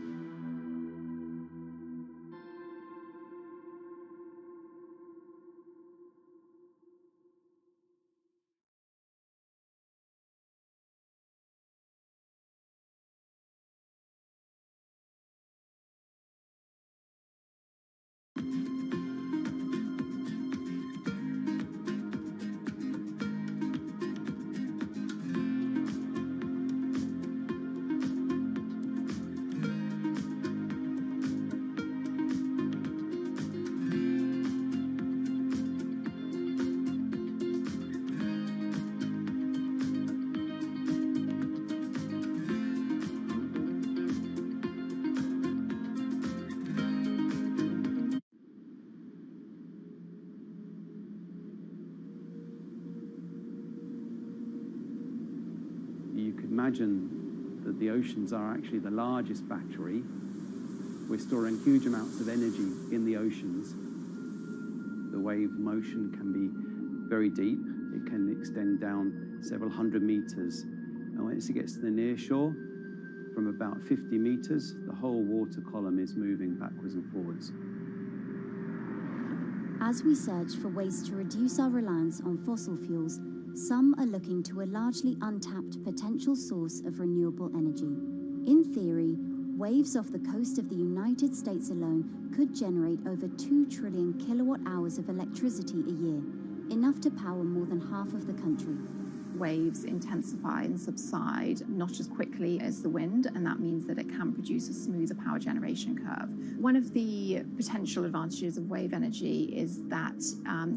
You could imagine that the oceans are actually the largest battery. We're storing huge amounts of energy in the oceans. The wave motion can be very deep. It can extend down several hundred meters. And once it gets to the near shore, from about 50 meters, the whole water column is moving backwards and forwards. As we search for ways to reduce our reliance on fossil fuels, some are looking to a largely untapped potential source of renewable energy. In theory, waves off the coast of the United States alone could generate over 2 trillion kilowatt hours of electricity a year, enough to power more than half of the country. Waves intensify and subside not as quickly as the wind, and that means that it can produce a smoother power generation curve. One of the potential advantages of wave energy is that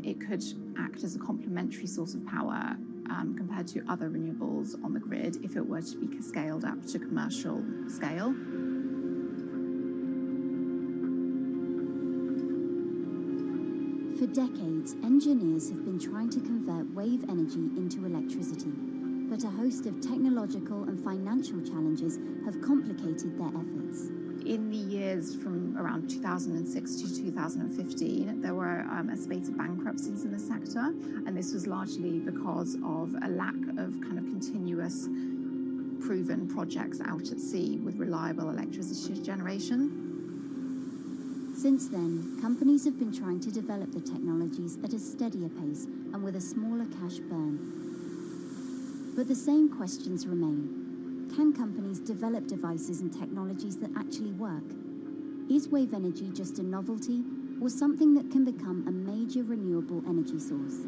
it could act as a complementary source of power compared to other renewables on the grid if it were to be scaled up to commercial scale. For decades, engineers have been trying to convert wave energy into electricity, but a host of technological and financial challenges have complicated their efforts. In the years from around 2006 to 2015, there were a spate of bankruptcies in the sector, and this was largely because of a lack of kind of continuous proven projects out at sea with reliable electricity generation. Since then, companies have been trying to develop the technologies at a steadier pace and with a smaller cash burn. But the same questions remain. Can companies develop devices and technologies that actually work? Is wave energy just a novelty or something that can become a major renewable energy source?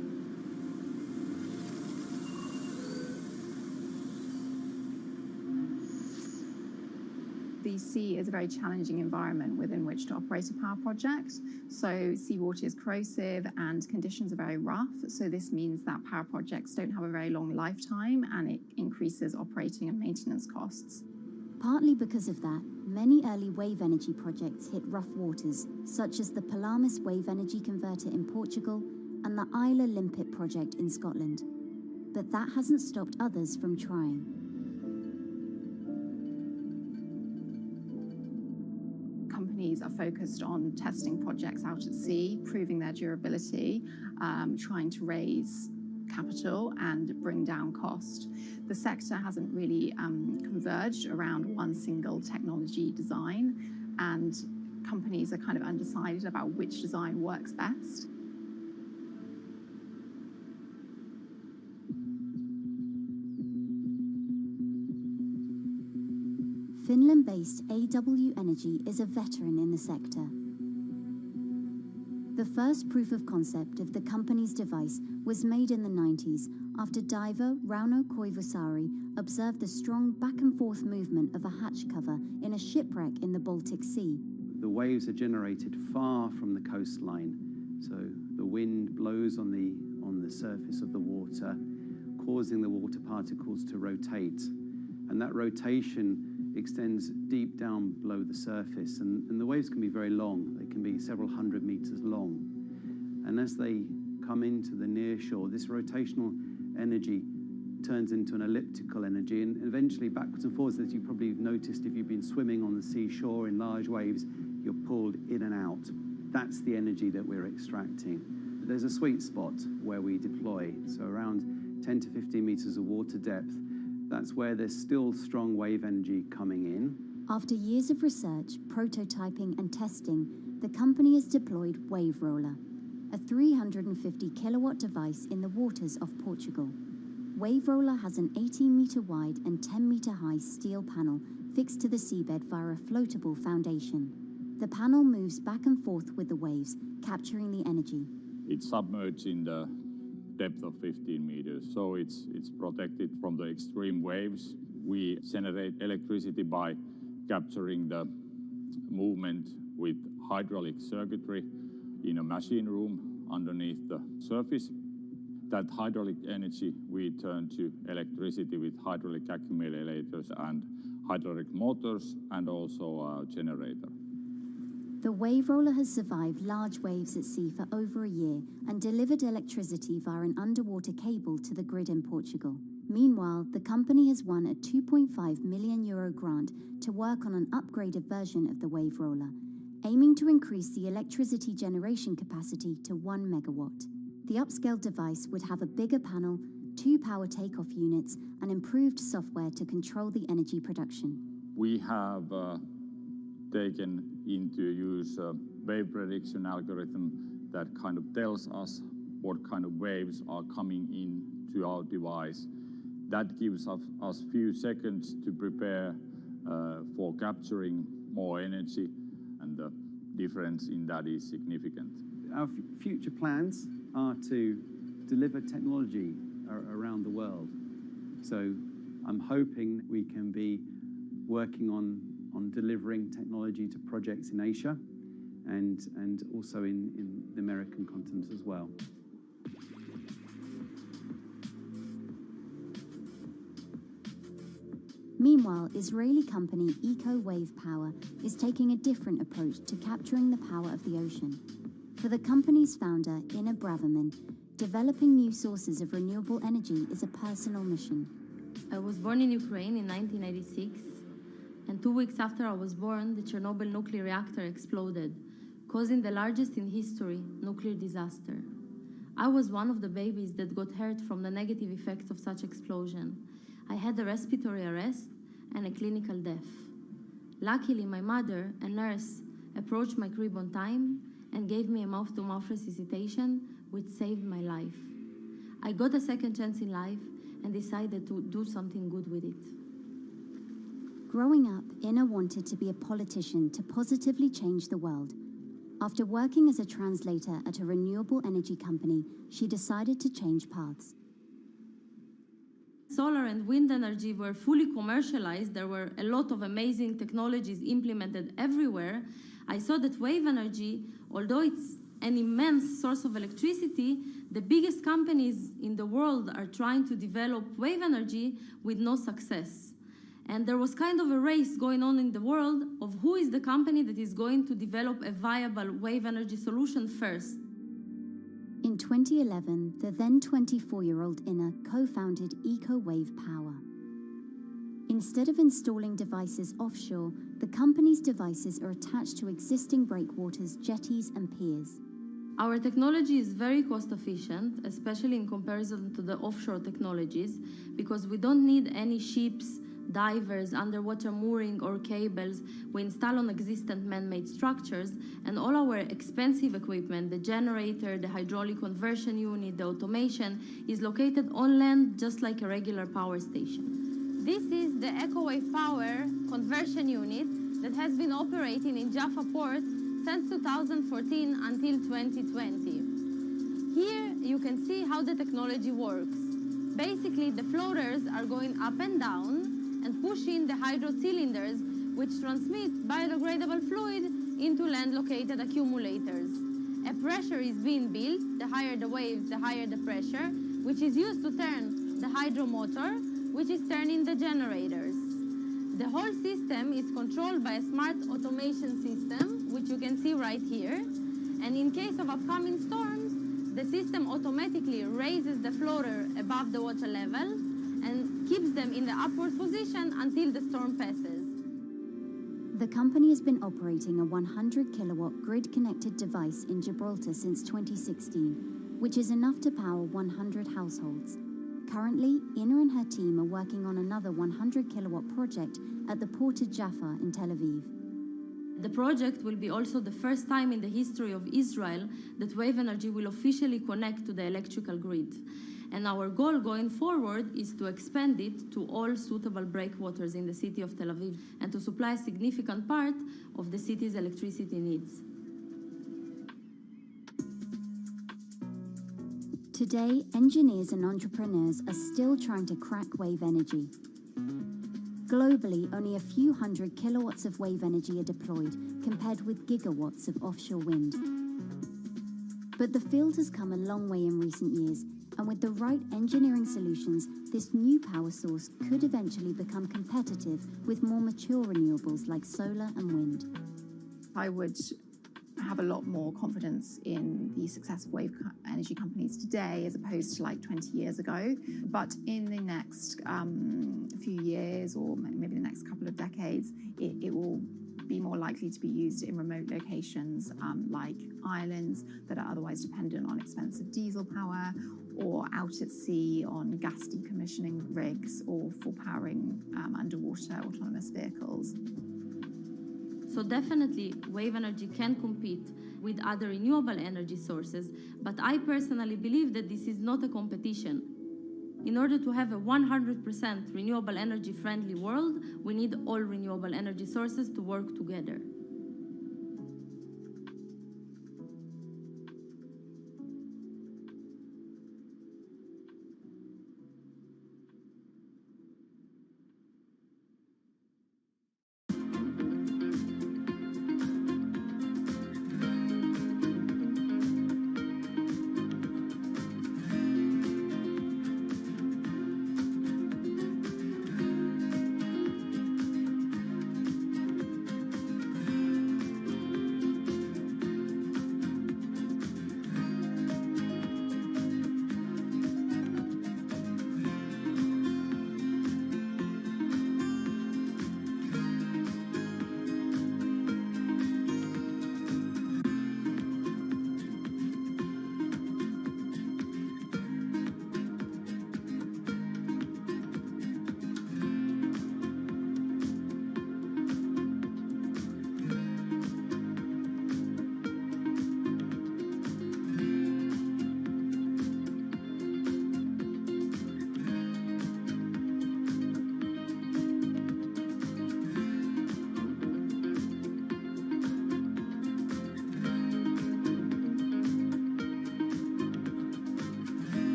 The sea is a very challenging environment within which to operate a power project. So seawater is corrosive and conditions are very rough. So this means that power projects don't have a very long lifetime, and it increases operating and maintenance costs. Partly because of that, many early wave energy projects hit rough waters, such as the Palamas Wave Energy Converter in Portugal and the Isla Limpet project in Scotland. But that hasn't stopped others from trying. Companies are focused on testing projects out at sea, proving their durability, trying to raise capital and bring down cost. The sector hasn't really converged around one single technology design, and companies are kind of undecided about which design works best. Finland-based AW Energy is a veteran in the sector. The first proof of concept of the company's device was made in the 90s after diver Rauno Koivusaari observed the strong back-and-forth movement of a hatch cover in a shipwreck in the Baltic Sea. The waves are generated far from the coastline, so the wind blows on the surface of the water, causing the water particles to rotate, and that rotation extends deep down below the surface, and the waves can be very long. They can be several hundred meters long, and as they come into the near shore, this rotational energy turns into an elliptical energy, and eventually backwards and forwards, as you probably have noticed if you've been swimming on the seashore in large waves, you're pulled in and out. That's the energy that we're extracting. There's a sweet spot where we deploy, so around 10 to 15 meters of water depth. That's where there's still strong wave energy coming in. After years of research, prototyping and testing, the company has deployed Wave Roller, a 350 kilowatt device in the waters off Portugal. Wave Roller has an 18-meter wide and 10-meter high steel panel fixed to the seabed via a floatable foundation. The panel moves back and forth with the waves, capturing the energy. It's submerged in the depth of 15 meters, so it's protected from the extreme waves. We generate electricity by capturing the movement with hydraulic circuitry in a machine room underneath the surface. That hydraulic energy we turn to electricity with hydraulic accumulators and hydraulic motors, and also a generator. The Wave Roller has survived large waves at sea for over a year and delivered electricity via an underwater cable to the grid in Portugal. Meanwhile, the company has won a €2.5 million grant to work on an upgraded version of the Wave Roller, aiming to increase the electricity generation capacity to 1 megawatt. The upscaled device would have a bigger panel, 2 power takeoff units, and improved software to control the energy production. We have taken into use a wave prediction algorithm that kind of tells us what kind of waves are coming in to our device. That gives us few seconds to prepare for capturing more energy, and the difference in that is significant. Our future plans are to deliver technology around the world. So I'm hoping we can be working on delivering technology to projects in Asia and also in the American continent as well. Meanwhile, Israeli company Eco Wave Power is taking a different approach to capturing the power of the ocean. For the company's founder, Inna Braverman, developing new sources of renewable energy is a personal mission. I was born in Ukraine in 1986, and 2 weeks after I was born, the Chernobyl nuclear reactor exploded, causing the largest in history nuclear disaster. I was one of the babies that got hurt from the negative effects of such explosion. I had a respiratory arrest and a clinical death. Luckily, my mother, a nurse, approached my crib on time and gave me a mouth-to-mouth resuscitation, which saved my life. I got a second chance in life and decided to do something good with it. Growing up, Inna wanted to be a politician to positively change the world. After working as a translator at a renewable energy company, she decided to change paths. Solar and wind energy were fully commercialized. There were a lot of amazing technologies implemented everywhere. I saw that wave energy, although it's an immense source of electricity, the biggest companies in the world are trying to develop wave energy with no success. And there was kind of a race going on in the world of who is the company that is going to develop a viable wave energy solution first. In 2011, the then 24-year-old Inna co-founded EcoWave Power. Instead of installing devices offshore, the company's devices are attached to existing breakwaters, jetties, and piers. Our technology is very cost efficient, especially in comparison to the offshore technologies, because we don't need any ships, divers, underwater mooring or cables. We install on existing man-made structures, and all our expensive equipment, the generator, the hydraulic conversion unit, the automation, is located on land just like a regular power station. This is the EcoWave Power conversion unit that has been operating in Jaffa Port since 2014 until 2020. Here you can see how the technology works. Basically, the floaters are going up and down and pushing the hydro cylinders, which transmit biodegradable fluid into land-located accumulators. A pressure is being built. The higher the waves, the higher the pressure, which is used to turn the hydro motor, which is turning the generators. The whole system is controlled by a smart automation system, which you can see right here. And in case of upcoming storms, the system automatically raises the floater above the water level and keeps them in the upward position until the storm passes. The company has been operating a 100-kilowatt grid-connected device in Gibraltar since 2016, which is enough to power 100 households. Currently, Inna and her team are working on another 100-kilowatt project at the port of Jaffa in Tel Aviv. The project will be also the first time in the history of Israel that wave energy will officially connect to the electrical grid. And our goal going forward is to expand it to all suitable breakwaters in the city of Tel Aviv and to supply a significant part of the city's electricity needs. Today, engineers and entrepreneurs are still trying to crack wave energy. Globally, only a few hundred kilowatts of wave energy are deployed, compared with gigawatts of offshore wind. But the field has come a long way in recent years, and with the right engineering solutions, this new power source could eventually become competitive with more mature renewables like solar and wind. I would have a lot more confidence in the success of wave energy companies today as opposed to like 20 years ago. But in the next few years, or maybe the next couple of decades, it will be more likely to be used in remote locations like islands that are otherwise dependent on expensive diesel power, or out at sea on gas decommissioning rigs, or for powering underwater autonomous vehicles. So definitely, wave energy can compete with other renewable energy sources, but I personally believe that this is not a competition. In order to have a 100% renewable energy-friendly world, we need all renewable energy sources to work together.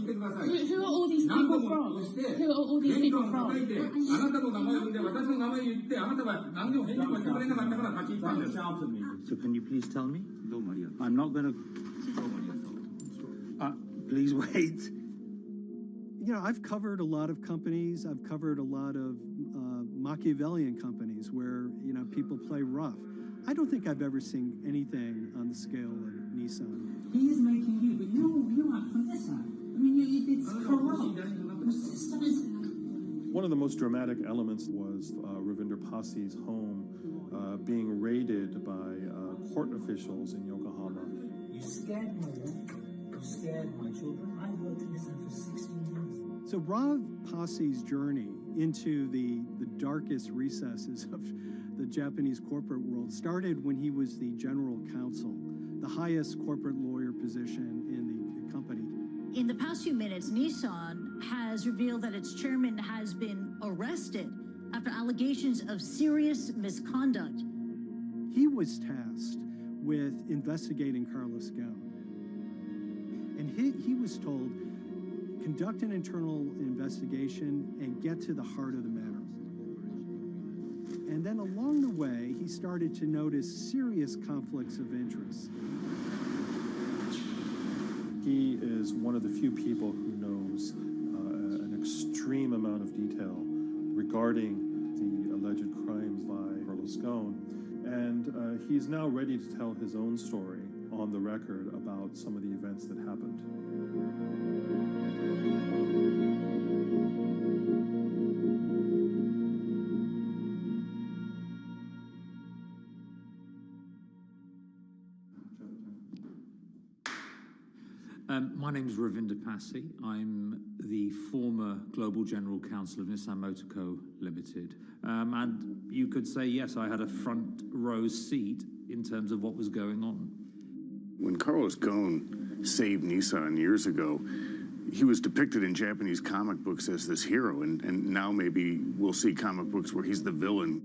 Who are all these people from? Who are all these people from? So can you please tell me? I'm not going to... please wait. You know, I've covered a lot of companies. I've covered a lot of Machiavellian companies where, you know, people play rough. I don't think I've ever seen anything on the scale of Nissan. He is making you, but you act from this side. I mean, it's corrupt. The system is... One of the most dramatic elements was Ravinder Passi's home being raided by court officials in Yokohama. You scared my wife. You scared my children. I worked in Nissan for 16 years. So Rav Passi's journey into the darkest recesses of the Japanese corporate world started when he was the general counsel, the highest corporate lawyer position in the company. In the past few minutes, Nissan has revealed that its chairman has been arrested after allegations of serious misconduct. He was tasked with investigating Carlos Ghosn. And he was told, conduct an internal investigation and get to the heart of the matter. And then along the way, he started to notice serious conflicts of interest. He is one of the few people who knows an extreme amount of detail regarding the alleged crimes by Carlos Ghosn. And he's now ready to tell his own story on the record about some of the events that happened. My name is Ravinder Passi. I'm the former Global General Counsel of Nissan Motor Co. Limited. And you could say, yes, I had a front row seat in terms of what was going on. When Carlos Ghosn saved Nissan years ago, he was depicted in Japanese comic books as this hero, and now maybe we'll see comic books where he's the villain.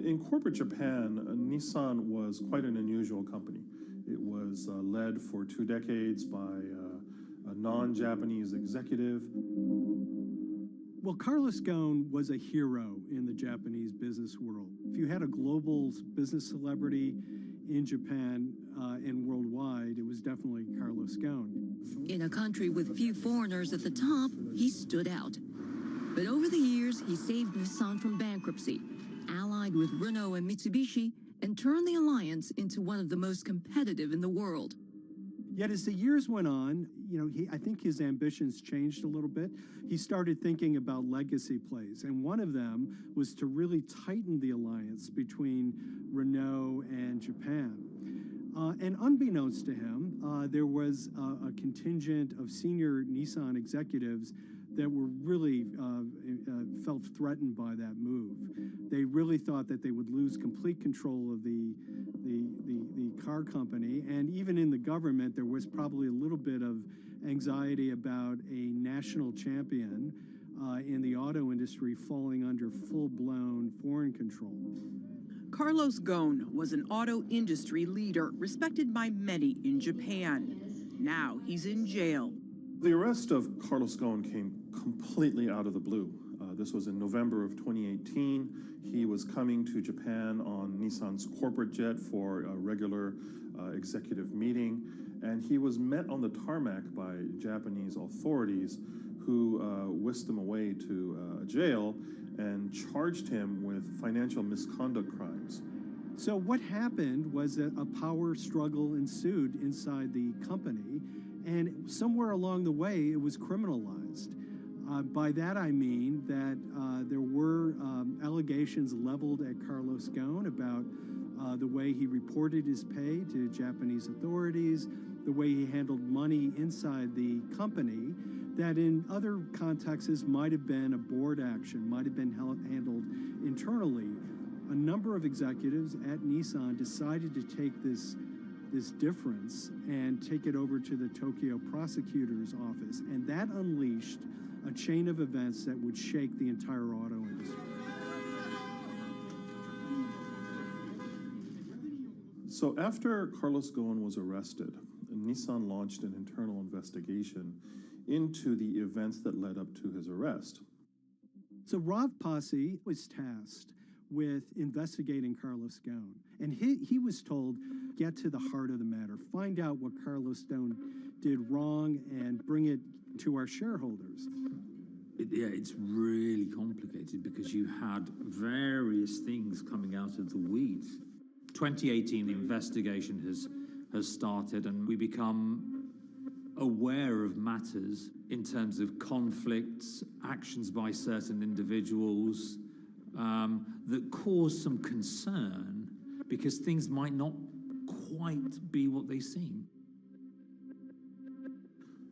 In corporate Japan, Nissan was quite an unusual company. It was led for 2 decades by a non-Japanese executive. Well, Carlos Ghosn was a hero in the Japanese business world. If you had a global business celebrity in Japan and worldwide, it was definitely Carlos Ghosn. In a country with few foreigners at the top, he stood out. But over the years, he saved Nissan from bankruptcy, allied with Renault and Mitsubishi, and turned the alliance into one of the most competitive in the world. Yet as the years went on, you know, I think his ambitions changed a little bit. He started thinking about legacy plays, and one of them was to really tighten the alliance between Renault and Japan. And unbeknownst to him, there was a contingent of senior Nissan executives that were really felt threatened by that move. They really thought that they would lose complete control of the car company, and even in the government, there was probably a little bit of anxiety about a national champion in the auto industry falling under full-blown foreign control. Carlos Ghosn was an auto industry leader, respected by many in Japan. Now he's in jail. The arrest of Carlos Ghosn came completely out of the blue. This was in November of 2018. He was coming to Japan on Nissan's corporate jet for a regular executive meeting, and he was met on the tarmac by Japanese authorities who whisked him away to a jail and charged him with financial misconduct crimes. So what happened was that a power struggle ensued inside the company, and somewhere along the way, it was criminalized. By that I mean that there were allegations leveled at Carlos Ghosn about the way he reported his pay to Japanese authorities, the way he handled money inside the company, that in other contexts might have been a board action, might have been handled internally. A number of executives at Nissan decided to take this difference and take it over to the Tokyo prosecutor's office, and that unleashed a chain of events that would shake the entire auto industry. So after Carlos Ghosn was arrested, Nissan launched an internal investigation into the events that led up to his arrest. So Rav Pasi was tasked with investigating Carlos Ghosn, and he was told, get to the heart of the matter, find out what Carlos Ghosn did wrong and bring it to our shareholders. It's really complicated because you had various things coming out of the weeds. 2018, the investigation has started, and we become aware of matters in terms of conflicts, actions by certain individuals that cause some concern because things might not quite be what they seem.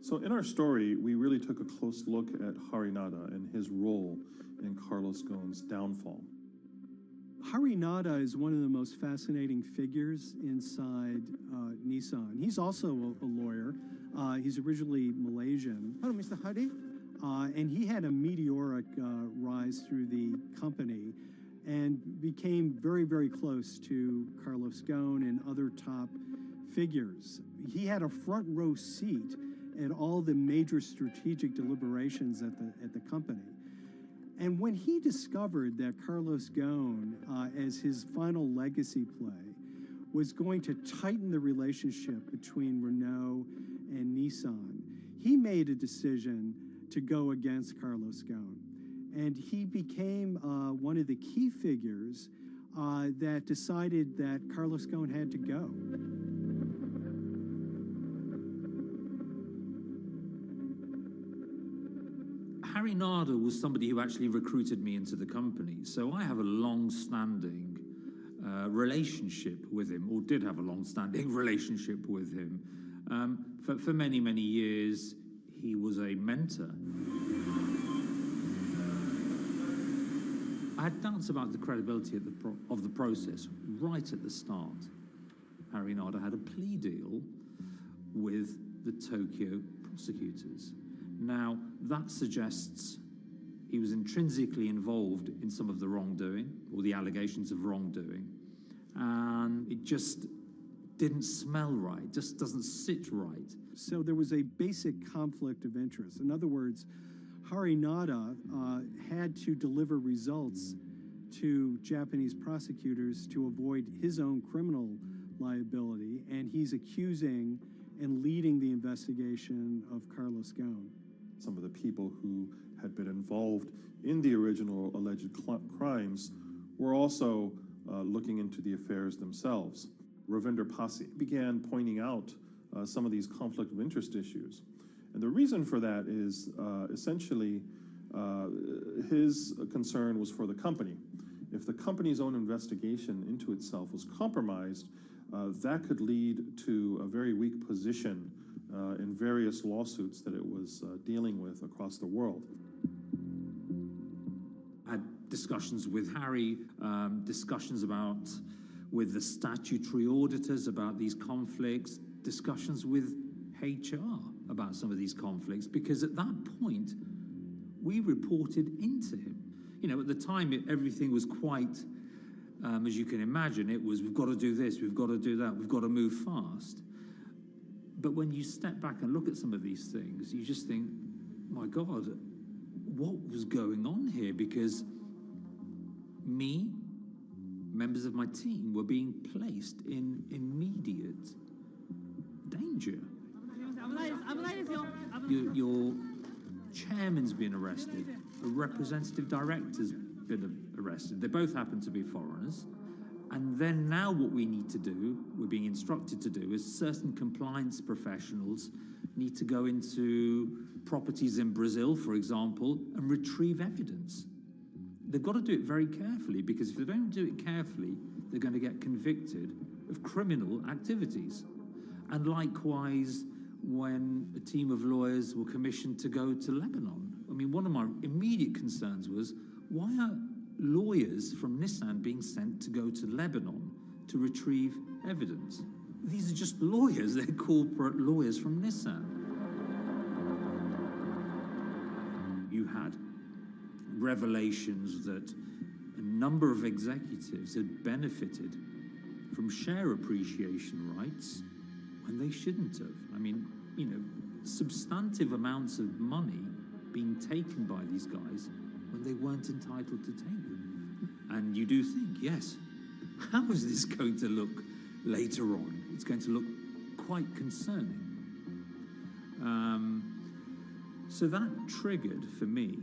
So in our story, we really took a close look at Harinada and his role in Carlos Ghosn's downfall. Harinada is one of the most fascinating figures inside Nissan. He's also a lawyer. He's originally Malaysian. Hello, Mr. Hadi. And he had a meteoric rise through the company and became very, very close to Carlos Ghosn and other top figures. He had a front row seat at all the major strategic deliberations at the company. And when he discovered that Carlos Ghosn, as his final legacy play, was going to tighten the relationship between Renault and Nissan, he made a decision to go against Carlos Ghosn. And he became one of the key figures that decided that Carlos Ghosn had to go. Harinada was somebody who actually recruited me into the company, so I have a long-standing relationship with him, or did have a long-standing relationship with him. For many, many years, he was a mentor. I had doubts about the credibility of the process right at the start. Harinada had a plea deal with the Tokyo prosecutors. Now, that suggests he was intrinsically involved in some of the wrongdoing, or the allegations of wrongdoing, and it just didn't smell right, just doesn't sit right. So there was a basic conflict of interest. In other words, Harinada had to deliver results to Japanese prosecutors to avoid his own criminal liability, and he's accusing and leading the investigation of Carlos Ghosn. Some of the people who had been involved in the original alleged crimes were also looking into the affairs themselves. Ravinder Pasi began pointing out some of these conflict of interest issues. And the reason for that is essentially his concern was for the company. If the company's own investigation into itself was compromised, that could lead to a very weak position in various lawsuits that it was dealing with across the world. I had discussions with Harry, discussions with the statutory auditors about these conflicts, discussions with HR about some of these conflicts, because at that point, we reported into him. You know, at the time, everything was quite, as you can imagine, it was, we've got to do this, we've got to do that, we've got to move fast. But when you step back and look at some of these things, you just think, my God, what was going on here? Because me, members of my team, were being placed in immediate danger. Your chairman's been arrested, a representative director's been arrested. They both happen to be foreigners. And then now what we need to do, we're being instructed to do, is certain compliance professionals need to go into properties in Brazil, for example, and retrieve evidence. They've got to do it very carefully, because if they don't do it carefully, they're going to get convicted of criminal activities. And likewise, when a team of lawyers were commissioned to go to Lebanon. I mean, one of my immediate concerns was, why are lawyers from Nissan being sent to go to Lebanon to retrieve evidence? These are just lawyers, they're corporate lawyers from Nissan. You had revelations that a number of executives had benefited from share appreciation rights when they shouldn't have. I mean, you know, substantive amounts of money being taken by these guys when they weren't entitled to take them. And you do think, yes, how is this going to look later on? It's going to look quite concerning. So that triggered for me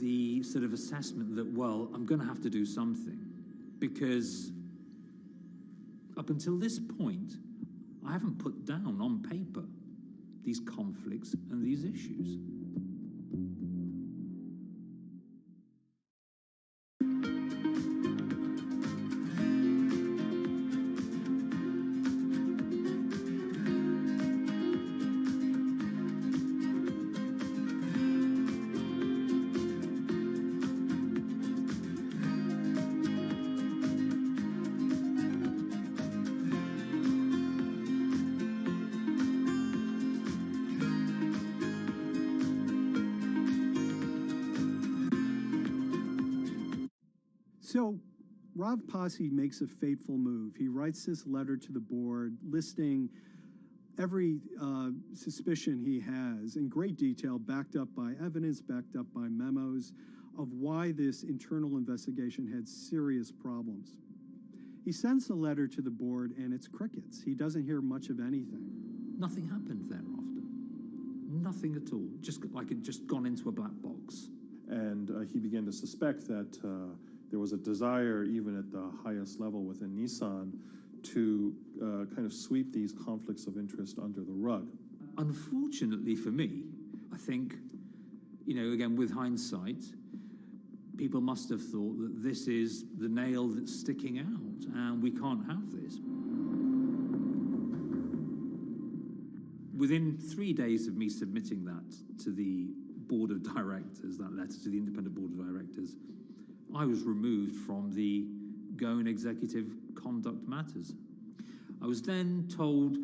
the sort of assessment that, well, I'm going to have to do something, because up until this point, I haven't put down on paper these conflicts and these issues. So Rav Pasi makes a fateful move. He writes this letter to the board listing every suspicion he has in great detail, backed up by evidence, backed up by memos, of why this internal investigation had serious problems. He sends the letter to the board and it's crickets. He doesn't hear much of anything. Nothing happened thereafter. Nothing at all. Just like it just gone into a black box. And he began to suspect that there was a desire, even at the highest level within Nissan, to kind of sweep these conflicts of interest under the rug. Unfortunately for me, I think, again, with hindsight, people must have thought that this is the nail that's sticking out, and we can't have this. Within 3 days of me submitting that to the board of directors, that letter to the independent board of directors, I was removed from the Goan Executive Conduct Matters. I was then told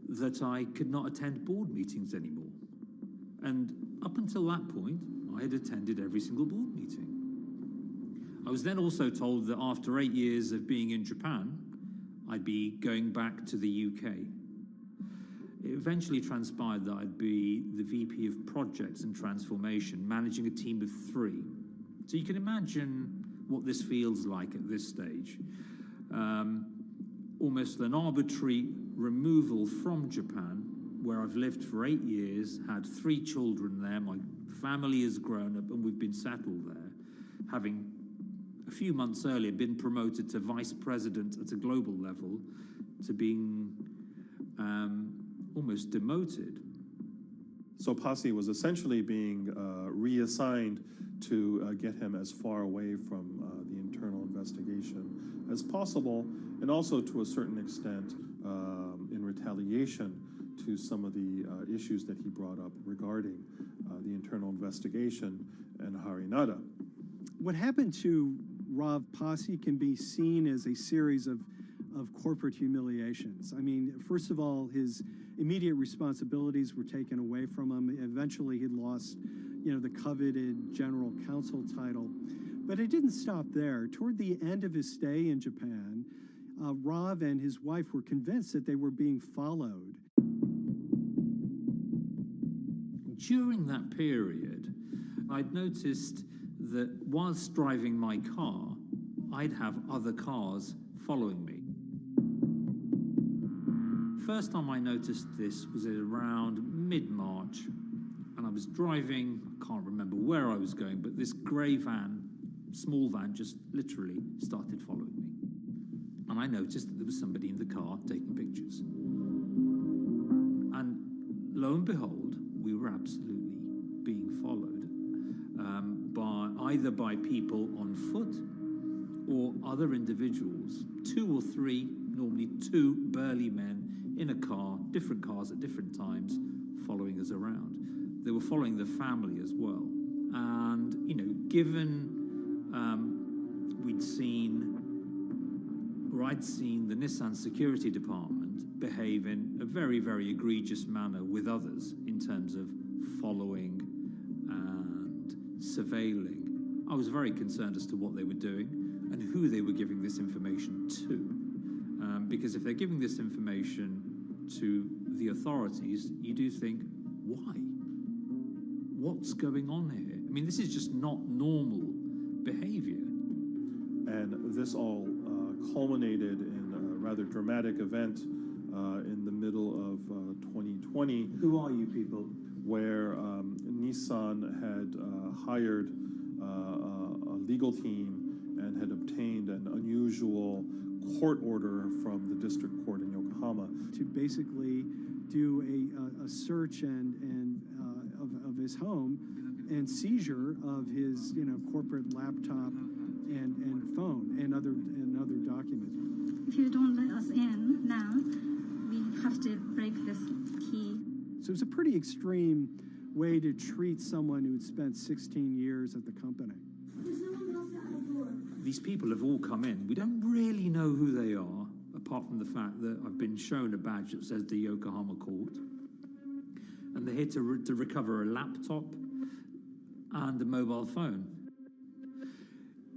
that I could not attend board meetings anymore. And up until that point, I had attended every single board meeting. I was then also told that after 8 years of being in Japan, I'd be going back to the UK. It eventually transpired that I'd be the VP of Projects and Transformation, managing a team of 3. So you can imagine what this feels like at this stage. Almost an arbitrary removal from Japan, where I've lived for 8 years, had 3 children there, my family has grown up, and we've been settled there, having a few months earlier been promoted to vice president at a global level, to being almost demoted. So Pasi was essentially being reassigned to get him as far away from the internal investigation as possible, and also to a certain extent in retaliation to some of the issues that he brought up regarding the internal investigation and Harinada. What happened to Rav Pasi can be seen as a series of corporate humiliations. I mean, first of all, his immediate responsibilities were taken away from him. Eventually, he lost, the coveted general counsel title. But it didn't stop there. Toward the end of his stay in Japan, Rav and his wife were convinced that they were being followed. During that period, I'd noticed that whilst driving my car, I'd have other cars following me. First time I noticed this was around mid-March, and I was driving, I can't remember where I was going, but this grey van, small van, just literally started following me. And I noticed that there was somebody in the car taking pictures. And lo and behold, we were absolutely being followed either by people on foot or other individuals, 2 or 3, normally 2 burly men in a car, different cars at different times, following us around. They were following the family as well. And, given I'd seen the Nissan security department behave in a very, very egregious manner with others in terms of following and surveilling, I was very concerned as to what they were doing and who they were giving this information to. Because if they're giving this information to the authorities, you do think, why? What's going on here? I mean, this is just not normal behavior. And this all culminated in a rather dramatic event in the middle of 2020. Who are you people? Where Nissan had hired a legal team and had obtained an unusual court order from the district court in Yokohama to basically do a search of his home and seizure of his corporate laptop and phone and other documents. If you don't let us in now, we have to break this key. So it's a pretty extreme way to treat someone who had spent 16 years at the company. These people have all come in. We don't really know who they are, apart from the fact that I've been shown a badge that says the Yokohama court. And they're here to recover a laptop and a mobile phone.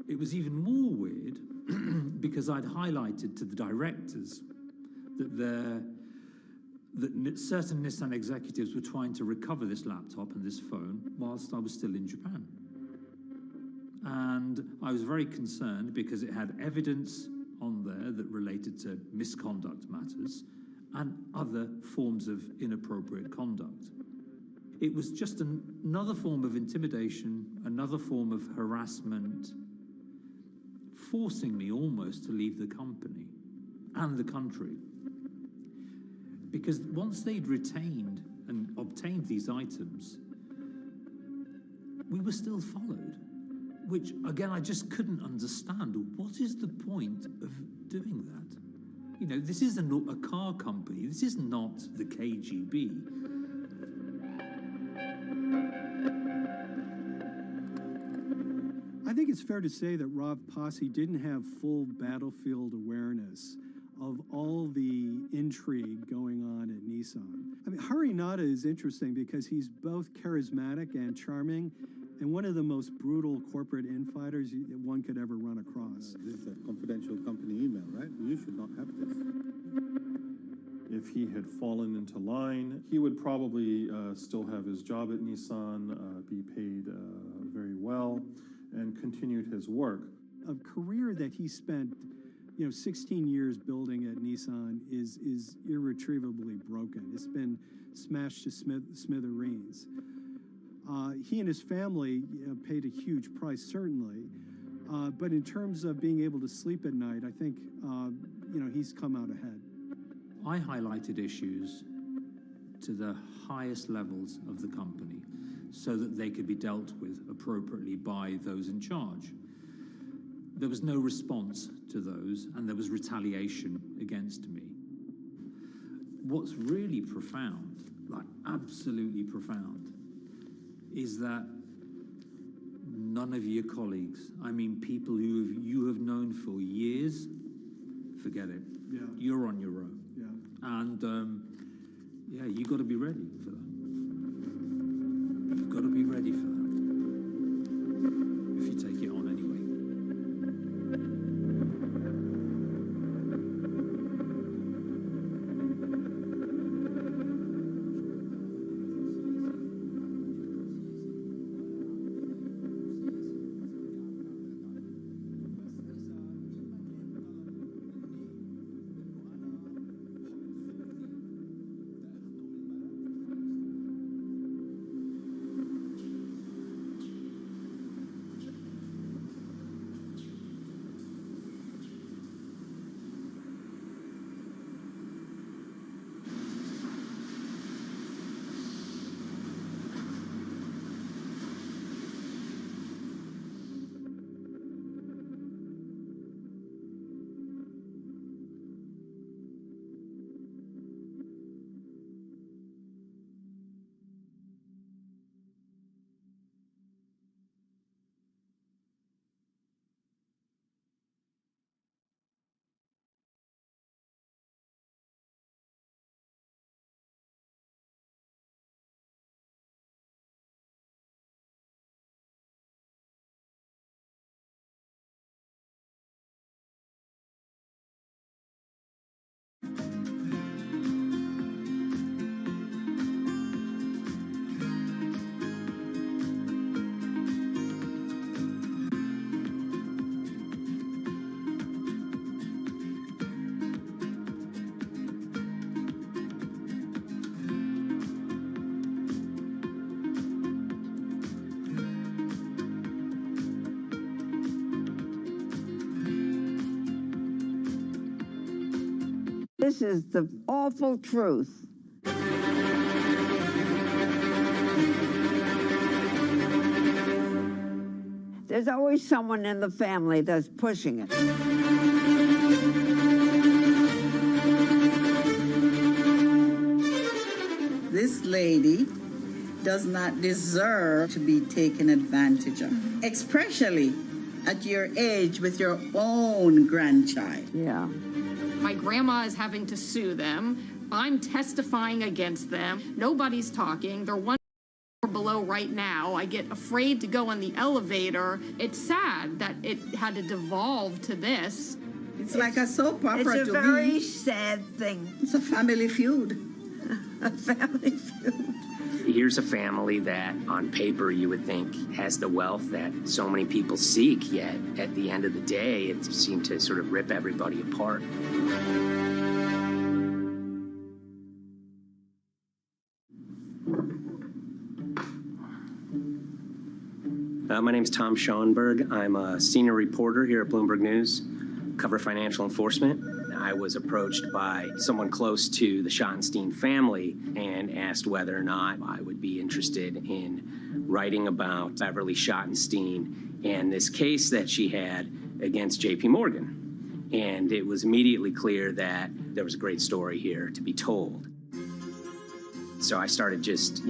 It was even more weird because I'd highlighted to the directors that certain Nissan executives were trying to recover this laptop and this phone whilst I was still in Japan. And I was very concerned because it had evidence on there that related to misconduct matters and other forms of inappropriate conduct. It was just another form of intimidation, another form of harassment, forcing me almost to leave the company and the country. Because once they'd retained and obtained these items, we were still followed, which, again, I just couldn't understand. What is the point of doing that? You know, this isn't a car company. This is not the KGB. I think it's fair to say that Rob Posse didn't have full battlefield awareness of all the intrigue going on at Nissan. I mean, Hari Nada is interesting because he's both charismatic and charming, and one of the most brutal corporate infighters one could ever run across. This is a confidential company email, right? You should not have this. If he had fallen into line, he would probably still have his job at Nissan, be paid very well, and continued his work. A career that he spent 16 years building at Nissan is irretrievably broken. It's been smashed to smithereens. He and his family paid a huge price, certainly. But in terms of being able to sleep at night, I think, he's come out ahead. I highlighted issues to the highest levels of the company so that they could be dealt with appropriately by those in charge. There was no response to those, and there was retaliation against me. What's really profound, like absolutely profound, is that none of your colleagues, I mean people who you have known for years, forget it. Yeah. You're on your own. Yeah. And you got to be ready for that. You've got to be ready for that. If you take it on anyway. This is the awful truth. There's always someone in the family that's pushing it. This lady does not deserve to be taken advantage of, especially at your age with your own grandchild. Yeah. My grandma is having to sue them. I'm testifying against them. Nobody's talking. They're one floor below right now. I get afraid to go on the elevator. It's sad that it had to devolve to this. It's like a soap opera to me. It's a very sad thing. It's a family feud. A family feud. Here's a family that, on paper, you would think has the wealth that so many people seek, yet at the end of the day, it seemed to sort of rip everybody apart. My name's Tom Schoenberg. I'm a senior reporter here at Bloomberg News, cover financial enforcement. I was approached by someone close to the Schottenstein family and asked whether or not I would be interested in writing about Beverly Schottenstein and this case that she had against JP Morgan. And it was immediately clear that there was a great story here to be told. So I started just,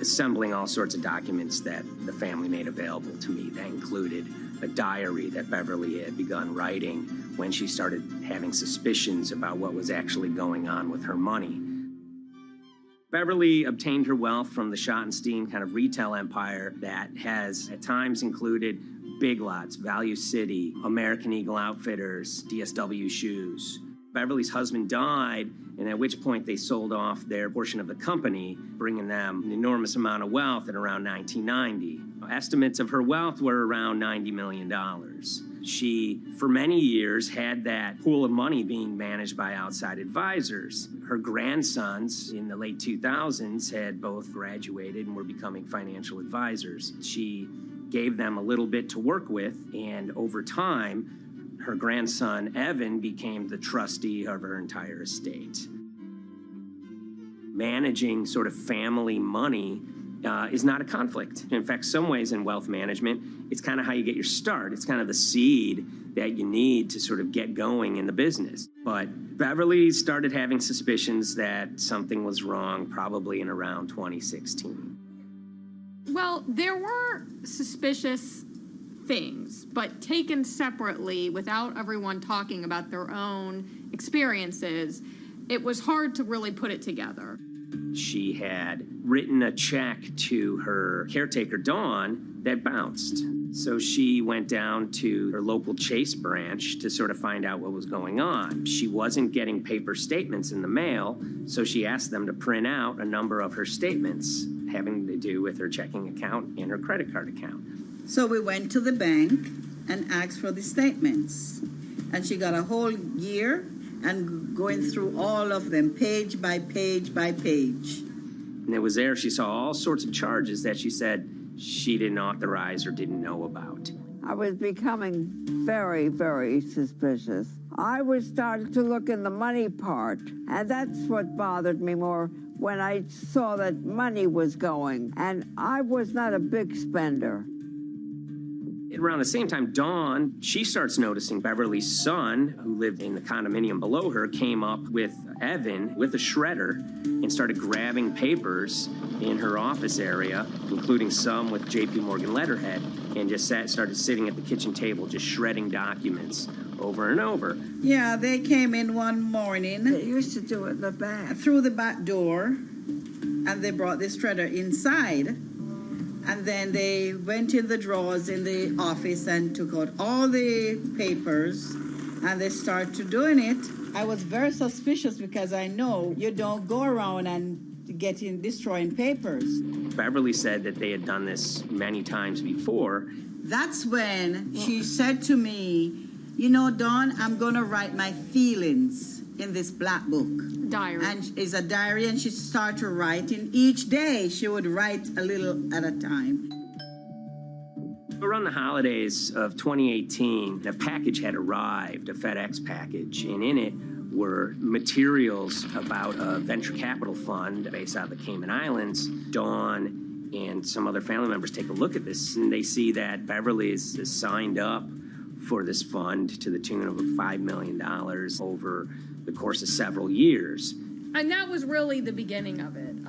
assembling all sorts of documents that the family made available to me. That included a diary that Beverly had begun writing when she started having suspicions about what was actually going on with her money. Beverly obtained her wealth from the Schottenstein kind of retail empire that has at times included Big Lots, Value City, American Eagle Outfitters, DSW Shoes. Beverly's husband died, and at which point they sold off their portion of the company, bringing them an enormous amount of wealth at around 1990. Estimates of her wealth were around $90 million. She, for many years, had that pool of money being managed by outside advisors. Her grandsons in the late 2000s had both graduated and were becoming financial advisors. She gave them a little bit to work with, and over time, her grandson, Evan, became the trustee of her entire estate. Managing sort of family money is not a conflict. In fact, some ways in wealth management, it's kind of how you get your start. It's kind of the seed that you need to sort of get going in the business. But Beverly started having suspicions that something was wrong probably in around 2016. Well, there were suspicious things, but taken separately without everyone talking about their own experiences, it was hard to really put it together. She had written a check to her caretaker, Dawn, that bounced. So she went down to her local Chase branch to sort of find out what was going on. She wasn't getting paper statements in the mail, so she asked them to print out a number of her statements having to do with her checking account and her credit card account. So we went to the bank and asked for the statements. And she got a whole year and going through all of them, page by page by page. And it was there she saw all sorts of charges that she said she didn't authorize or didn't know about. I was becoming very, very suspicious. I was starting to look in the money part, and that's what bothered me more when I saw that money was going, and I was not a big spender. Around the same time, Dawn, she starts noticing Beverly's son, who lived in the condominium below her, came up with Evan with a shredder and started grabbing papers in her office area, including some with JP Morgan letterhead, and just started sitting at the kitchen table just shredding documents over and over. Yeah, they came in one morning. They used to do it in the back. Through the back door, and they brought the shredder inside. And then they went in the drawers in the office and took out all the papers, and they started doing it. I was very suspicious because I know you don't go around and destroying papers. Beverly said that they had done this many times before. That's when she said to me, Dawn, I'm going to write my feelings in this black book. Diary. And it's a diary, and she started writing. Each day she would write a little at a time. Around the holidays of 2018, a package had arrived, a FedEx package, and in it were materials about a venture capital fund based out of the Cayman Islands. Dawn and some other family members take a look at this, and they see that Beverly is signed up for this fund to the tune of $5 million over the course of several years. And that was really the beginning of it.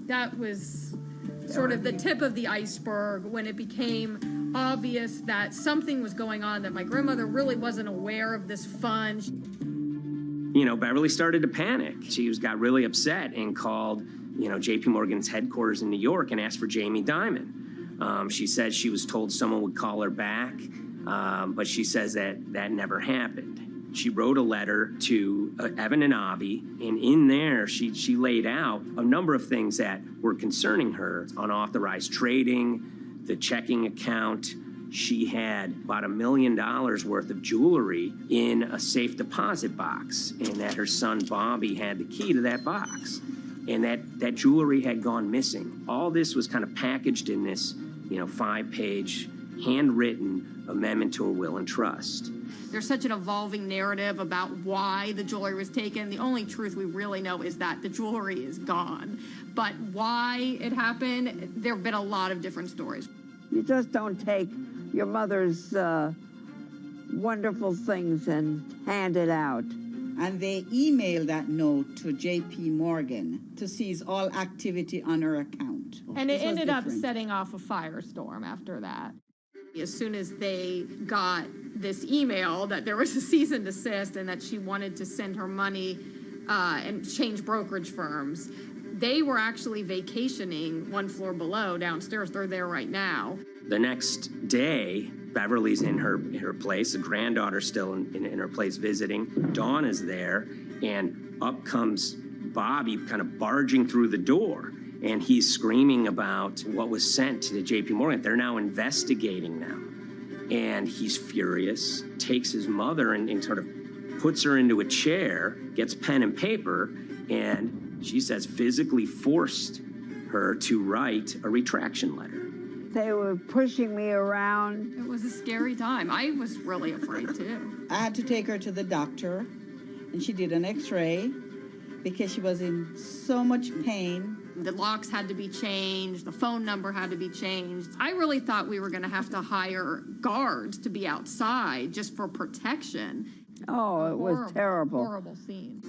That was sort of the tip of the iceberg when it became obvious that something was going on, that my grandmother really wasn't aware of this fund. You know, Beverly started to panic. She got really upset and called, JP Morgan's headquarters in New York and asked for Jamie Dimon. She said she was told someone would call her back, but she says that never happened. She wrote a letter to Evan and Avi, and in there she laid out a number of things that were concerning her: unauthorized trading, the checking account. She had about $1 million worth of jewelry in a safe deposit box, and that her son Bobby had the key to that box, and that jewelry had gone missing. All this was kind of packaged in this, 5-page handwritten amendment to a will and trust. There's such an evolving narrative about why the jewelry was taken. The only truth we really know is that the jewelry is gone. But why it happened, there have been a lot of different stories. You just don't take your mother's wonderful things and hand it out. And they emailed that note to JP Morgan to seize all activity on her account. And it ended up setting off a firestorm after that. As soon as they got this email that there was a cease and desist and that she wanted to send her money and change brokerage firms, they were actually vacationing one floor below downstairs. They're there right now. The next day, Beverly's in her place. The granddaughter's still in her place visiting. Dawn is there, and up comes Bobby kind of barging through the door. And he's screaming about what was sent to the JP Morgan. They're now investigating them. And he's furious, takes his mother and sort of puts her into a chair, gets pen and paper, and she says physically forced her to write a retraction letter. They were pushing me around. It was a scary time. I was really afraid too. I had to take her to the doctor, and she did an x-ray because she was in so much pain. The locks had to be changed. The phone number had to be changed. I really thought we were going to have to hire guards to be outside just for protection. Oh, it was terrible. Horrible scene.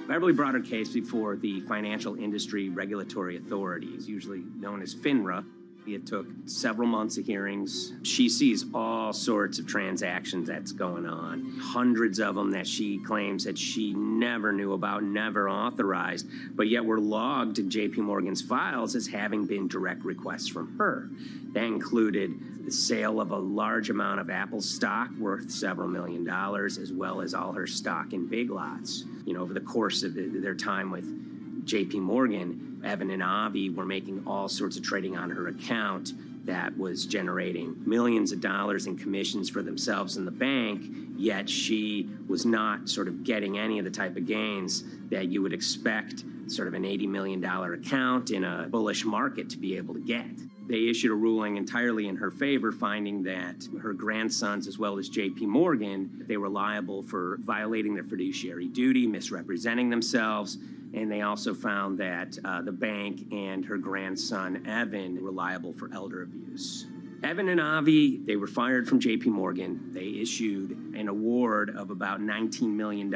Beverly brought her case before the Financial Industry Regulatory Authorities, usually known as FINRA. It took several months of hearings. She sees all sorts of transactions that's going on, hundreds of them that she claims that she never knew about, never authorized, but yet were logged in JP Morgan's files as having been direct requests from her. That included the sale of a large amount of Apple stock worth several $1 million, as well as all her stock in Big Lots. Over the course of their time with JP Morgan, Evan and Avi were making all sorts of trading on her account that was generating millions of dollars in commissions for themselves and the bank, yet she was not sort of getting any of the type of gains that you would expect sort of an $80 million account in a bullish market to be able to get. They issued a ruling entirely in her favor, finding that her grandsons, as well as JP Morgan, they were liable for violating their fiduciary duty, misrepresenting themselves, and they also found that the bank and her grandson, Evan, were liable for elder abuse. Evan and Avi, they were fired from JP Morgan. They issued an award of about $19 million.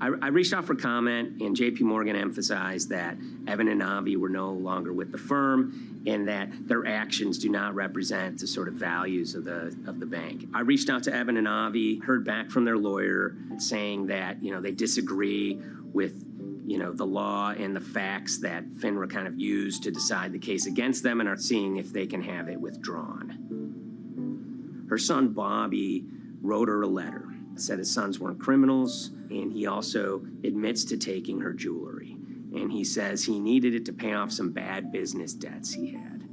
I reached out for comment, and JP Morgan emphasized that Evan and Avi were no longer with the firm and that their actions do not represent the sort of values of the bank. I reached out to Evan and Avi, heard back from their lawyer saying that, they disagree with the law and the facts that FINRA kind of used to decide the case against them and are seeing if they can have it withdrawn. Her son, Bobby, wrote her a letter, said his sons weren't criminals, and he also admits to taking her jewelry. And he says he needed it to pay off some bad business debts he had.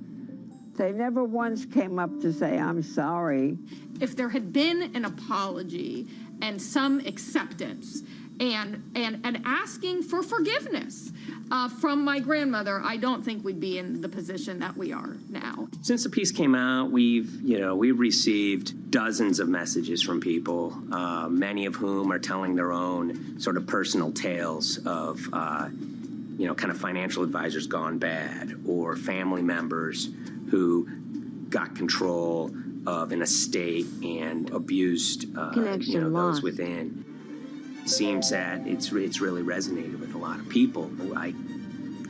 They never once came up to say, I'm sorry. If there had been an apology and some acceptance, and asking for forgiveness from my grandmother, I don't think we'd be in the position that we are now. Since the piece came out, we've received dozens of messages from people, many of whom are telling their own sort of personal tales of, kind of financial advisors gone bad, or family members who got control of an estate and abused, those within. Seems that it's really resonated with a lot of people. I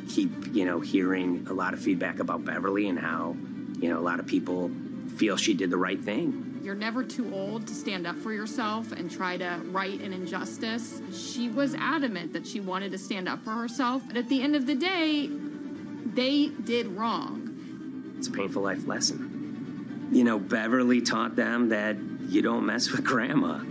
keep, hearing a lot of feedback about Beverly and how, a lot of people feel she did the right thing. You're never too old to stand up for yourself and try to right an injustice. She was adamant that she wanted to stand up for herself, but at the end of the day, they did wrong. It's a painful life lesson. Beverly taught them that you don't mess with grandma.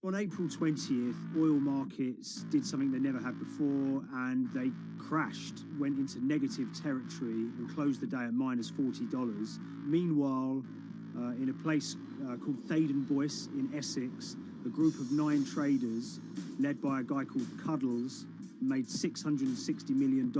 On April 20th, oil markets did something they never had before, and they crashed, went into negative territory and closed the day at minus $40. Meanwhile, in a place called Thaden Boyce in Essex, a group of 9 traders, led by a guy called Cuddles, made $660 million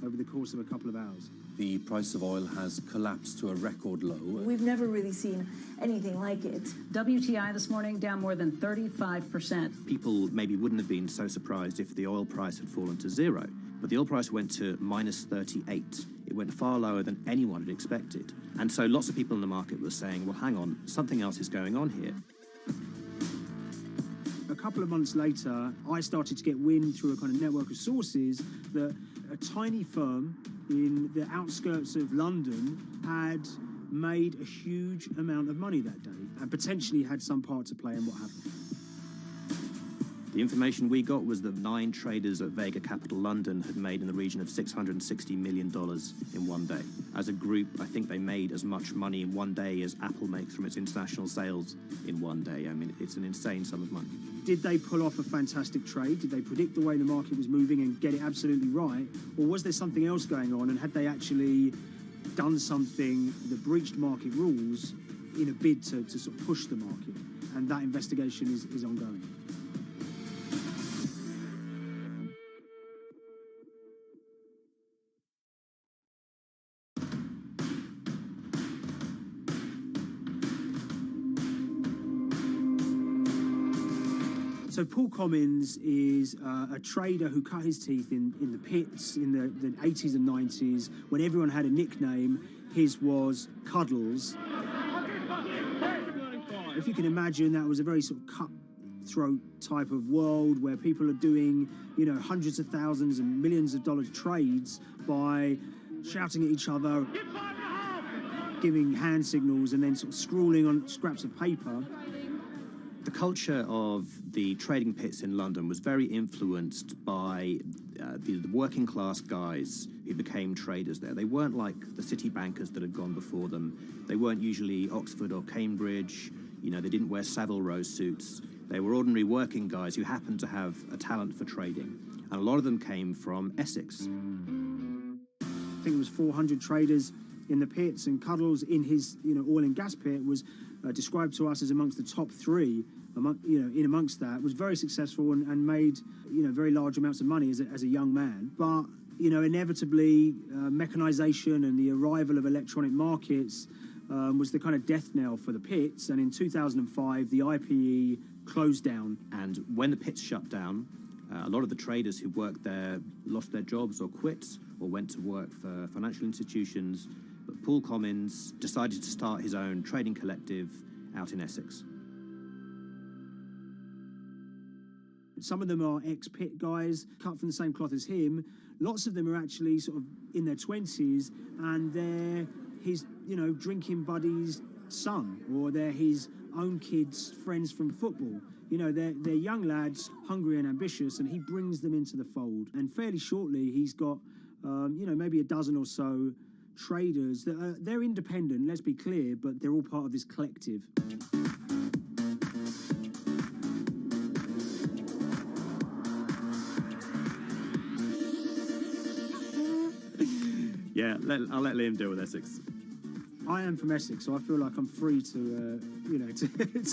over the course of a couple of hours. The price of oil has collapsed to a record low. We've never really seen anything like it. WTI this morning down more than 35%. People maybe wouldn't have been so surprised if the oil price had fallen to zero, but the oil price went to minus 38. It went far lower than anyone had expected. And so lots of people in the market were saying, well, hang on, something else is going on here. A couple of months later, I started to get wind through a kind of network of sources that a tiny firm in the outskirts of London had made a huge amount of money that day and potentially had some part to play in what happened. The information we got was that 9 traders at Vega Capital London had made in the region of $660 million in one day. As a group, I think they made as much money in one day as Apple makes from its international sales in one day. I mean, it's an insane sum of money. Did they pull off a fantastic trade? Did they predict the way the market was moving and get it absolutely right? Or was there something else going on, and had they actually done something that breached market rules in a bid to sort of push the market? And that investigation is ongoing. So Paul Commins is a trader who cut his teeth in the pits in the 80s and 90s. When everyone had a nickname, his was Cuddles. If you can imagine, that was a very sort of cutthroat type of world where people are doing, hundreds of thousands and millions of dollar trades by shouting at each other, giving hand signals, and then sort of scrawling on scraps of paper. The culture of the trading pits in London was very influenced by the working class guys who became traders there. They weren't like the city bankers that had gone before them. They weren't usually Oxford or Cambridge. They didn't wear Savile Row suits. They were ordinary working guys who happened to have a talent for trading. And a lot of them came from Essex. I think it was 400 traders in the pits, and Cuddles in his oil and gas pit was described to us as amongst the top 3. Amongst that, was very successful and made very large amounts of money as a young man. But inevitably, mechanization and the arrival of electronic markets was the kind of death knell for the pits. And in 2005, the IPE closed down. And when the pits shut down, a lot of the traders who worked there lost their jobs or quit or went to work for financial institutions. But Paul Commins decided to start his own trading collective out in Essex. Some of them are ex-pit guys, cut from the same cloth as him. Lots of them are actually sort of in their 20s, and they're his, drinking buddy's son, or they're his own kids' friends from football. They're young lads, hungry and ambitious, and he brings them into the fold. And fairly shortly, he's got, maybe a dozen or so traders that they're independent, let's be clear, but they're all part of this collective. Yeah, I'll let Liam deal with Essex. I am from Essex, so I feel like I'm free to, to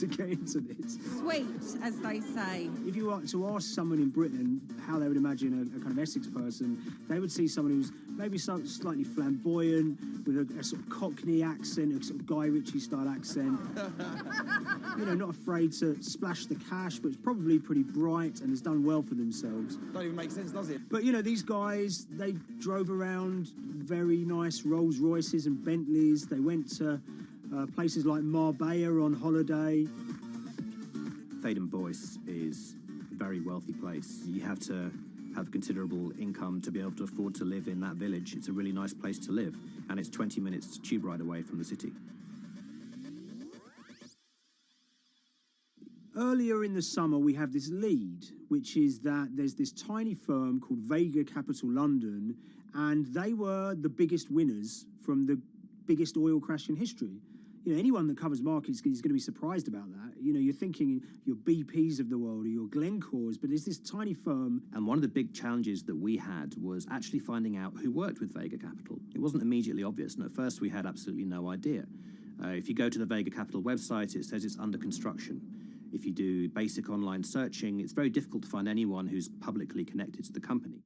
get into this. Sweet, as they say. If you were to ask someone in Britain how they would imagine a kind of Essex person, they would see someone who's maybe slightly flamboyant, with a sort of Cockney accent, a sort of Guy Ritchie-style accent. Not afraid to splash the cash, but it's probably pretty bright and has done well for themselves. Don't even make sense, does it? But, these guys, they drove around very nice Rolls Royces and Bentleys. They went to places like Marbella on holiday. Thaden-Boyce is a very wealthy place. You have to have considerable income to be able to afford to live in that village. It's a really nice place to live, and it's 20 minutes tube ride away from the city. Earlier in the summer, we have this lead, which is that there's this tiny firm called Vega Capital London, and they were the biggest winners from the biggest oil crash in history. Anyone that covers markets is going to be surprised about that. You're thinking your BPs of the world or your Glencores, but it's this tiny firm. And one of the big challenges that we had was actually finding out who worked with Vega Capital. It wasn't immediately obvious, and at first we had absolutely no idea. If you go to the Vega Capital website, it says it's under construction. If you do basic online searching, it's very difficult to find anyone who's publicly connected to the company.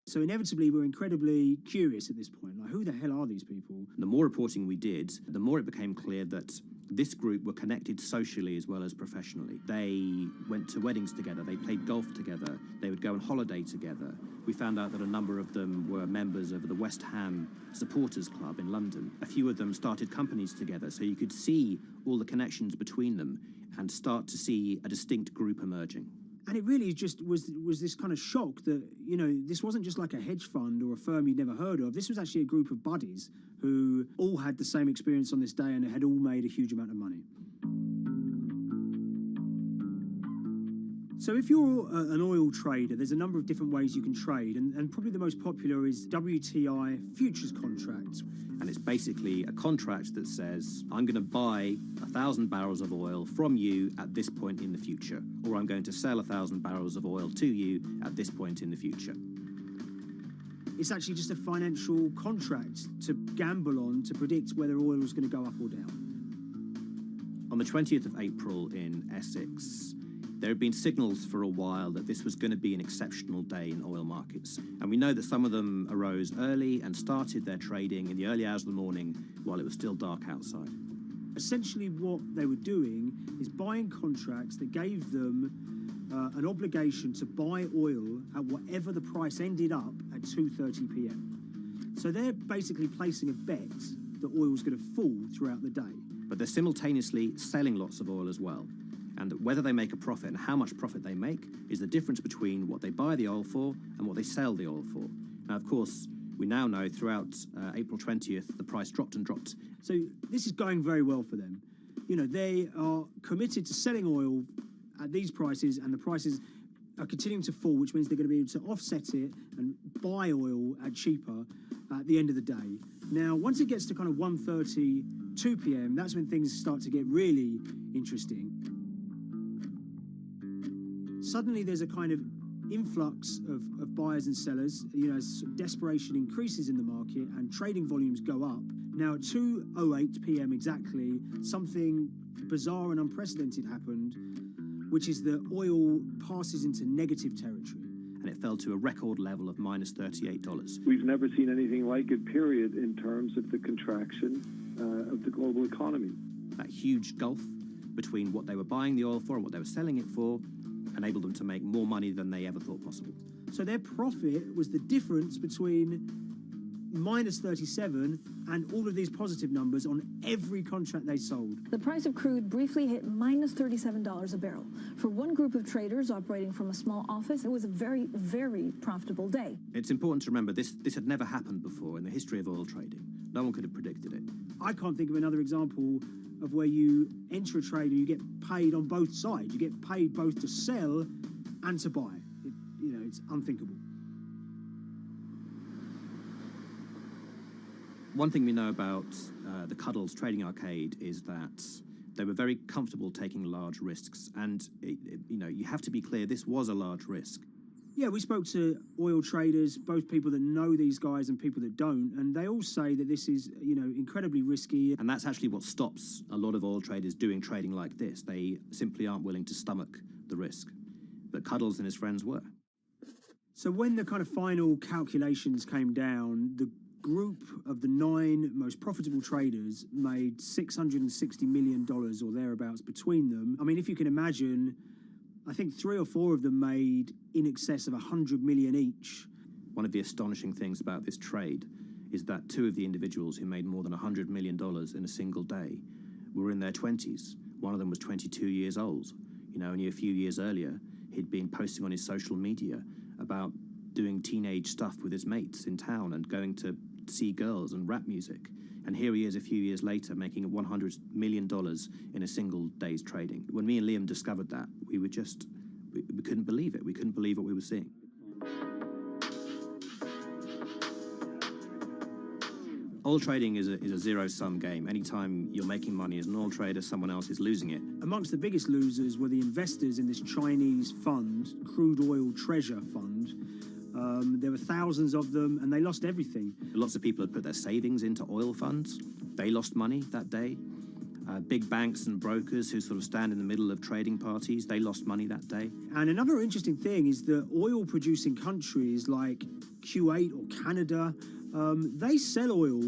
So inevitably, we're incredibly curious at this point. Like, who the hell are these people? The more reporting we did, the more it became clear that this group were connected socially as well as professionally. They went to weddings together, they played golf together, they would go on holiday together. We found out that a number of them were members of the West Ham Supporters Club in London. A few of them started companies together, so you could see all the connections between them and start to see a distinct group emerging. And it really just was this kind of shock that, this wasn't just like a hedge fund or a firm you'd never heard of. This was actually a group of buddies who all had the same experience on this day and had all made a huge amount of money. So if you're an oil trader, there's a number of different ways you can trade, and probably the most popular is WTI futures contracts. And it's basically a contract that says, I'm going to buy 1,000 barrels of oil from you at this point in the future, or I'm going to sell 1,000 barrels of oil to you at this point in the future. It's actually just a financial contract to gamble on to predict whether oil is going to go up or down. On the 20th of April in Essex, there had been signals for a while that this was going to be an exceptional day in oil markets. And we know that some of them arose early and started their trading in the early hours of the morning while it was still dark outside. Essentially what they were doing is buying contracts that gave them an obligation to buy oil at whatever the price ended up at 2:30 p.m. So they're basically placing a bet that oil was going to fall throughout the day. But they're simultaneously selling lots of oil as well. And whether they make a profit and how much profit they make is the difference between what they buy the oil for and what they sell the oil for. Now, of course, we now know throughout April 20th, the price dropped and dropped. So this is going very well for them. They are committed to selling oil at these prices, and the prices are continuing to fall, which means they're going to be able to offset it and buy oil at cheaper at the end of the day. Now, once it gets to kind of 1:30, 2 p.m., that's when things start to get really interesting. Suddenly there's a kind of influx of buyers and sellers, as desperation increases in the market and trading volumes go up. Now at 2:08 p.m. exactly, something bizarre and unprecedented happened, which is that oil passes into negative territory. And it fell to a record level of minus $38. We've never seen anything like it, period, in terms of the contraction of the global economy. That huge gulf between what they were buying the oil for and what they were selling it for enabled them to make more money than they ever thought possible. So their profit was the difference between minus 37 and all of these positive numbers on every contract they sold. The price of crude briefly hit minus $37 a barrel. For one group of traders operating from a small office, it was a very, very profitable day. It's important to remember this had never happened before in the history of oil trading. No one could have predicted it. I can't think of another example of where you enter a trade and you get paid on both sides. You get paid both to sell and to buy. It's unthinkable. One thing we know about the Cuddles Trading Arcade is that they were very comfortable taking large risks. And, you have to be clear, this was a large risk. Yeah, we spoke to oil traders, both people that know these guys and people that don't, and they all say that this is, incredibly risky. And that's actually what stops a lot of oil traders doing trading like this. They simply aren't willing to stomach the risk. But Cuddles and his friends were. So when the kind of final calculations came down, the group of the 9 most profitable traders made $660 million or thereabouts between them. I mean, if you can imagine, I think 3 or 4 of them made in excess of 100 million each. One of the astonishing things about this trade is that 2 of the individuals who made more than $100 million in a single day were in their 20s. One of them was 22 years old. Only a few years earlier, he'd been posting on his social media about doing teenage stuff with his mates in town and going to see girls and rap music. And here he is a few years later making $100 million in a single day's trading. When me and Liam discovered that, we couldn't believe it. We couldn't believe what we were seeing. Oil trading is a zero-sum game. Anytime you're making money as an oil trader, someone else is losing it. Amongst the biggest losers were the investors in this Chinese fund, Crude Oil Treasure Fund. There were thousands of them, and they lost everything. Lots of people had put their savings into oil funds. They lost money that day. Big banks and brokers who sort of stand in the middle of trading parties, they lost money that day. And another interesting thing is that oil-producing countries like Kuwait or Canada, they sell oil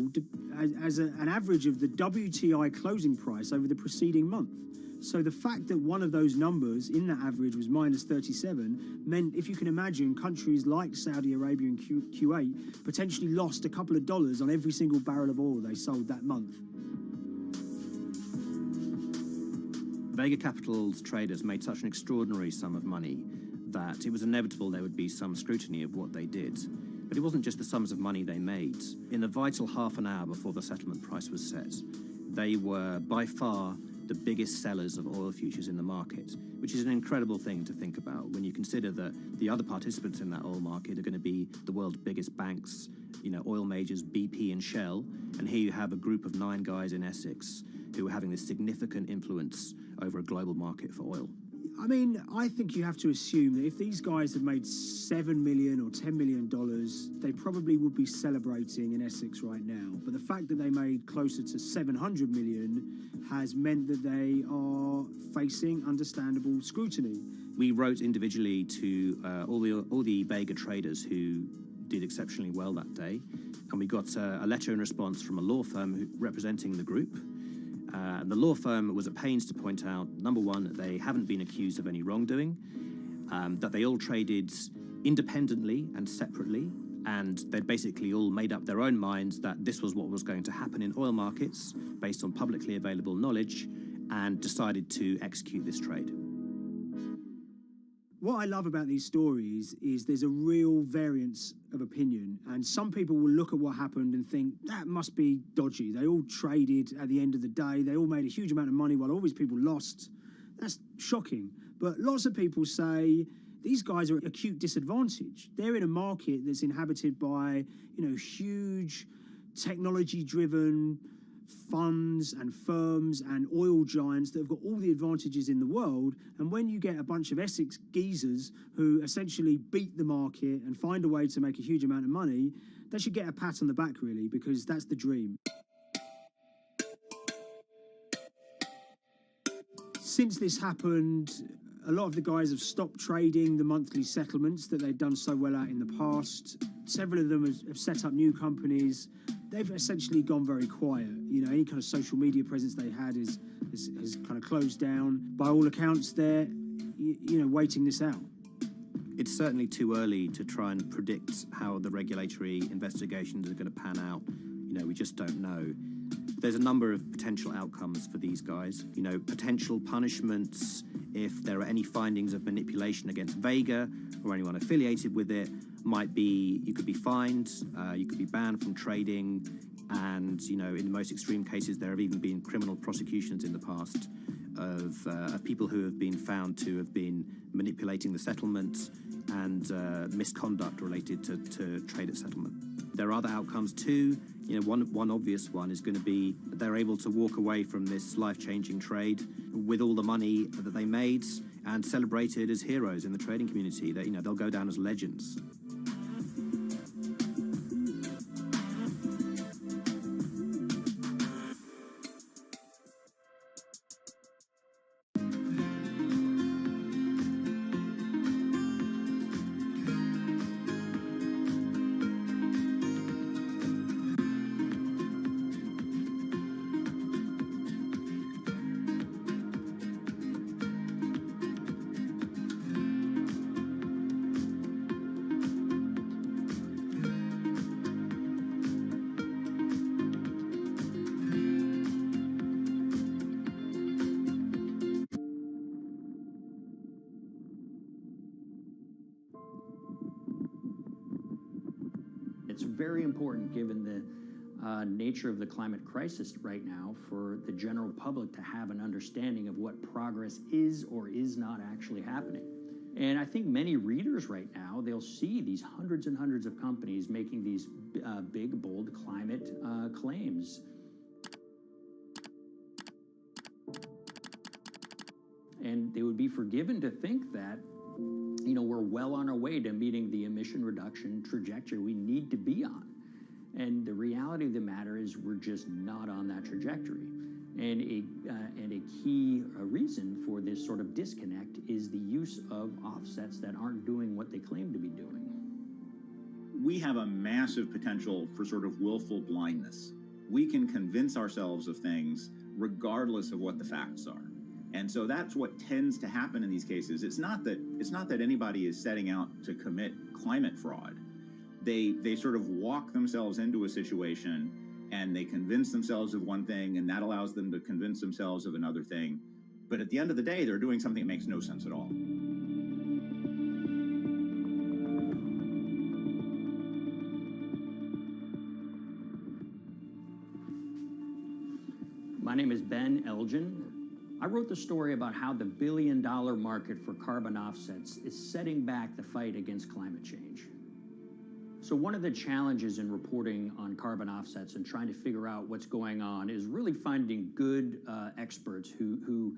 as an average of the WTI closing price over the preceding month. So the fact that one of those numbers in that average was minus 37 meant, if you can imagine, countries like Saudi Arabia and Kuwait potentially lost a couple of dollars on every single barrel of oil they sold that month. Vega Capital's traders made such an extraordinary sum of money that it was inevitable there would be some scrutiny of what they did. But it wasn't just the sums of money they made. In the vital half an hour before the settlement price was set, they were by far the biggest sellers of oil futures in the market, which is an incredible thing to think about when you consider that the other participants in that oil market are going to be the world's biggest banks, oil majors, BP and Shell, and here you have a group of 9 guys in Essex who are having this significant influence over a global market for oil. I mean, I think you have to assume that if these guys had made $7 million or $10 million, they probably would be celebrating in Essex right now. But the fact that they made closer to $700 million has meant that they are facing understandable scrutiny. We wrote individually to all the Vega traders who did exceptionally well that day, and we got a letter in response from a law firm representing the group. The law firm was at pains to point out, number one, that they haven't been accused of any wrongdoing, that they all traded independently and separately, and they'd basically all made up their own minds that this was what was going to happen in oil markets based on publicly available knowledge, and decided to execute this trade. What I love about these stories is there's a real variance of opinion, and some people will look at what happened and think that must be dodgy. They all traded at the end of the day. They all made a huge amount of money while all these people lost. That's shocking. But lots of people say these guys are at acute disadvantage. They're in a market that's inhabited by, huge technology-driven funds and firms and oil giants that have got all the advantages in the world, and when you get a bunch of Essex geezers who essentially beat the market and find a way to make a huge amount of money, they should get a pat on the back, really, because that's the dream. Since this happened, a lot of the guys have stopped trading the monthly settlements that they'd done so well at in the past. Several of them have set up new companies. They've essentially gone very quiet. Any kind of social media presence they had has kind of closed down. By all accounts, they're, waiting this out. It's certainly too early to try and predict how the regulatory investigations are going to pan out. We just don't know. There's a number of potential outcomes for these guys. Potential punishments if there are any findings of manipulation against Vega or anyone affiliated with it might be you could be fined, you could be banned from trading, and in the most extreme cases there have even been criminal prosecutions in the past of people who have been found to have been manipulating the settlement and misconduct related to trade at settlement. There are other outcomes too. One obvious one is going to be that they're able to walk away from this life-changing trade with all the money that they made and celebrated as heroes in the trading community. That they'll go down as legends. It's very important, given the nature of the climate crisis right now, for the general public to have an understanding of what progress is or is not actually happening. And I think many readers right now, they'll see these hundreds and hundreds of companies making these big, bold climate claims. And they would be forgiven to think that we're well on our way to meeting the emission reduction trajectory we need to be on. And the reality of the matter is we're just not on that trajectory. And a key reason for this sort of disconnect is the use of offsets that aren't doing what they claim to be doing. We have a massive potential for sort of willful blindness. We can convince ourselves of things regardless of what the facts are. And so that's what tends to happen in these cases. It's not that anybody is setting out to commit climate fraud. They sort of walk themselves into a situation and they convince themselves of one thing, and that allows them to convince themselves of another thing. But at the end of the day, they're doing something that makes no sense at all. My name is Ben Elgin. I wrote the story about how the billion-dollar market for carbon offsets is setting back the fight against climate change. So one of the challenges in reporting on carbon offsets and trying to figure out what's going on is really finding good experts who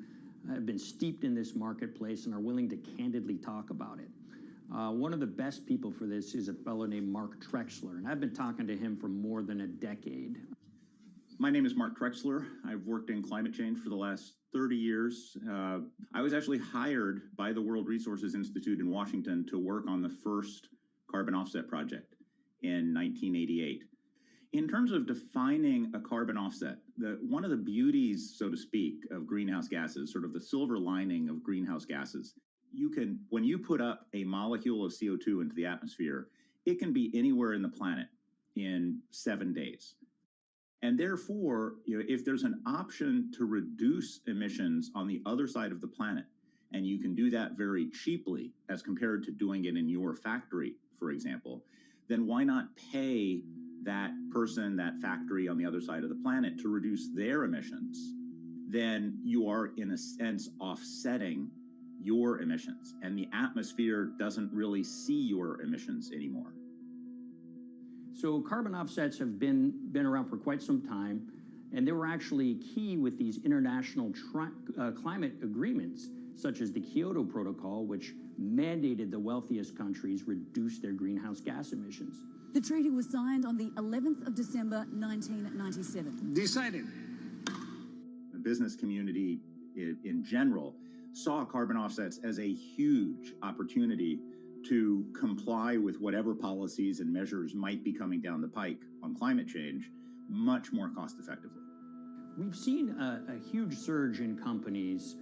have been steeped in this marketplace and are willing to candidly talk about it. One of the best people for this is a fellow named Mark Trexler, and I've been talking to him for more than a decade. My name is Mark Trexler. I've worked in climate change for the last 30 years. I was actually hired by the World Resources Institute in Washington to work on the first carbon offset project in 1988. In terms of defining a carbon offset, one of the beauties, so to speak, of greenhouse gases, sort of the silver lining of greenhouse gases, when you put up a molecule of CO2 into the atmosphere, it can be anywhere in the planet in 7 days. And therefore, if there's an option to reduce emissions on the other side of the planet, and you can do that very cheaply as compared to doing it in your factory, for example, then why not pay that person, that factory on the other side of the planet to reduce their emissions? Then you are, in a sense, offsetting your emissions, and the atmosphere doesn't really see your emissions anymore. So carbon offsets have been around for quite some time, and they were actually key with these international climate agreements, such as the Kyoto Protocol, which mandated the wealthiest countries reduce their greenhouse gas emissions. The treaty was signed on the 11th of December, 1997. Decided. The business community in general saw carbon offsets as a huge opportunity to comply with whatever policies and measures might be coming down the pike on climate change much more cost effectively. We've seen a huge surge in companies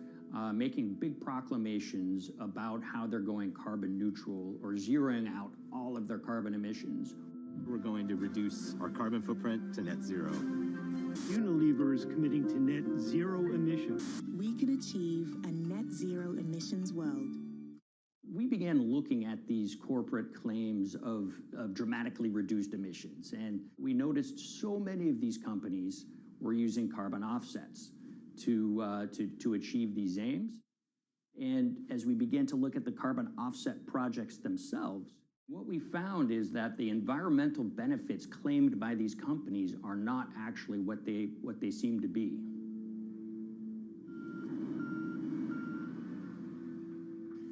making big proclamations about how they're going carbon neutral or zeroing out all of their carbon emissions. We're going to reduce our carbon footprint to net zero. Unilever is committing to net zero emissions. We can achieve a net zero emissions world. We began looking at these corporate claims of dramatically reduced emissions, and we noticed so many of these companies were using carbon offsets to achieve these aims. And as we began to look at the carbon offset projects themselves, what we found is that the environmental benefits claimed by these companies are not actually what they seem to be.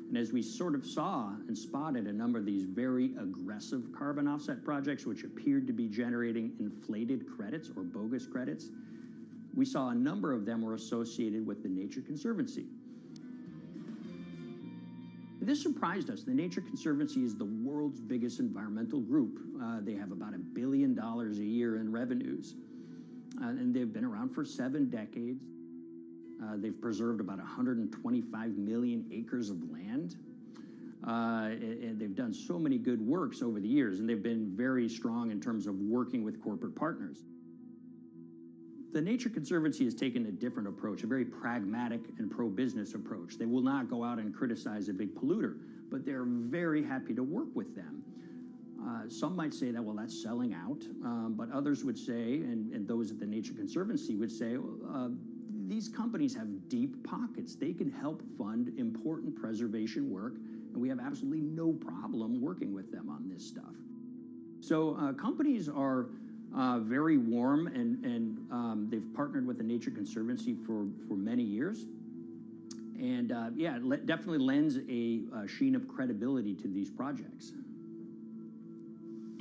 And as we sort of saw and spotted a number of these very aggressive carbon offset projects, which appeared to be generating inflated credits or bogus credits, we saw a number of them were associated with the Nature Conservancy. This surprised us. The Nature Conservancy is the world's biggest environmental group. They have about $1 billion a year in revenues, and they've been around for 7 decades. They've preserved about 125 million acres of land, and they've done so many good works over the years, and they've been very strong in terms of working with corporate partners. The Nature Conservancy has taken a different approach, a very pragmatic and pro-business approach. They will not go out and criticize a big polluter, but they're very happy to work with them. Some might say that, well, that's selling out, but others would say, and those at the Nature Conservancy would say, these companies have deep pockets. They can help fund important preservation work, and we have absolutely no problem working with them on this stuff. So companies are very warm, and they've partnered with the Nature Conservancy for many years. And yeah, it definitely lends a sheen of credibility to these projects.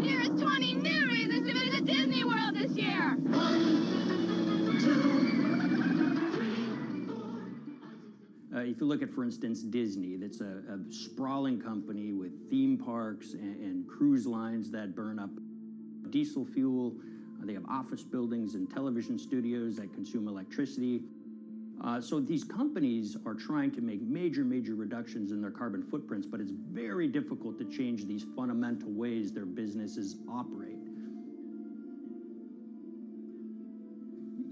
Here's 20 new reasons to visit Disney World this year. 1, 2, 3. If you look at, for instance, Disney, that's a sprawling company with theme parks and cruise lines that burn up diesel fuel. They have office buildings and television studios that consume electricity. So these companies are trying to make major reductions in their carbon footprints, but it's very difficult to change these fundamental ways their businesses operate.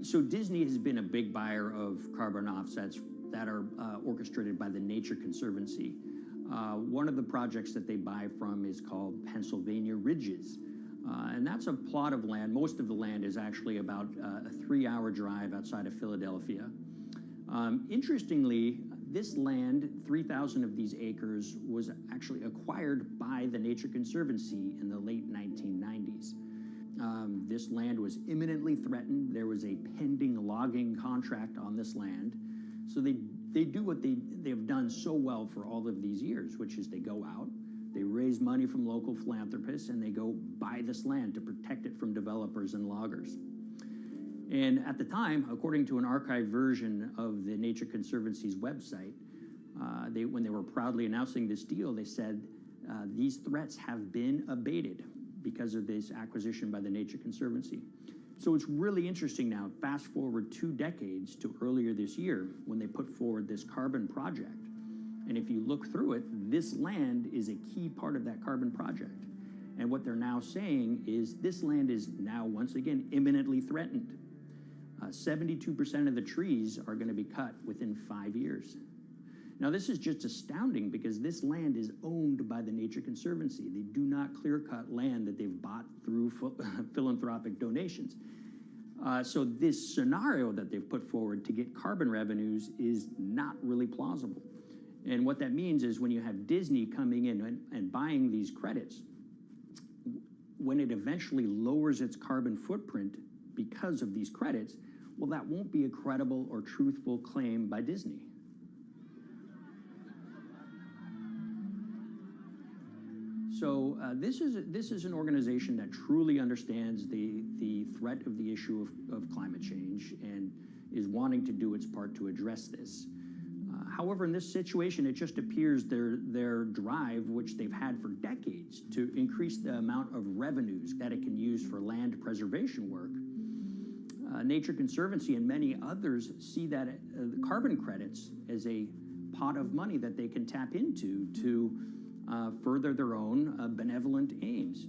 So Disney has been a big buyer of carbon offsets that are orchestrated by the Nature Conservancy. One of the projects that they buy from is called Pennsylvania Ridges. And that's a plot of land. Most of the land is actually about a 3-hour drive outside of Philadelphia. Interestingly, this land, 3,000 of these acres, was actually acquired by the Nature Conservancy in the late 1990s. This land was imminently threatened. There was a pending logging contract on this land. So they do what they've done so well for all of these years, which is they go out, they raise money from local philanthropists, and they go buy this land to protect it from developers and loggers. And at the time, according to an archived version of the Nature Conservancy's website, when they were proudly announcing this deal, they said, these threats have been abated because of this acquisition by the Nature Conservancy. So it's really interesting now, fast forward 2 decades to earlier this year when they put forward this carbon project. And if you look through it, this land is a key part of that carbon project. And what they're now saying is this land is now once again imminently threatened. 72% of the trees are going to be cut within 5 years. Now, this is just astounding because this land is owned by the Nature Conservancy. They do not clear-cut land that they've bought through philanthropic donations. So this scenario that they've put forward to get carbon revenues is not really plausible. And what that means is when you have Disney coming in and buying these credits, when it eventually lowers its carbon footprint because of these credits, well, that won't be a credible or truthful claim by Disney. So this is an organization that truly understands the threat of the issue of climate change and is wanting to do its part to address this. However, in this situation, it just appears their drive, which they've had for decades, to increase the amount of revenues that it can use for land preservation work, Nature Conservancy and many others see that the carbon credits as a pot of money that they can tap into to further their own benevolent aims.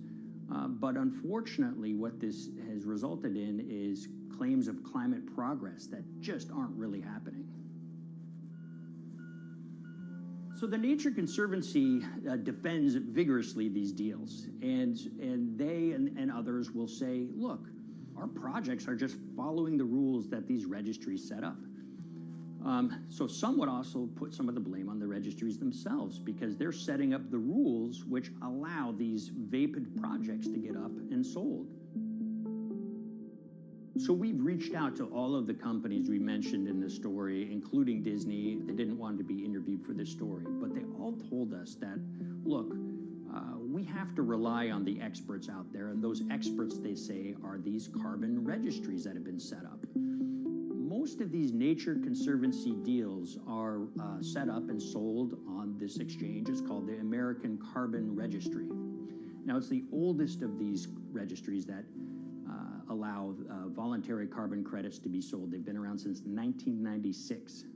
But unfortunately, what this has resulted in is claims of climate progress that just aren't really happening. So the Nature Conservancy defends vigorously these deals, and they and others will say, look, our projects are just following the rules that these registries set up. So some would also put some of the blame on the registries themselves because they're setting up the rules which allow these vapid projects to get up and sold. So we've reached out to all of the companies we mentioned in the story, including Disney. They didn't want to be interviewed for this story, but they all told us that, look, we have to rely on the experts out there, and those experts, they say, are these carbon registries that have been set up. Most of these Nature Conservancy deals are set up and sold on this exchange. It's called the American Carbon Registry. Now, it's the oldest of these registries that allow voluntary carbon credits to be sold. They've been around since 1996.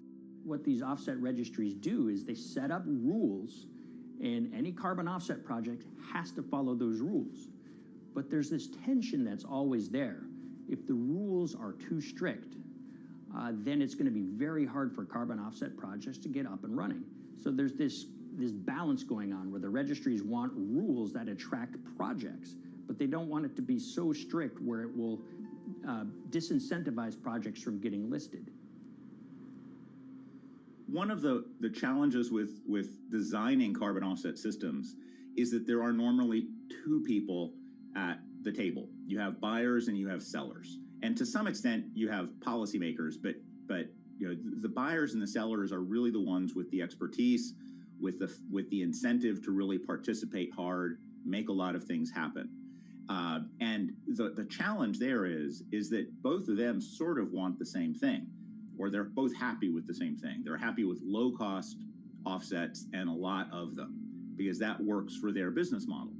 What these offset registries do is they set up rules, and any carbon offset project has to follow those rules. But there's this tension that's always there. If the rules are too strict, then it's going to be very hard for carbon offset projects to get up and running. So there's this balance going on where the registries want rules that attract projects, but they don't want it to be so strict where it will disincentivize projects from getting listed. One of the challenges with designing carbon offset systems is that there are normally two people at the table. You have buyers and you have sellers. And to some extent, you have policymakers, but you know, the buyers and the sellers are really the ones with the expertise, with the incentive to really participate hard, make a lot of things happen. And the challenge there is that both of them sort of want the same thing, or they're both happy with the same thing. They're happy with low-cost offsets and a lot of them, because that works for their business model.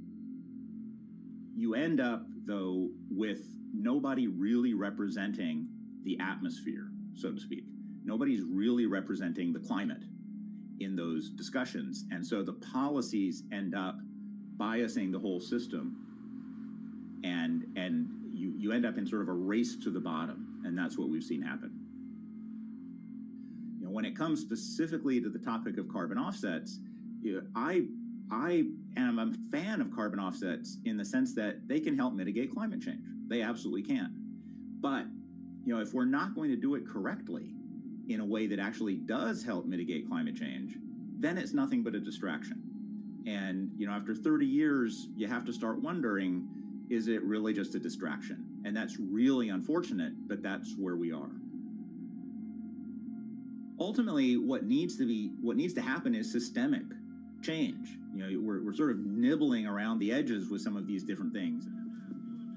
You end up, though, with nobody really representing the atmosphere, so to speak. Nobody's really representing the climate in those discussions. And so the policies end up biasing the whole system, and you end up in sort of a race to the bottom, and that's what we've seen happen. You know, when it comes specifically to the topic of carbon offsets, you know, I am a fan of carbon offsets in the sense that they can help mitigate climate change. They absolutely can. But, you know, if we're not going to do it correctly in a way that actually does help mitigate climate change, then it's nothing but a distraction. And, you know, after 30 years, you have to start wondering, is it really just a distraction? And that's really unfortunate, but that's where we are. Ultimately, what needs to happen is systemic change. You know, we're sort of nibbling around the edges with some of these different things.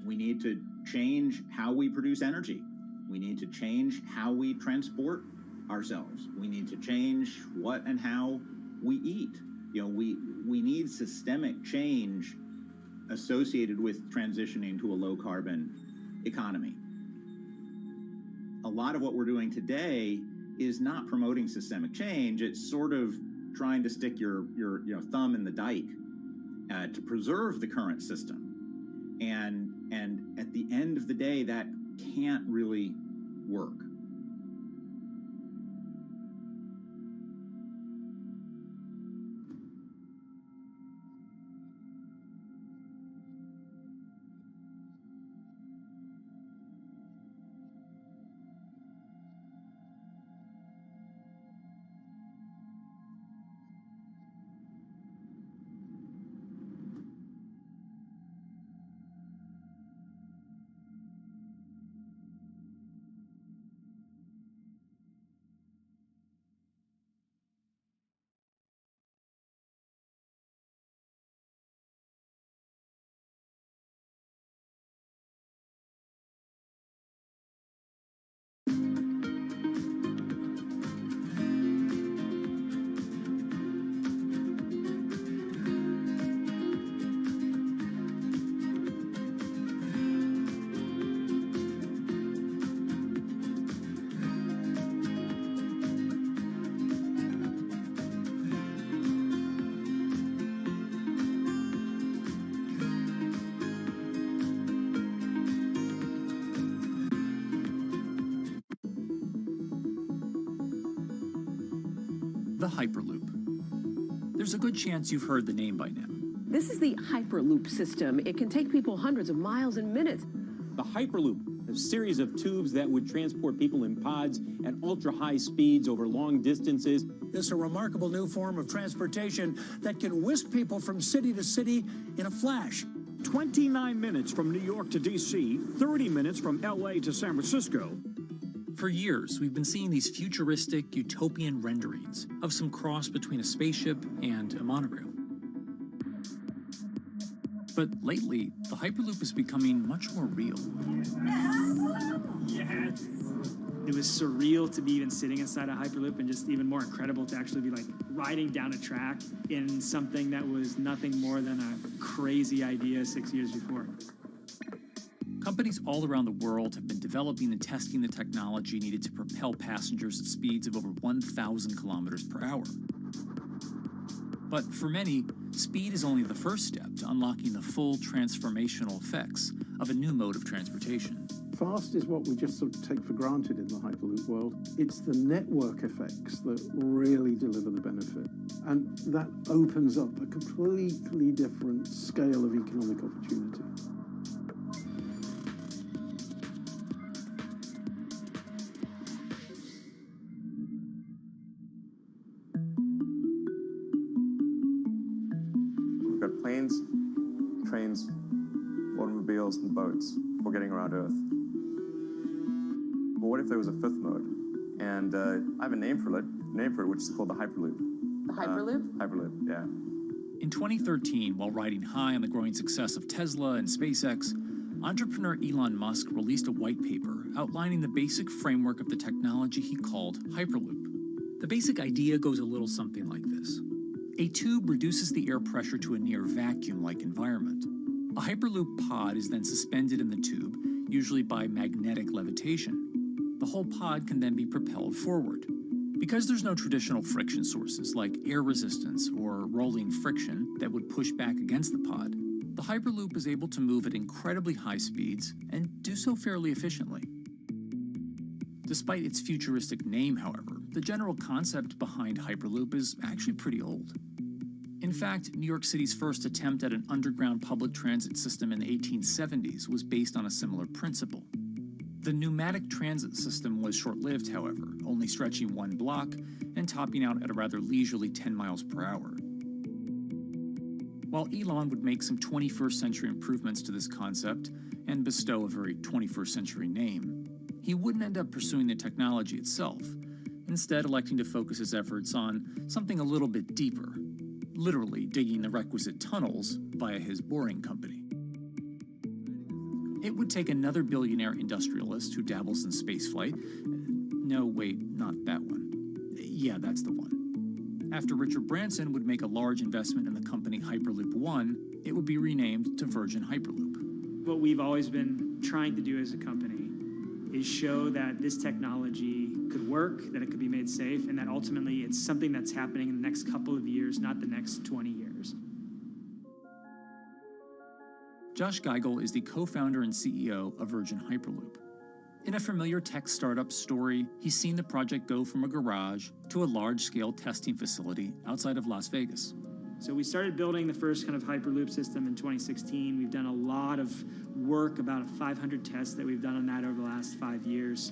We need to change how we produce energy. We need to change how we transport ourselves. We need to change what and how we eat. You know, we need systemic change associated with transitioning to a low carbon economy. A lot of what we're doing today is not promoting systemic change. It's sort of trying to stick your thumb in the dike to preserve the current system. And at the end of the day, that can't really work. the Hyperloop. There's a good chance you've heard the name by now. This is the Hyperloop system. It can take people hundreds of miles in minutes. The Hyperloop, a series of tubes that would transport people in pods at ultra-high speeds over long distances. This is a remarkable new form of transportation that can whisk people from city to city in a flash. 29 minutes from New York to D.C., 30 minutes from L.A. to San Francisco. For years, we've been seeing these futuristic, utopian renderings of some cross between a spaceship and a monorail. But lately, the Hyperloop is becoming much more real. Yes. It was surreal to be even sitting inside a Hyperloop, and just even more incredible to actually be like riding down a track in something that was nothing more than a crazy idea 6 years before. Companies all around the world have been developing and testing the technology needed to propel passengers at speeds of over 1,000 kilometers per hour. But for many, speed is only the first step to unlocking the full transformational effects of a new mode of transportation. Fast is what we just sort of take for granted in the Hyperloop world. It's the network effects that really deliver the benefit. And that opens up a completely different scale of economic opportunity. We've got planes, trains, automobiles, and boats for getting around Earth. But what if there was a fifth mode? And I have a name for it, which is called the Hyperloop. The Hyperloop? Hyperloop, yeah. In 2013, while riding high on the growing success of Tesla and SpaceX, entrepreneur Elon Musk released a white paper outlining the basic framework of the technology he called Hyperloop. The basic idea goes a little something like this. A tube reduces the air pressure to a near vacuum-like environment. A Hyperloop pod is then suspended in the tube, usually by magnetic levitation. The whole pod can then be propelled forward. Because there's no traditional friction sources like air resistance or rolling friction that would push back against the pod, the Hyperloop is able to move at incredibly high speeds and do so fairly efficiently. Despite its futuristic name, however, the general concept behind Hyperloop is actually pretty old. In fact, New York City's first attempt at an underground public transit system in the 1870s was based on a similar principle. The pneumatic transit system was short-lived, however, only stretching one block and topping out at a rather leisurely 10 miles per hour. While Elon would make some 21st century improvements to this concept and bestow a very 21st century name, he wouldn't end up pursuing the technology itself, instead electing to focus his efforts on something a little bit deeper, literally digging the requisite tunnels via his boring company. It would take another billionaire industrialist who dabbles in spaceflight. No, wait, not that one. Yeah, that's the one. After Richard Branson would make a large investment in the company Hyperloop One, it would be renamed to Virgin Hyperloop. What we've always been trying to do as a company is show that this technology could work, that it could be made safe, and that ultimately it's something that's happening in the next couple of years, not the next 20 years. Josh Geigel is the co-founder and CEO of Virgin Hyperloop. In a familiar tech startup story, he's seen the project go from a garage to a large-scale testing facility outside of Las Vegas. So we started building the first kind of Hyperloop system in 2016. We've done a lot of work, about 500 tests that we've done on that over the last 5 years.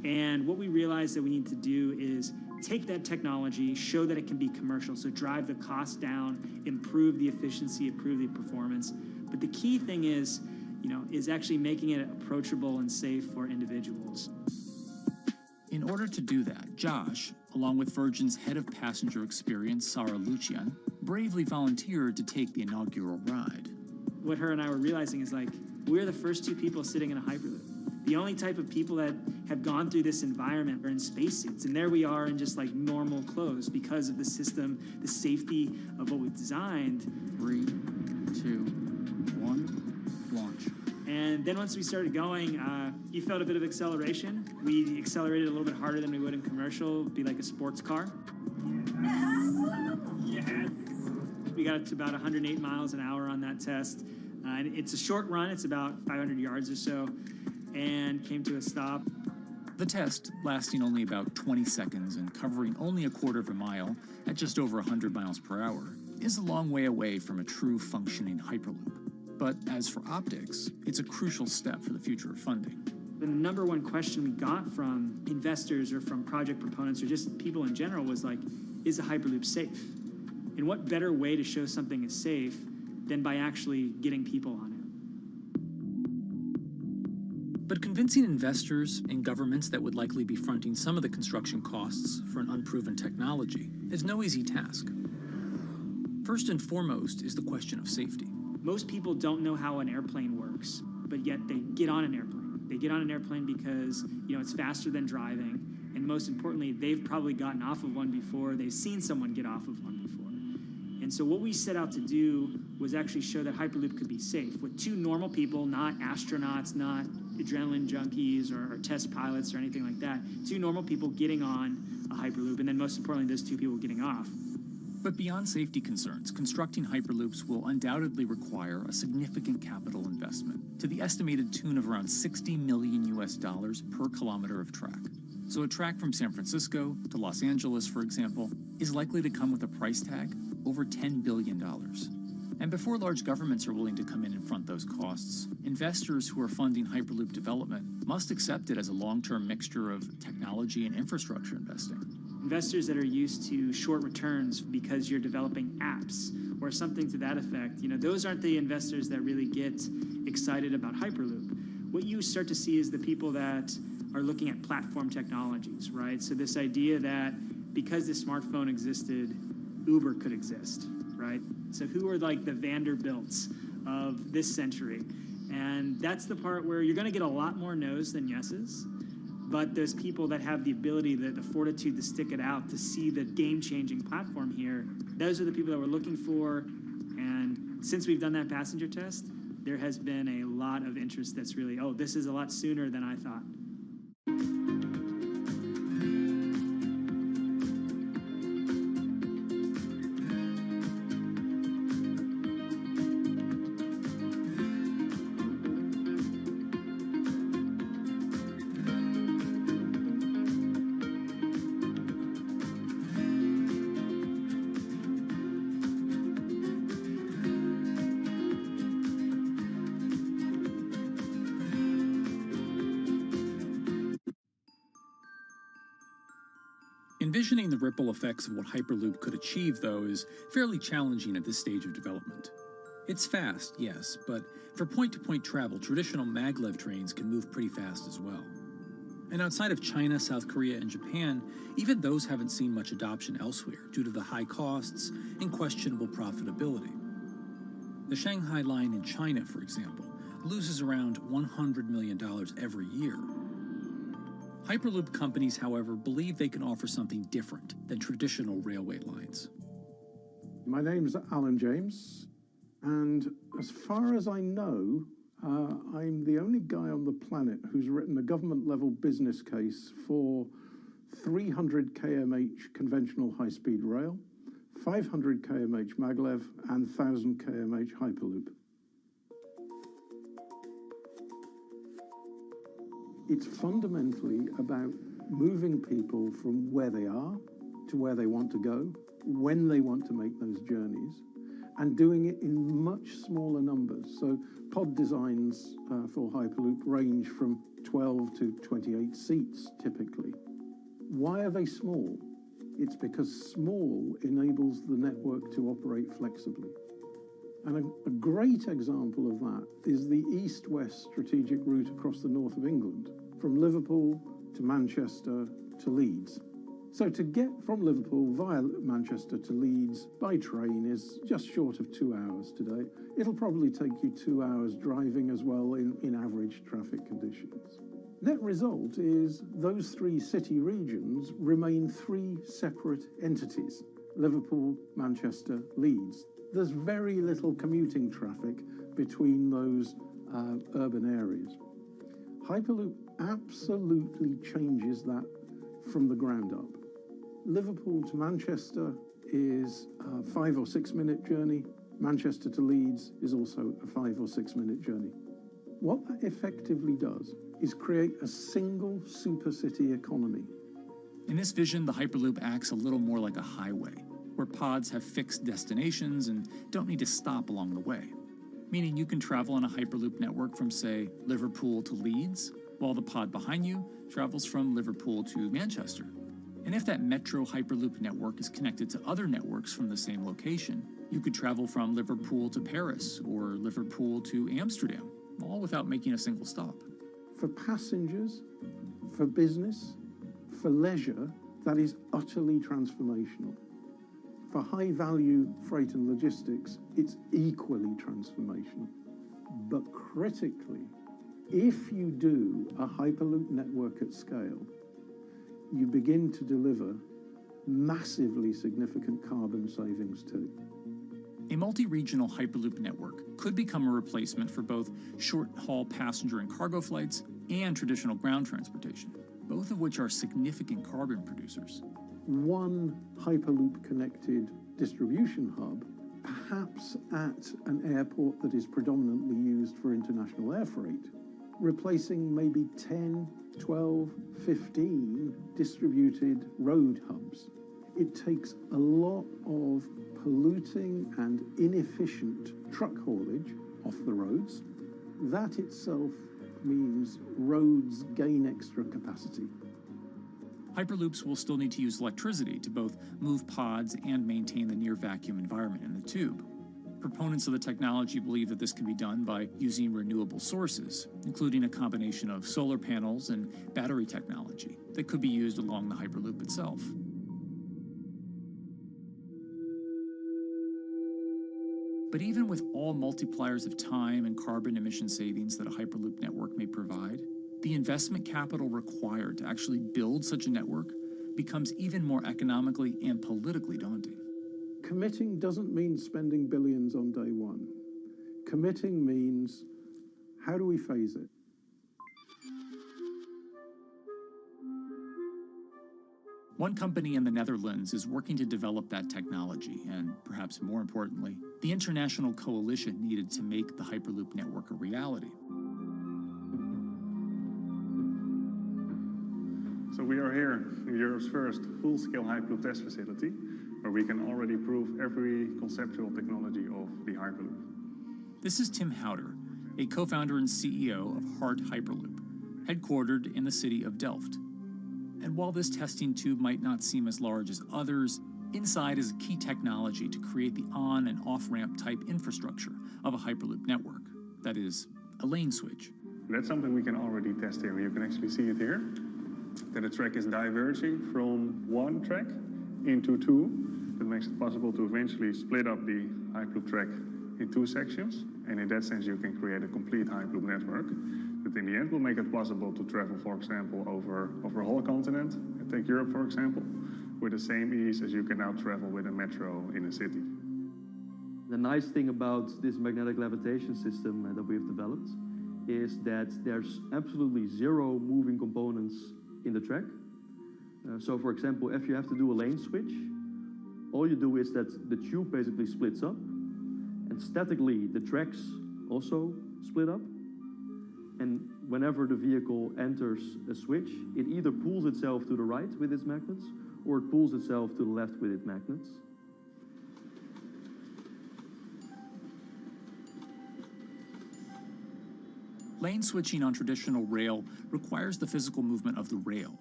And what we realized that we need to do is take that technology, show that it can be commercial, so drive the cost down, improve the efficiency, improve the performance. But the key thing is actually making it approachable and safe for individuals. In order to do that, Josh, along with Virgin's head of passenger experience, Sarah Lucian, bravely volunteered to take the inaugural ride. What her and I were realizing is we're the first two people sitting in a Hyperloop. The only type of people that have gone through this environment are in spacesuits, and there we are in just normal clothes because of the system, the safety of what we've designed. 3, 2, 1, launch. And then once we started going, you felt a bit of acceleration. We accelerated a little bit harder than we would in commercial. It'd be like a sports car. Yes. We got up to about 108 miles an hour on that test. And it's a short run. It's about 500 yards or so. And came to a stop. The test, lasting only about 20 seconds and covering only a quarter of a mile at just over 100 miles per hour, is a long way away from a true functioning Hyperloop. But as for optics, it's a crucial step for the future of funding. The number one question we got from investors or from project proponents or just people in general was like, is a Hyperloop safe? And what better way to show something is safe than by actually getting people on it? But convincing investors and governments that would likely be fronting some of the construction costs for an unproven technology is no easy task. First and foremost is the question of safety. Most people don't know how an airplane works, but yet they get on an airplane. They get on an airplane because, it's faster than driving. And most importantly, they've probably gotten off of one before. They've seen someone get off of one before. And so what we set out to do was actually show that Hyperloop could be safe with two normal people, not astronauts, not adrenaline junkies or test pilots or anything like that. Two normal people getting on a Hyperloop, and then most importantly, those two people getting off. But beyond safety concerns, constructing Hyperloops will undoubtedly require a significant capital investment to the estimated tune of around $60 million per kilometer of track. So a track from San Francisco to Los Angeles, for example, is likely to come with a price tag over $10 billion. And before large governments are willing to come in and front those costs, investors who are funding Hyperloop development must accept it as a long-term mixture of technology and infrastructure investing. Investors that are used to short returns because you're developing apps or something to that effect, those aren't the investors that really get excited about Hyperloop. What you start to see is the people that are looking at platform technologies, right? So this idea that because the smartphone existed, Uber could exist, right? So who are like the Vanderbilts of this century? And that's the part where you're going to get a lot more no's than yeses. But those people that have the ability, the fortitude to stick it out, to see the game-changing platform here, those are the people that we're looking for. And since we've done that passenger test, there has been a lot of interest that's really, this is a lot sooner than I thought. Envisioning the ripple effects of what Hyperloop could achieve, though, is fairly challenging at this stage of development. It's fast, yes, but for point-to-point travel, traditional maglev trains can move pretty fast as well. And outside of China, South Korea, and Japan, even those haven't seen much adoption elsewhere due to the high costs and questionable profitability. The Shanghai line in China, for example, loses around $100 million every year. Hyperloop companies, however, believe they can offer something different than traditional railway lines. My name's Alan James, and as far as I know, I'm the only guy on the planet who's written a government-level business case for 300 kmh conventional high-speed rail, 500 kmh maglev, and 1,000 kmh Hyperloop. It's fundamentally about moving people from where they are to where they want to go, when they want to make those journeys, and doing it in much smaller numbers. So pod designs for Hyperloop range from 12 to 28 seats, typically. Why are they small? It's because small enables the network to operate flexibly. And a great example of that is the east-west strategic route across the north of England, from Liverpool to Manchester to Leeds. So to get from Liverpool via Manchester to Leeds by train is just short of 2 hours today. It'll probably take you 2 hours driving as well in average traffic conditions. Net result is those three city regions remain three separate entities: Liverpool, Manchester, Leeds. There's very little commuting traffic between those urban areas. Hyperloop absolutely changes that from the ground up. Liverpool to Manchester is a 5 or 6 minute journey. Manchester to Leeds is also a 5 or 6 minute journey. What that effectively does is create a single supercity economy. In this vision, the Hyperloop acts a little more like a highway, where pods have fixed destinations and don't need to stop along the way. Meaning you can travel on a Hyperloop network from, say, Liverpool to Leeds, while the pod behind you travels from Liverpool to Manchester. And if that metro Hyperloop network is connected to other networks from the same location, you could travel from Liverpool to Paris or Liverpool to Amsterdam, all without making a single stop. For passengers, for business, for leisure, that is utterly transformational. For high-value freight and logistics, it's equally transformational. But critically, if you do a Hyperloop network at scale, you begin to deliver massively significant carbon savings too. A multi-regional Hyperloop network could become a replacement for both short-haul passenger and cargo flights and traditional ground transportation, both of which are significant carbon producers. One Hyperloop-connected distribution hub, perhaps at an airport that is predominantly used for international air freight, replacing maybe 10, 12, 15 distributed road hubs. It takes a lot of polluting and inefficient truck haulage off the roads. That itself means roads gain extra capacity. Hyperloops will still need to use electricity to both move pods and maintain the near-vacuum environment in the tube. Proponents of the technology believe that this can be done by using renewable sources, including a combination of solar panels and battery technology that could be used along the Hyperloop itself. But even with all multipliers of time and carbon emission savings that a Hyperloop network may provide, the investment capital required to actually build such a network becomes even more economically and politically daunting. Committing doesn't mean spending billions on day one. Committing means, how do we phase it? One company in the Netherlands is working to develop that technology, and perhaps more importantly, the international coalition needed to make the Hyperloop network a reality. So we are here in Europe's first full-scale Hyperloop test facility, where we can already prove every conceptual technology of the Hyperloop. This is Tim Houter, a co-founder and CEO of Hart Hyperloop, headquartered in the city of Delft. And while this testing tube might not seem as large as others, inside is a key technology to create the on- and off-ramp type infrastructure of a Hyperloop network. That is, a lane switch. That's something we can already test here. You can actually see it here, that the track is diverging from one track into two. That makes it possible to eventually split up the Hyperloop track in two sections. And in that sense, you can create a complete Hyperloop network that in the end will make it possible to travel, for example, over a whole continent. And take Europe, for example, with the same ease as you can now travel with a metro in a city. The nice thing about this magnetic levitation system that we've developed is that there's absolutely zero moving components in the track. So for example, if you have to do a lane switch, all you do is that the tube basically splits up, and statically the tracks also split up. And whenever the vehicle enters a switch, it either pulls itself to the right with its magnets, or it pulls itself to the left with its magnets. Lane switching on traditional rail requires the physical movement of the rail.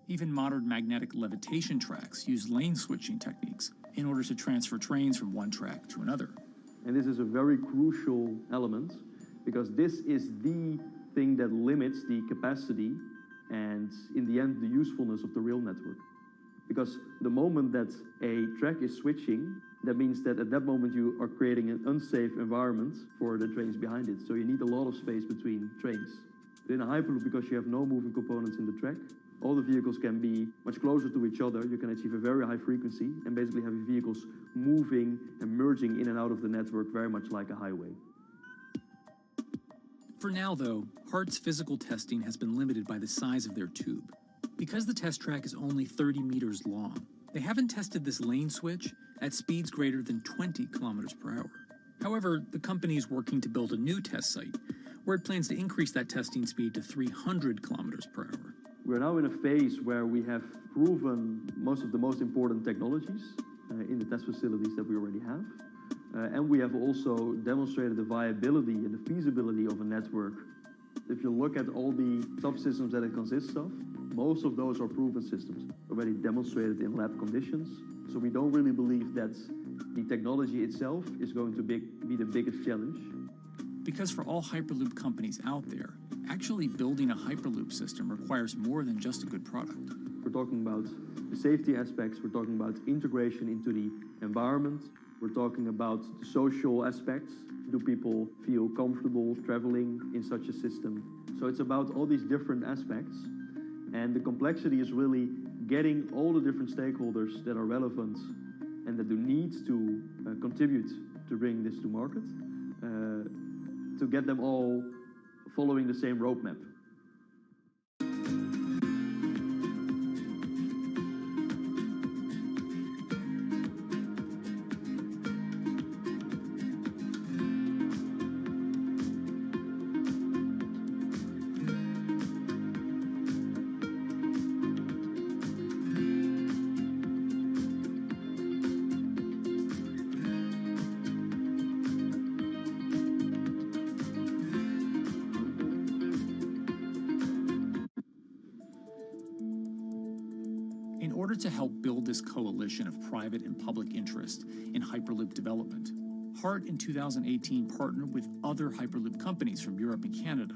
Even modern magnetic levitation tracks use lane switching techniques in order to transfer trains from one track to another. And this is a very crucial element, because this is the thing that limits the capacity and, in the end, the usefulness of the rail network. Because the moment that a track is switching, that means that at that moment you are creating an unsafe environment for the trains behind it. So you need a lot of space between trains. In a Hyperloop, because you have no moving components in the track, all the vehicles can be much closer to each other. You can achieve a very high frequency and basically have your vehicles moving and merging in and out of the network very much like a highway. For now, though, Hart's physical testing has been limited by the size of their tube. Because the test track is only 30 meters long, they haven't tested this lane switch at speeds greater than 20 kilometers per hour. However, the company is working to build a new test site where it plans to increase that testing speed to 300 kilometers per hour. We're now in a phase where we have proven most of the most important technologies in the test facilities that we already have. And we have also demonstrated the viability and the feasibility of a network. If you look at all the subsystems that it consists of, most of those are proven systems, already demonstrated in lab conditions. So we don't really believe that the technology itself is going to be the biggest challenge. Because for all Hyperloop companies out there, actually building a Hyperloop system requires more than just a good product. We're talking about the safety aspects, we're talking about integration into the environment, we're talking about the social aspects. Do people feel comfortable traveling in such a system? So it's about all these different aspects, and the complexity is really getting all the different stakeholders that are relevant and that do need to contribute to bring this to market, to get them all following the same roadmap. In order to help build this coalition of private and public interest in Hyperloop development, HART in 2018 partnered with other Hyperloop companies from Europe and Canada.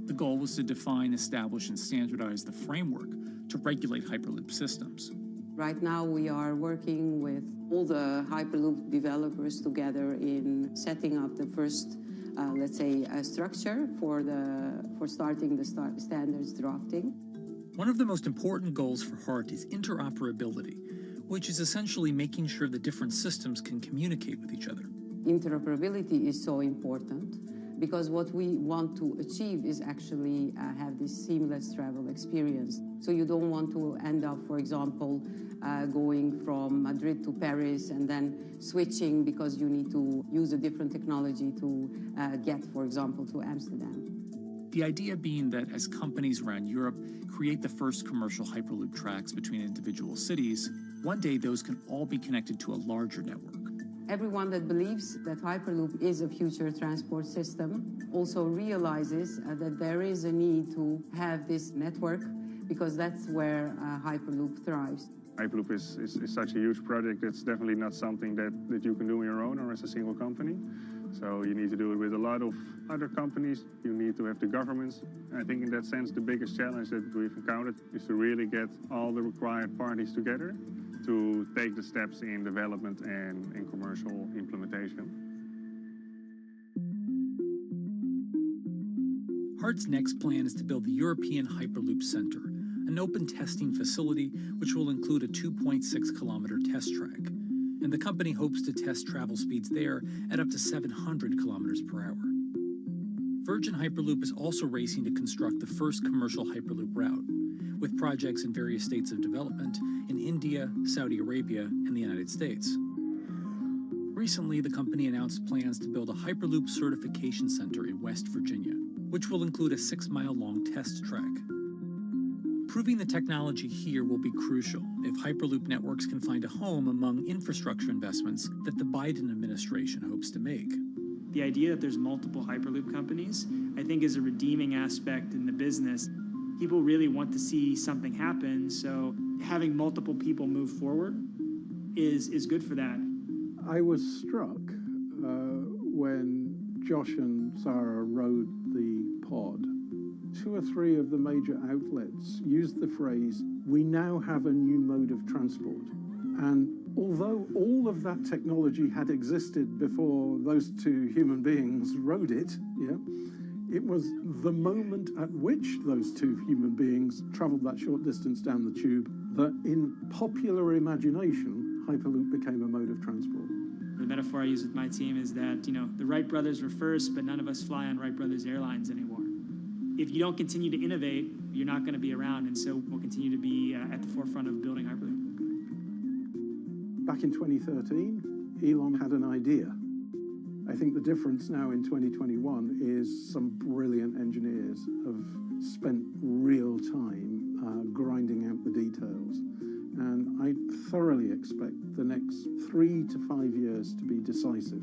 The goal was to define, establish, and standardize the framework to regulate Hyperloop systems. Right now we are working with all the Hyperloop developers together in setting up the first, let's say, structure for starting the standards drafting. One of the most important goals for HART is interoperability, which is essentially making sure the different systems can communicate with each other. Interoperability is so important because what we want to achieve is actually have this seamless travel experience. So you don't want to end up, for example, going from Madrid to Paris and then switching because you need to use a different technology to get, for example, to Amsterdam. The idea being that as companies around Europe create the first commercial Hyperloop tracks between individual cities, one day those can all be connected to a larger network. Everyone that believes that Hyperloop is a future transport system also realizes that there is a need to have this network because that's where Hyperloop thrives. Hyperloop is such a huge project. It's definitely not something that you can do on your own or as a single company. So you need to do it with a lot of other companies. You need to have the governments. I think in that sense, the biggest challenge that we've encountered is to really get all the required parties together to take the steps in development and in commercial implementation. HART's next plan is to build the European Hyperloop Center, an open testing facility which will include a 2.6-kilometer test track. And the company hopes to test travel speeds there at up to 700 kilometers per hour. Virgin Hyperloop is also racing to construct the first commercial Hyperloop route, with projects in various states of development in India, Saudi Arabia, and the United States. Recently, the company announced plans to build a Hyperloop certification center in West Virginia, which will include a 6-mile-long test track. Proving the technology here will be crucial if Hyperloop networks can find a home among infrastructure investments that the Biden administration hopes to make. The idea that there's multiple Hyperloop companies, I think, is a redeeming aspect in the business. People really want to see something happen, so having multiple people move forward is good for that. I was struck when Josh and Sarah rode the pod. 2 or 3 of the major outlets used the phrase, "We now have a new mode of transport." And although all of that technology had existed before those 2 human beings rode it, it was the moment at which those 2 human beings traveled that short distance down the tube that in popular imagination, Hyperloop became a mode of transport. The metaphor I use with my team is that, the Wright brothers were first, but none of us fly on Wright Brothers Airlines anymore. If you don't continue to innovate, you're not going to be around, and so we'll continue to be at the forefront of building Hyperloop. Back in 2013, Elon had an idea. I think the difference now in 2021 is some brilliant engineers have spent real time grinding out the details. And I thoroughly expect the next 3 to 5 years to be decisive.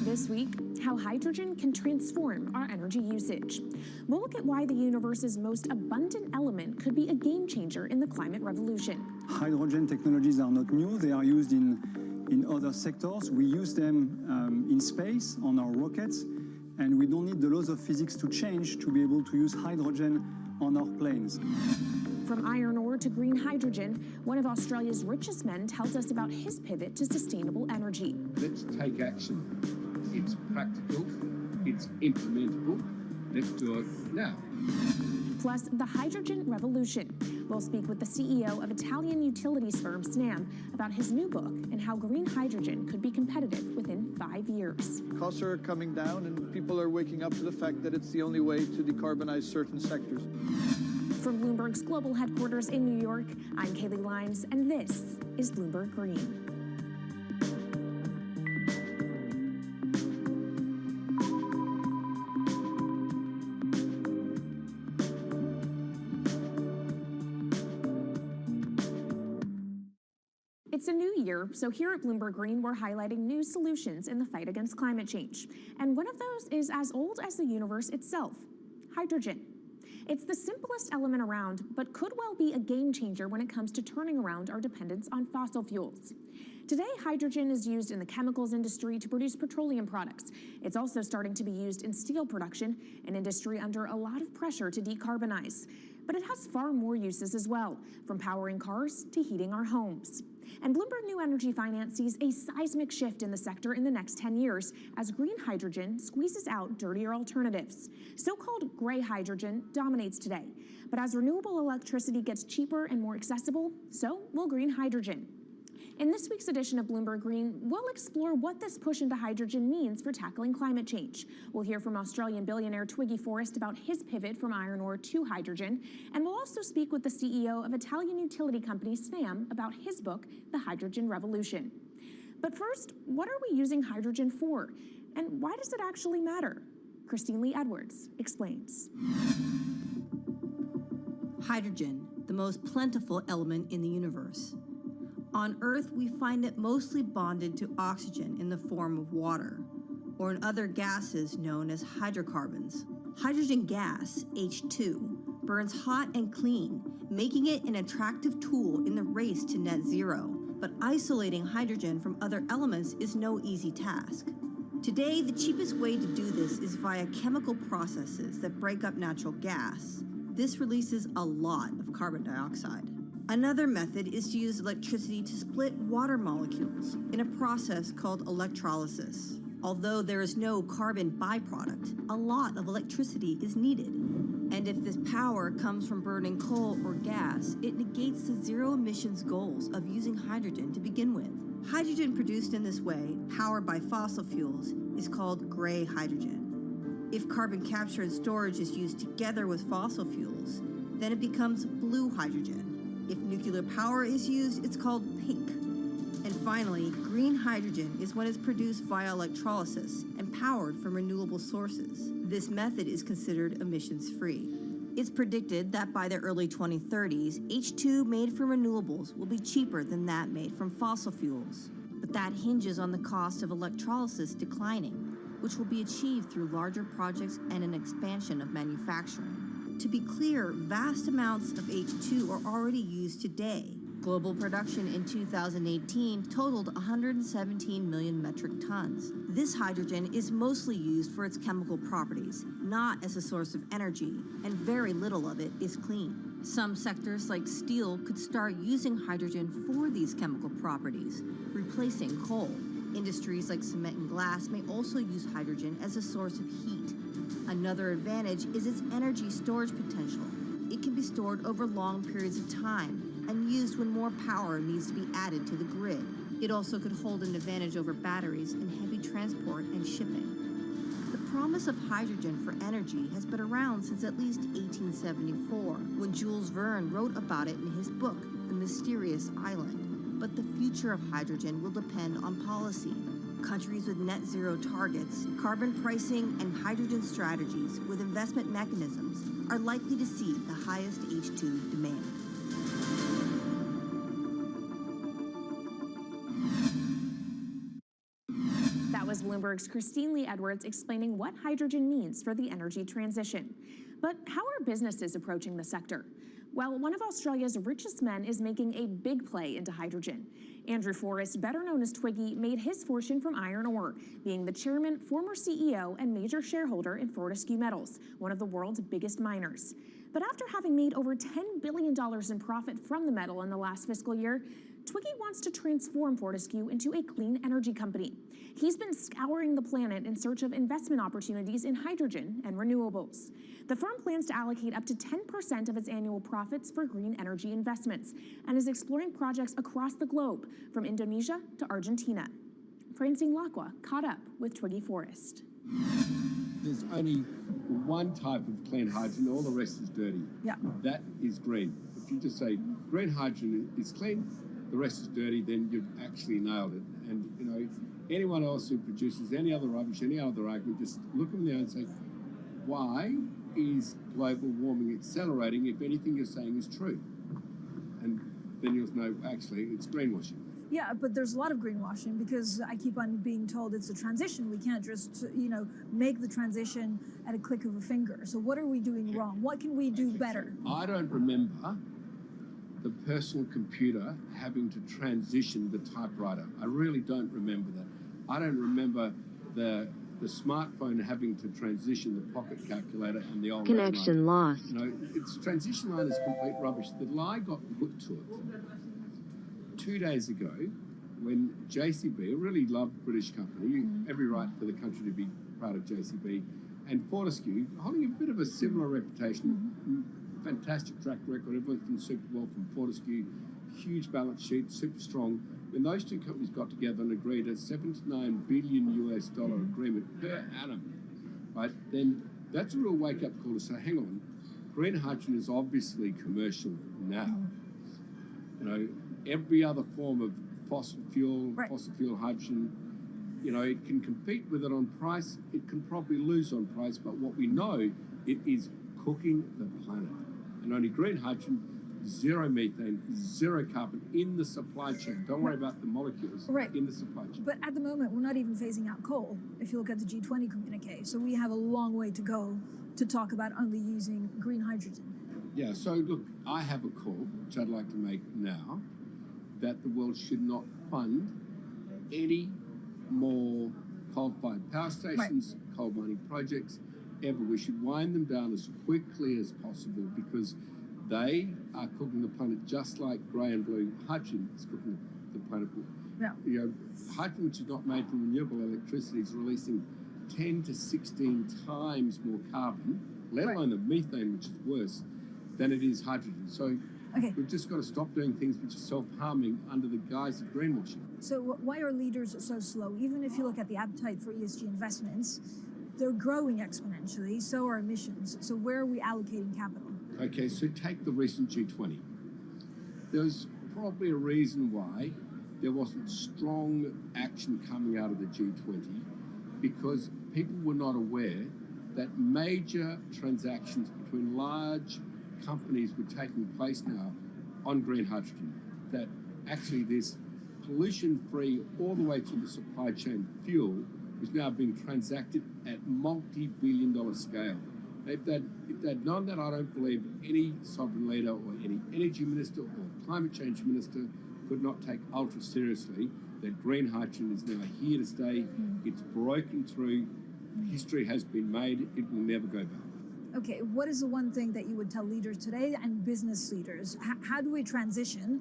This week, how hydrogen can transform our energy usage. We'll look at why the universe's most abundant element could be a game changer in the climate revolution. Hydrogen technologies are not new. They are used in other sectors. We use them in space, on our rockets, and we don't need the laws of physics to change to be able to use hydrogen on our planes. From iron ore to green hydrogen, one of Australia's richest men tells us about his pivot to sustainable energy. Let's take action. It's practical, it's implementable. Let's do it now. Plus, the hydrogen revolution. We'll speak with the CEO of Italian utilities firm Snam about his new book and how green hydrogen could be competitive within 5 years. Costs are coming down and people are waking up to the fact that it's the only way to decarbonize certain sectors. From Bloomberg's global headquarters in New York, I'm Kaylee Lyons, and this is Bloomberg Green. It's a new year, so here at Bloomberg Green, we're highlighting new solutions in the fight against climate change. And one of those is as old as the universe itself, hydrogen. It's the simplest element around, but could well be a game changer when it comes to turning around our dependence on fossil fuels. Today, hydrogen is used in the chemicals industry to produce petroleum products. It's also starting to be used in steel production, an industry under a lot of pressure to decarbonize. But it has far more uses as well, from powering cars to heating our homes. And Bloomberg New Energy Finance sees a seismic shift in the sector in the next 10 years as green hydrogen squeezes out dirtier alternatives. So-called gray hydrogen dominates today. But as renewable electricity gets cheaper and more accessible, so will green hydrogen. In this week's edition of Bloomberg Green, we'll explore what this push into hydrogen means for tackling climate change. We'll hear from Australian billionaire Twiggy Forrest about his pivot from iron ore to hydrogen, and we'll also speak with the CEO of Italian utility company Snam about his book, The Hydrogen Revolution. But first, what are we using hydrogen for? And why does it actually matter? Christine Lee Edwards explains. Hydrogen, the most plentiful element in the universe. On Earth, we find it mostly bonded to oxygen in the form of water, or in other gases known as hydrocarbons. Hydrogen gas, H2, burns hot and clean, making it an attractive tool in the race to net zero. But isolating hydrogen from other elements is no easy task. Today, the cheapest way to do this is via chemical processes that break up natural gas. This releases a lot of carbon dioxide. Another method is to use electricity to split water molecules in a process called electrolysis. Although there is no carbon byproduct, a lot of electricity is needed. And if this power comes from burning coal or gas, it negates the zero emissions goals of using hydrogen to begin with. Hydrogen produced in this way, powered by fossil fuels, is called gray hydrogen. If carbon capture and storage is used together with fossil fuels, then it becomes blue hydrogen. If nuclear power is used, it's called pink. And finally, green hydrogen is when it's produced via electrolysis and powered from renewable sources. This method is considered emissions-free. It's predicted that by the early 2030s, H2 made from renewables will be cheaper than that made from fossil fuels. But that hinges on the cost of electrolysis declining, which will be achieved through larger projects and an expansion of manufacturing. To be clear, vast amounts of H2 are already used today. Global production in 2018 totaled 117 million metric tons. This hydrogen is mostly used for its chemical properties, not as a source of energy, and very little of it is clean. Some sectors like steel could start using hydrogen for these chemical properties, replacing coal. Industries like cement and glass may also use hydrogen as a source of heat. Another advantage is its energy storage potential. It can be stored over long periods of time and used when more power needs to be added to the grid. It also could hold an advantage over batteries in heavy transport and shipping. The promise of hydrogen for energy has been around since at least 1874, when Jules Verne wrote about it in his book, The Mysterious Island. But the future of hydrogen will depend on policy. Countries with net zero targets, carbon pricing, and hydrogen strategies with investment mechanisms are likely to see the highest H2 demand. That was Bloomberg's Christine Lee Edwards explaining what hydrogen means for the energy transition. But how are businesses approaching the sector? Well, one of Australia's richest men is making a big play into hydrogen. Andrew Forrest, better known as Twiggy, made his fortune from iron ore, being the chairman, former CEO, and major shareholder in Fortescue Metals, one of the world's biggest miners. But after having made over $10 billion in profit from the metal in the last fiscal year, Twiggy wants to transform Fortescue into a clean energy company. He's been scouring the planet in search of investment opportunities in hydrogen and renewables. The firm plans to allocate up to 10% of its annual profits for green energy investments and is exploring projects across the globe, from Indonesia to Argentina. Francine Lacqua caught up with Twiggy Forrest. There's only one type of clean hydrogen, all the rest is dirty. Yeah. That is green. If you just say green hydrogen is clean, the rest is dirty, then you've actually nailed it. And, you know, anyone else who produces any other rubbish, any other argument, just look them there and say, why is global warming accelerating if anything you're saying is true? And then you'll know, actually, it's greenwashing. Yeah, but there's a lot of greenwashing because I keep on being told it's a transition. We can't just, make the transition at a click of a finger. So what are we doing wrong? What can we do better? I don't remember the personal computer having to transition the typewriter. I really don't remember that. I don't remember the smartphone having to transition the pocket calculator and the old connection lost. You know, its transition line is complete rubbish. The lie got put to it 2 days ago when JCB, a really loved British company, every right for the country to be proud of JCB, and Fortescue, holding a bit of a similar reputation, fantastic track record, everyone's done super well from Fortescue, huge balance sheet, super strong. When those two companies got together and agreed a $79 billion US agreement per annum, right, then that's a real wake-up call to say, hang on, green hydrogen is obviously commercial now. You know, every other form of fossil fuel hydrogen, you know, it can compete with it on price, it can probably lose on price, but what we know, it is cooking the planet. And only green hydrogen zero methane, zero carbon in the supply chain. Don't worry about the molecules in the supply chain. But at the moment, we're not even phasing out coal, if you look at the G20 communique. So we have a long way to go to talk about only using green hydrogen. Yeah, so look, I have a call, which I'd like to make now, that the world should not fund any more coal-fired power stations, coal mining projects, ever. We should wind them down as quickly as possible because they are cooking the planet just like grey and blue hydrogen is cooking the planet. Yeah. You know, hydrogen, which is not made from renewable electricity, is releasing 10 to 16 times more carbon, let alone the methane, which is worse, than it is hydrogen. So we've just got to stop doing things which are self-harming under the guise of greenwashing. So why are leaders so slow? Even if you look at the appetite for ESG investments, they're growing exponentially, so are emissions. So where are we allocating capital? Okay, so take the recent G20. There's probably a reason why there wasn't strong action coming out of the G20 because people were not aware that major transactions between large companies were taking place now on green hydrogen, that actually this pollution-free all the way to the supply chain fuel is now being transacted at multi-billion-dollar scale. If they'd known that, I don't believe any sovereign leader or any energy minister or climate change minister could not take ultra seriously that green hydrogen is now here to stay. It's broken through. History has been made. It will never go back. Okay, what is the one thing that you would tell leaders today and business leaders? How do we transition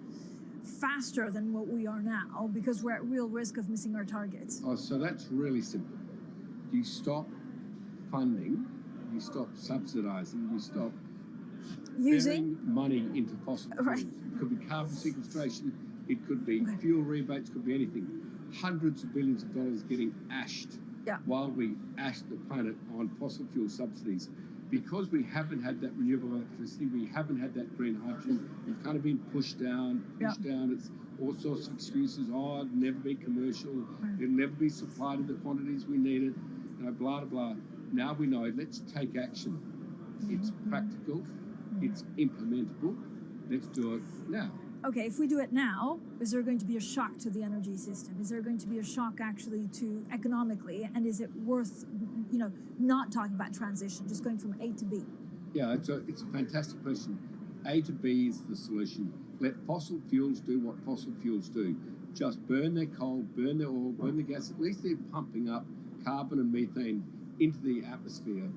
faster than what we are now because we're at real risk of missing our targets? Oh, so that's really simple. You stop funding, you stop subsidizing, you stop using money into fossil fuels. It could be carbon sequestration, it could be fuel rebates, could be anything. Hundreds of billions of dollars getting ashed while we ash the planet on fossil fuel subsidies. Because we haven't had that renewable electricity, we haven't had that green hydrogen, we've kind of been pushed down. It's all sorts of excuses. Oh, it'll never be commercial, it'll never be supplied in the quantities we need it, you know, blah, blah, blah. Now we know, let's take action. It's practical, it's implementable, let's do it now. Okay, if we do it now, is there going to be a shock to the energy system? Is there going to be a shock actually to economically? And is it worth, you know, not talking about transition, just going from A to B? Yeah, it's a fantastic question. A to B is the solution. Let fossil fuels do what fossil fuels do. Just burn their coal, burn their oil, burn the gas. At least they're pumping up carbon and methane into the atmosphere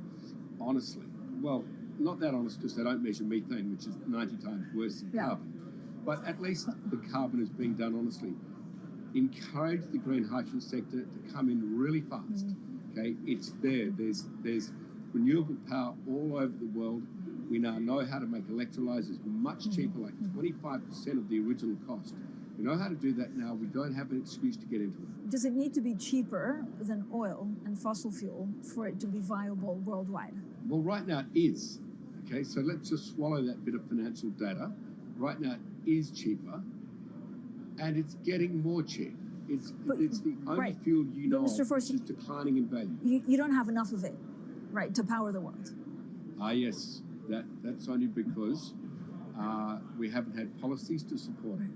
honestly. Well, not that honest because they don't measure methane, which is 90 times worse than carbon. But at least the carbon is being done honestly. Encourage the green hydrogen sector to come in really fast. Okay, it's there. There's renewable power all over the world. We now know how to make electrolyzers much cheaper, like 25% of the original cost. We know how to do that now. We don't have an excuse to get into it. Does it need to be cheaper than oil and fossil fuel for it to be viable worldwide? Well, right now it is. Okay, so let's just swallow that bit of financial data. Right now it is cheaper, and it's getting more cheap. It's the only fuel you know Mr. Force, which is declining in value. You don't have enough of it, right, to power the world? Yes. That's only because we haven't had policies to support it.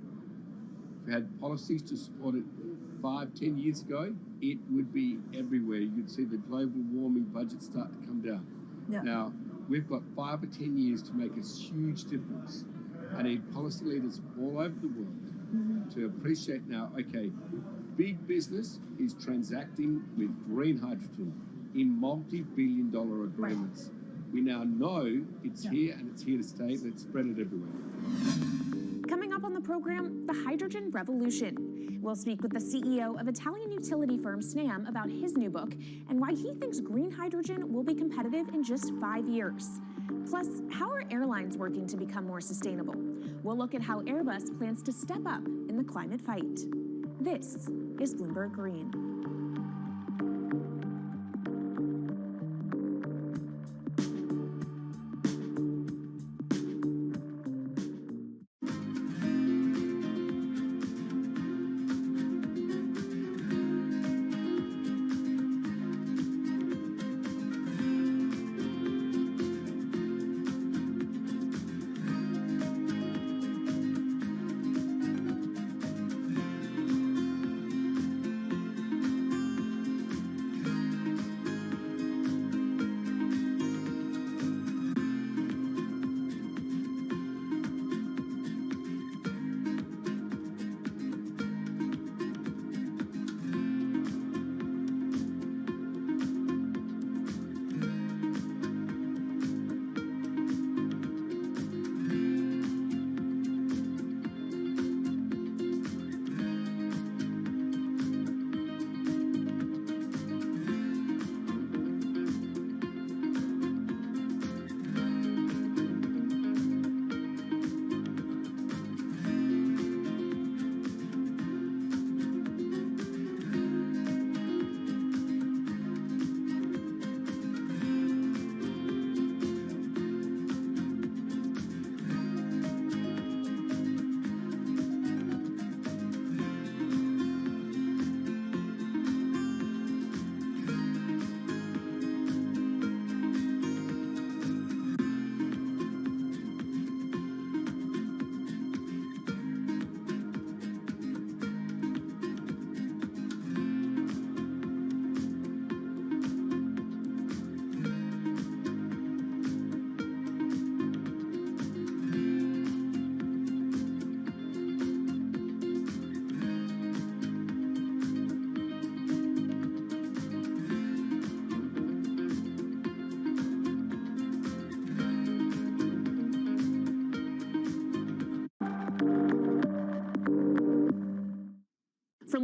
If we had policies to support it 5-10 years ago, it would be everywhere. You'd see the global warming budget start to come down. Now, we've got 5 or 10 years to make a huge difference. I need policy leaders all over the world to appreciate now, okay, big business is transacting with green hydrogen in multi-billion-dollar agreements. We now know it's here and it's here to stay. Let's spread it everywhere. Coming up on the program, the hydrogen revolution. We'll speak with the CEO of Italian utility firm Snam about his new book and why he thinks green hydrogen will be competitive in just 5 years. Plus, how are airlines working to become more sustainable? We'll look at how Airbus plans to step up in the climate fight. This is Bloomberg Green.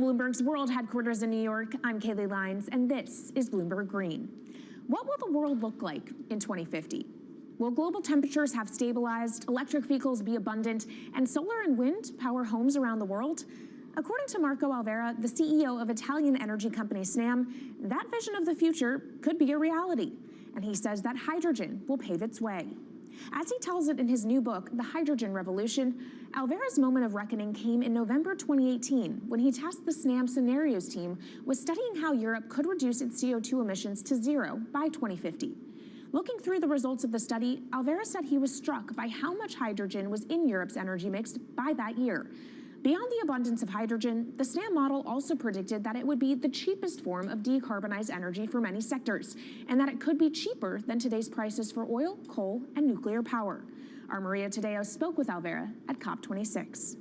Bloomberg's world headquarters in New York, I'm Kaylee Lines, and this is Bloomberg Green. What will the world look like in 2050? Will global temperatures have stabilized, electric vehicles be abundant, and solar and wind power homes around the world? According to Marco Alvera, the CEO of Italian energy company Snam, that vision of the future could be a reality. And he says that hydrogen will pave its way. As he tells it in his new book, The Hydrogen Revolution, Alvera's moment of reckoning came in November 2018 when he tasked the Snam Scenarios team with studying how Europe could reduce its CO2 emissions to zero by 2050. Looking through the results of the study, Alvera said he was struck by how much hydrogen was in Europe's energy mix by that year. Beyond the abundance of hydrogen, the Snam model also predicted that it would be the cheapest form of decarbonized energy for many sectors, and that it could be cheaper than today's prices for oil, coal, and nuclear power. Our Maria Tadeo spoke with Alvera at COP26.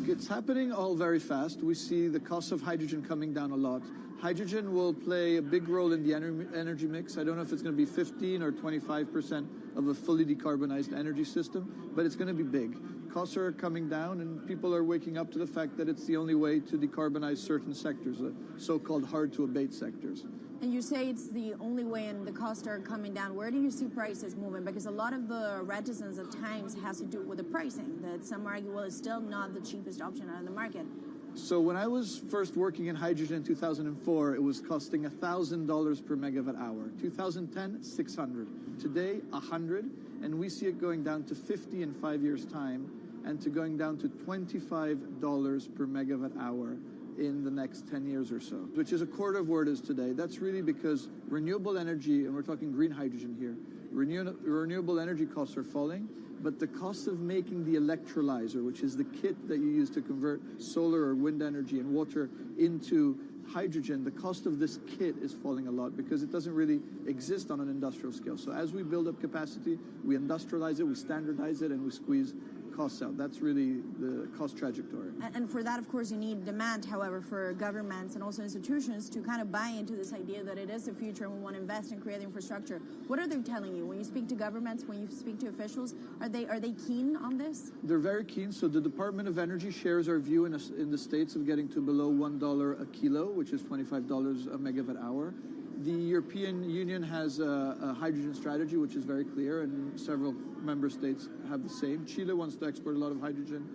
It's happening all very fast. We see the cost of hydrogen coming down a lot. Hydrogen will play a big role in the energy mix. I don't know if it's going to be 15 or 25% of a fully decarbonized energy system, but it's going to be big. Costs are coming down, and people are waking up to the fact that it's the only way to decarbonize certain sectors, the so-called hard-to-abate sectors. And you say it's the only way and the costs are coming down. Where do you see prices moving? Because a lot of the reticence at times has to do with the pricing, that some argue, well, it's still not the cheapest option out of the market. So when I was first working in hydrogen in 2004, it was costing $1,000 per megawatt hour. 2010, $600. Today, $100, and we see it going down to $50 in 5 years' time, and to going down to $25 per megawatt hour in the next 10 years or so, which is a quarter of where it is today. That's really because renewable energy, and we're talking green hydrogen here, renewable energy costs are falling, but the cost of making the electrolyzer, which is the kit that you use to convert solar or wind energy and water into hydrogen, the cost of this kit is falling a lot because it doesn't really exist on an industrial scale. So as we build up capacity, we industrialize it, we standardize it, and we squeeze costs out. That's really the cost trajectory. And for that, of course, you need demand, however, for governments and also institutions to kind of buy into this idea that it is the future and we want to invest and create the infrastructure. What are they telling you? When you speak to governments, when you speak to officials, are they keen on this? They're very keen. So the Department of Energy shares our view in the States of getting to below $1 a kilo, which is $25 a megawatt hour. The European Union has a hydrogen strategy, which is very clear, and several member states have the same. Chile wants to export a lot of hydrogen.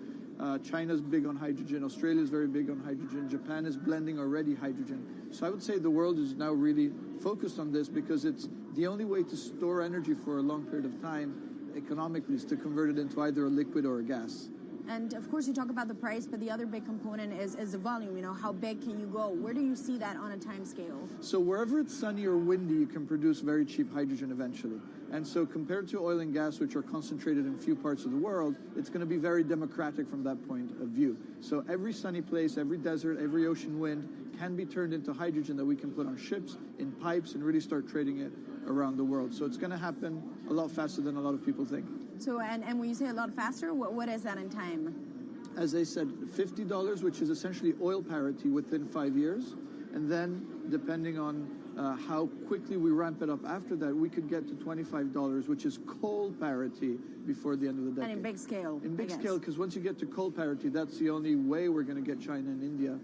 China's big on hydrogen. Australia's very big on hydrogen. Japan is blending already hydrogen. So I would say the world is now really focused on this because it's the only way to store energy for a long period of time economically is to convert it into either a liquid or a gas. And of course, you talk about the price, but the other big component is the volume. You know, how big can you go? Where do you see that on a time scale? So wherever it's sunny or windy, you can produce very cheap hydrogen eventually. And so compared to oil and gas, which are concentrated in few parts of the world, it's going to be very democratic from that point of view. So every sunny place, every desert, every ocean wind can be turned into hydrogen that we can put on ships, in pipes, and really start trading it around the world. So it's going to happen a lot faster than a lot of people think. So, and when you say a lot faster, what is that in time? As I said, $50, which is essentially oil parity within 5 years. And then, depending on how quickly we ramp it up after that, we could get to $25, which is coal parity before the end of the decade. And in big scale. In big scale, because once you get to coal parity, that's the only way we're going to get China and India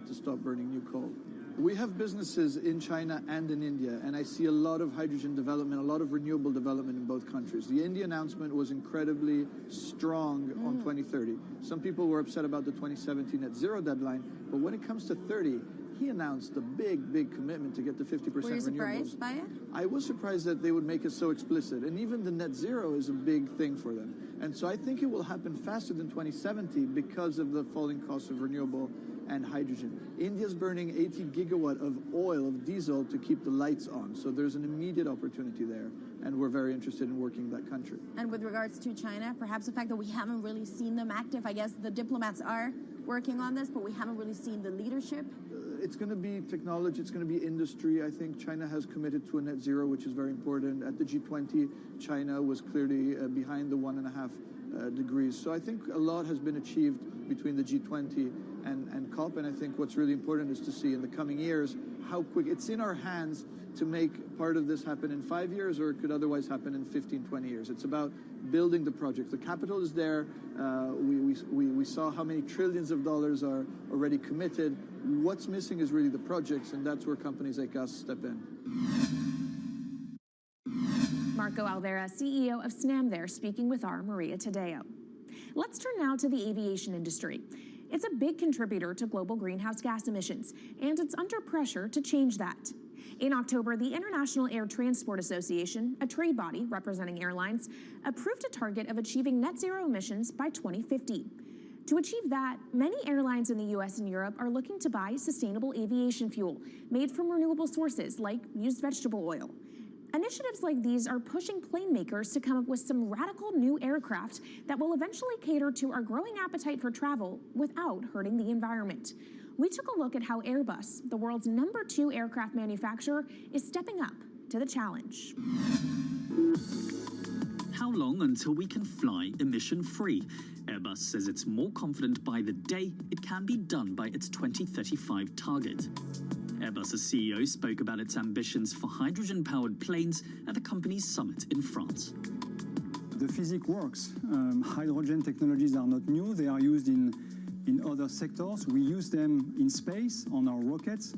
to stop burning new coal. We have businesses in China and in India, and I see a lot of hydrogen development, a lot of renewable development in both countries. The India announcement was incredibly strong on 2030. Some people were upset about the 2017 net zero deadline, but when it comes to 30, he announced a big, big commitment to get to 50% renewables. Were you surprised by it? I was surprised that they would make it so explicit, and even the net zero is a big thing for them. And so I think it will happen faster than 2070 because of the falling cost of renewable and hydrogen. India's burning 80 gigawatt of oil, of diesel, to keep the lights on. So there's an immediate opportunity there, and we're very interested in working in that country. And with regards to China, perhaps the fact that we haven't really seen them active, I guess the diplomats are working on this, but we haven't really seen the leadership. It's going to be technology, it's going to be industry. I think China has committed to a net zero, which is very important. At the G20, China was clearly behind the 1.5 degrees. So I think a lot has been achieved between the G20 and COP, and I think what's really important is to see in the coming years how quick it's in our hands to make part of this happen in 5 years, or it could otherwise happen in 15, 20 years. It's about building the project. The capital is there. We saw how many trillions of dollars are already committed. What's missing is really the projects, and that's where companies like us step in. Marco Alvera, CEO of SNAM there, speaking with our Maria Tadeo. Let's turn now to the aviation industry. It's a big contributor to global greenhouse gas emissions, and it's under pressure to change that. In October, the International Air Transport Association, a trade body representing airlines, approved a target of achieving net zero emissions by 2050. To achieve that, many airlines in the US and Europe are looking to buy sustainable aviation fuel made from renewable sources like used vegetable oil. Initiatives like these are pushing plane makers to come up with some radical new aircraft that will eventually cater to our growing appetite for travel without hurting the environment. We took a look at how Airbus, the world's #2 aircraft manufacturer, is stepping up to the challenge. How long until we can fly emission-free? Airbus says it's more confident by the day it can be done by its 2035 target. Airbus's CEO spoke about its ambitions for hydrogen-powered planes at the company's summit in France. The physics works. Hydrogen technologies are not new. They are used in other sectors. We use them in space on our rockets,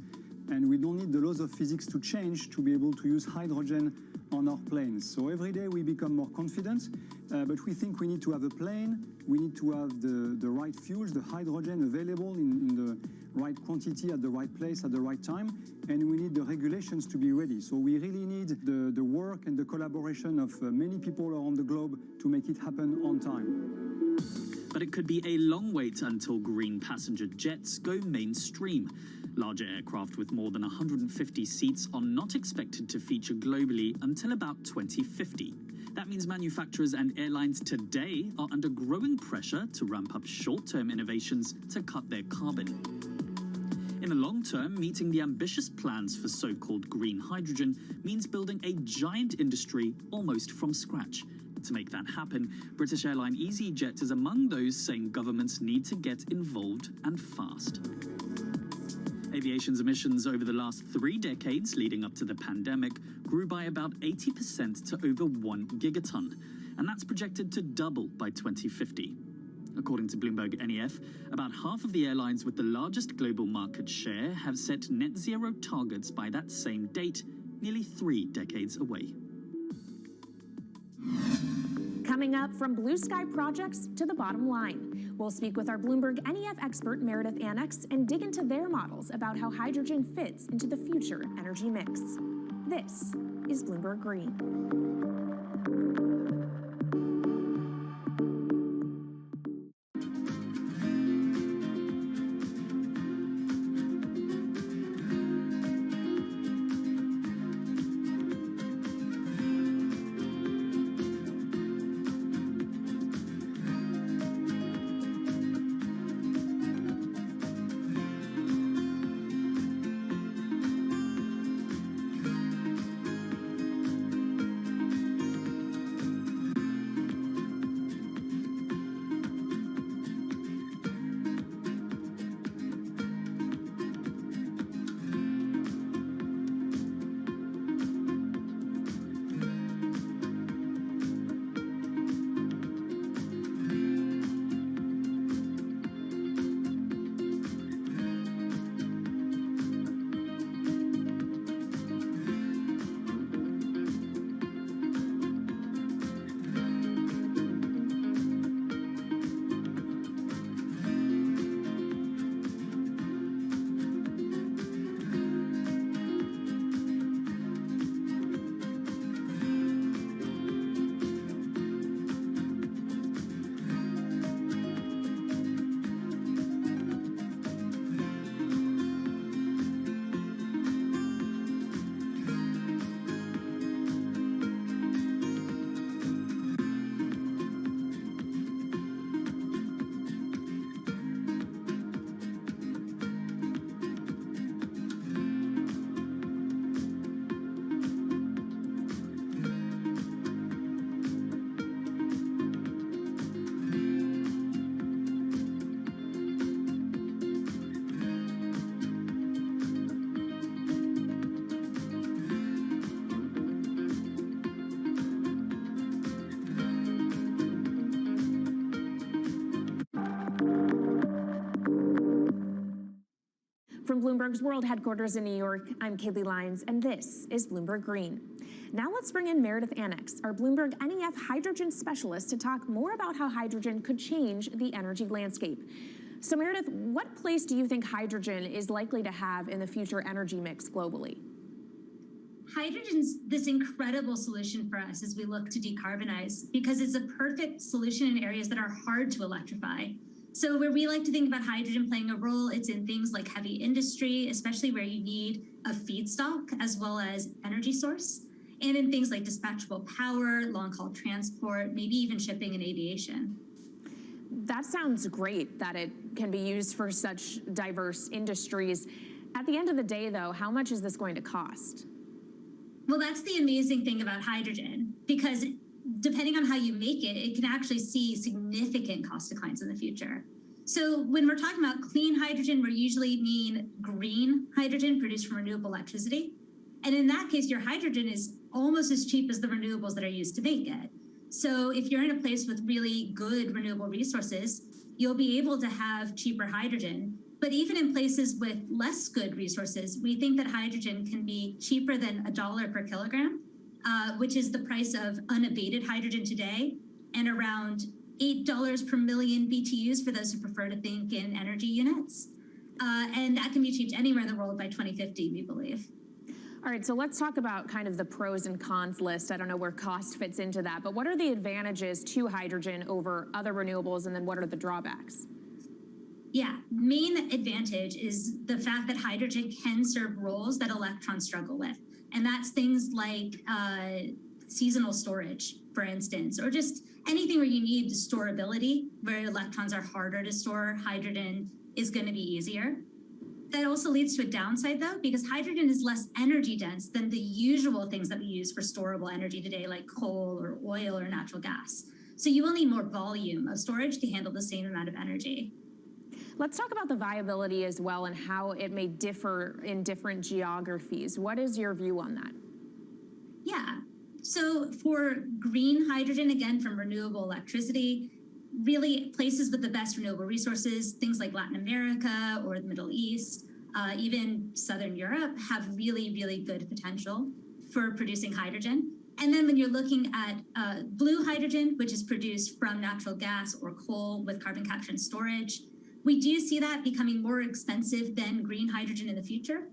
and we don't need the laws of physics to change to be able to use hydrogen on our planes. So every day we become more confident, but we think we need to have a plane, we need to have the right fuels, the hydrogen available in the right quantity at the right place at the right time, and we need the regulations to be ready. So we really need the work and the collaboration of many people around the globe to make it happen on time. But it could be a long wait until green passenger jets go mainstream. Larger aircraft with more than 150 seats are not expected to feature globally until about 2050. That means manufacturers and airlines today are under growing pressure to ramp up short-term innovations to cut their carbon. In the long term, meeting the ambitious plans for so-called green hydrogen means building a giant industry almost from scratch. To make that happen, British airline EasyJet is among those saying governments need to get involved and fast. Aviation's emissions over the last 3 decades leading up to the pandemic grew by about 80% to over 1 gigaton, and that's projected to double by 2050. According to Bloomberg NEF, about half of the airlines with the largest global market share have set net zero targets by that same date, nearly 3 decades away. Coming up, from blue sky projects to the bottom line. We'll speak with our Bloomberg NEF expert Meredith Annex and dig into their models about how hydrogen fits into the future energy mix. This is Bloomberg Green. Bloomberg's World Headquarters in New York, I'm Kaylee Lyons, and this is Bloomberg Green. Now let's bring in Meredith Annex, our Bloomberg NEF hydrogen specialist, to talk more about how hydrogen could change the energy landscape. So Meredith, what place do you think hydrogen is likely to have in the future energy mix globally? Hydrogen's this incredible solution for us as we look to decarbonize because it's a perfect solution in areas that are hard to electrify. So where we like to think about hydrogen playing a role, it's in things like heavy industry, especially where you need a feedstock as well as energy source, and in things like dispatchable power, long-haul transport, maybe even shipping and aviation. That sounds great that it can be used for such diverse industries. At the end of the day, though, how much is this going to cost? Well, that's the amazing thing about hydrogen, because depending on how you make it, it can actually see significant cost declines in the future. So when we're talking about clean hydrogen, we usually mean green hydrogen produced from renewable electricity. And in that case, your hydrogen is almost as cheap as the renewables that are used to make it. So if you're in a place with really good renewable resources, you'll be able to have cheaper hydrogen. But even in places with less good resources, we think that hydrogen can be cheaper than $1 per kilogram, which is the price of unabated hydrogen today, and around $8 per million BTUs for those who prefer to think in energy units. And that can be achieved anywhere in the world by 2050, we believe. All right, so let's talk about kind of the pros and cons list. I don't know where cost fits into that, but what are the advantages to hydrogen over other renewables, and then what are the drawbacks? Yeah, main advantage is the fact that hydrogen can serve roles that electrons struggle with. And that's things like seasonal storage, for instance, or just anything where you need storability, where electrons are harder to store, hydrogen is going to be easier. That also leads to a downside, though, because hydrogen is less energy dense than the usual things that we use for storable energy today, like coal or oil or natural gas. So you will need more volume of storage to handle the same amount of energy. Let's talk about the viability as well and how it may differ in different geographies. What is your view on that? Yeah, so for green hydrogen, again, from renewable electricity, really places with the best renewable resources, things like Latin America or the Middle East, even Southern Europe, have really, really good potential for producing hydrogen. And then when you're looking at blue hydrogen, which is produced from natural gas or coal with carbon capture and storage, we do see that becoming more expensive than green hydrogen in the future,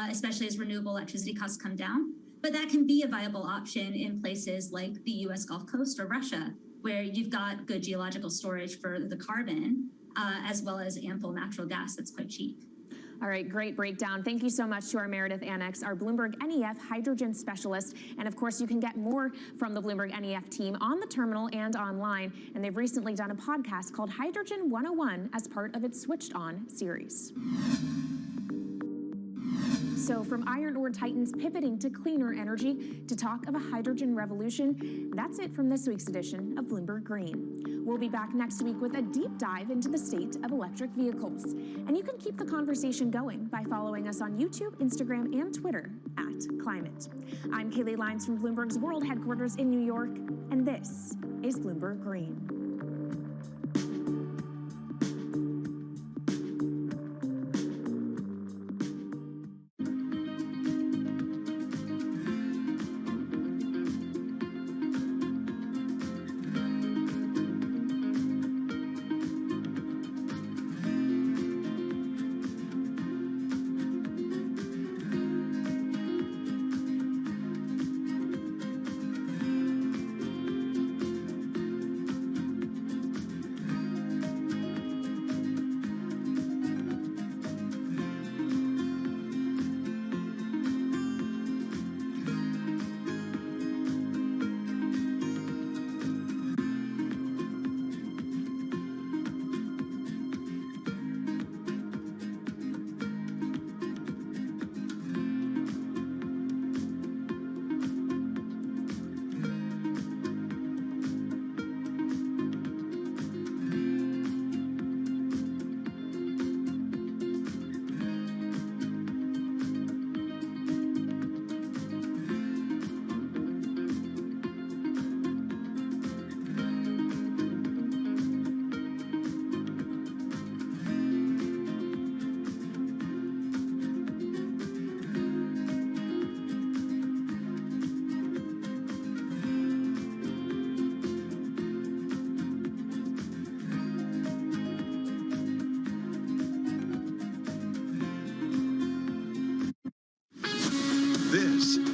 especially as renewable electricity costs come down. But that can be a viable option in places like the US Gulf Coast or Russia, where you've got good geological storage for the carbon, as well as ample natural gas that's quite cheap. All right, great breakdown. Thank you so much to our Meredith Annex, our Bloomberg NEF hydrogen specialist. And of course, you can get more from the Bloomberg NEF team on the terminal and online. And they've recently done a podcast called Hydrogen 101 as part of its Switched On series. So from iron ore titans pivoting to cleaner energy to talk of a hydrogen revolution, that's it from this week's edition of Bloomberg Green. We'll be back next week with a deep dive into the state of electric vehicles. And you can keep the conversation going by following us on YouTube, Instagram, and Twitter @Climate. I'm Kaylee Lyons from Bloomberg's World Headquarters in New York, and this is Bloomberg Green.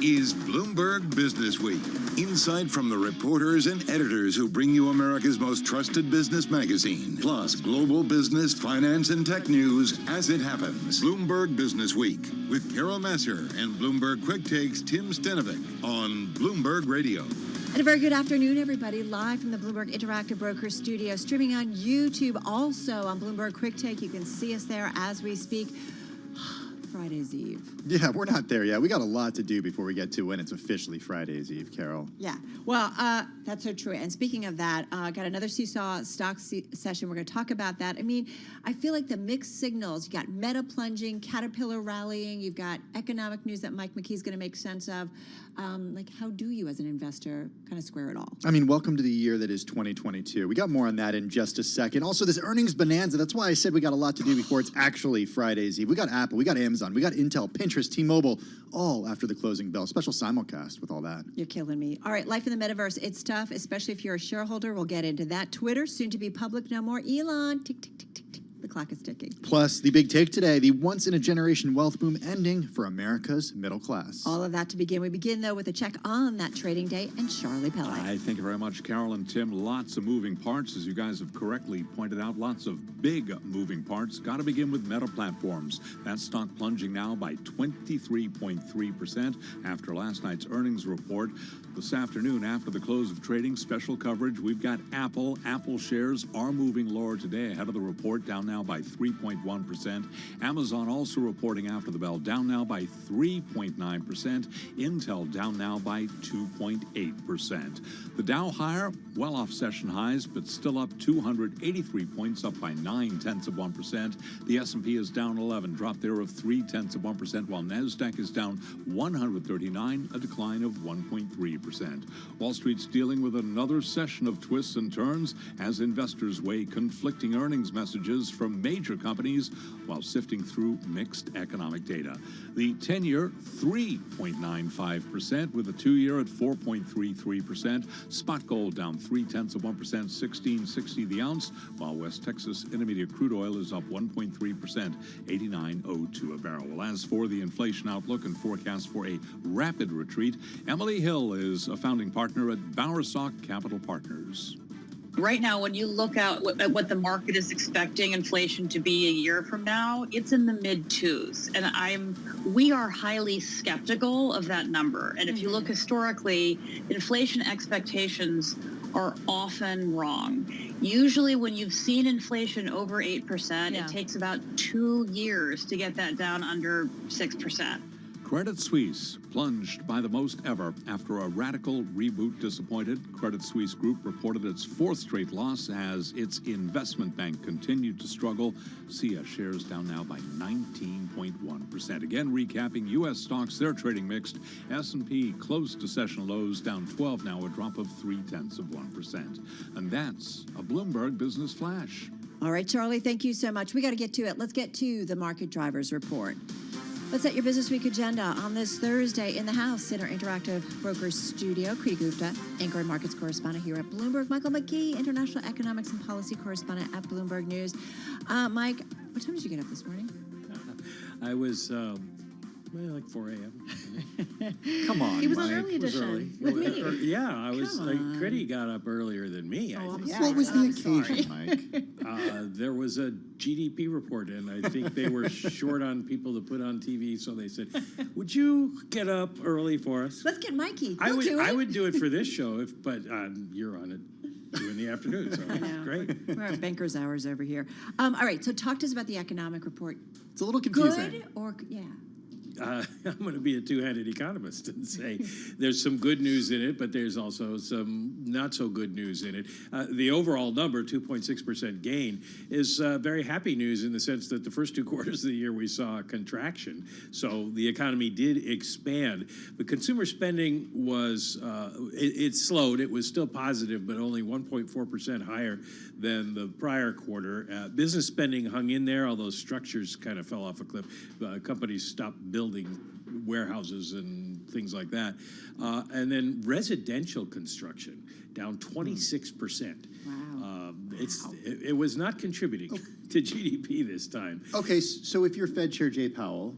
is Bloomberg Business Week. Insight from the reporters and editors who bring you America's most trusted business magazine, plus global business, finance, and tech news as it happens. Bloomberg Business Week with Carol Messer and Bloomberg Quick Takes Tim Stenovic on Bloomberg Radio. And a very good afternoon, everybody. Live from the Bloomberg Interactive Brokers studio, streaming on YouTube, also on Bloomberg Quick Take. You can see us there as we speak. Friday's Eve. Yeah, we're not there yet. We got a lot to do before we get to when it's officially Friday's Eve, Carol. Yeah, well, that's so true. And speaking of that, got another Seesaw stock session. We're going to talk about that. I mean, I feel like the mixed signals. You got Meta plunging, Caterpillar rallying. You've got economic news that Mike McKee's going to make sense of. Like, how do you, as an investor, kind of square it all? I mean, welcome to the year that is 2022. We got more on that in just a second. Also, this earnings bonanza. That's why I said we got a lot to do before it's actually Friday's Eve. We got Apple, we got Amazon, we got Intel, Pinterest, T-Mobile, all after the closing bell. Special simulcast with all that. You're killing me. All right, life in the metaverse. It's tough, especially if you're a shareholder. We'll get into that. Twitter, soon to be public. No more Elon. Tick, tick, tick, tick, tick. The clock is ticking. Plus, the big take today, the once-in-a-generation wealth boom ending for America's middle class. All of that to begin. We begin, though, with a check on that trading day and Charlie Pelle. Thank you very much, Carol and Tim. Lots of moving parts, as you guys have correctly pointed out. Lots of big moving parts. Got to begin with Meta Platforms. That stock plunging now by 23.3% after last night's earnings report. This afternoon, after the close of trading, special coverage. We've got Apple. Apple shares are moving lower today ahead of the report, down now by 3.1%. Amazon also reporting after the bell, down now by 3.9%. Intel down now by 2.8%. The Dow higher, well off session highs, but still up 283 points, up by 0.9%. The S&P is down 11, drop there of 0.3%, while NASDAQ is down 139, a decline of 1.3%. Wall Street's dealing with another session of twists and turns as investors weigh conflicting earnings messages from major companies while sifting through mixed economic data. The 10-year, 3.95%, with the 2-year at 4.33%. Spot gold down 0.3%, $16.60 the ounce, while West Texas Intermediate crude oil is up 1.3%, $89.02 a barrel. Well, as for the inflation outlook and forecast for a rapid retreat, Emily Hill is a founding partner at Bowersock Capital Partners. Right now, when you look at what the market is expecting inflation to be a year from now, it's in the mid-2s. And we are highly skeptical of that number. And if you look historically, inflation expectations are often wrong. Usually when you've seen inflation over 8%, it takes about 2 years to get that down under 6%. Credit Suisse plunged by the most ever after a radical reboot disappointed. Credit Suisse Group reported its 4th straight loss as its investment bank continued to struggle. SIA shares down now by 19.1%. Again, recapping U.S. stocks, they're trading mixed. S&P close to session lows, down 12 now, a drop of 0.3%. And that's a Bloomberg Business Flash. All right, Charlie, thank you so much. We got to get to it. Let's get to the market drivers report. Let's set your Business Week agenda on this Thursday in the house in our Interactive Brokers studio. Kriti Gupta, Anchor and Markets correspondent here at Bloomberg. Michael McKee, International Economics and Policy correspondent at Bloomberg News. Mike, what time did you get up this morning? I was like 4 a.m. Come on, He was Mike. on early edition with me. Yeah, I was Come like, on. Kriti got up earlier than me. I think. What was the occasion, Mike? There was a GDP report, and I think they were short on people to put on TV, so they said, would you get up early for us? Let's get Mikey. I He'll would do it for this show, but you're on it in the afternoon, so I know. great. We're at banker's hours over here. All right, so talk to us about the economic report. It's a little confusing. Good or, yeah. I'm going to be a two-handed economist and say there's some good news in it, but there's also some not so good news in it. The overall number, 2.6% gain, is very happy news in the sense that the first 2 quarters of the year we saw a contraction. So the economy did expand. But consumer spending was, it slowed. It was still positive, but only 1.4% higher than the prior quarter. Business spending hung in there, although structures kind of fell off a cliff. Companies stopped building warehouses and things like that. And then residential construction down 26%. Wow. It was not contributing to GDP this time. Okay, so if you're Fed Chair Jay Powell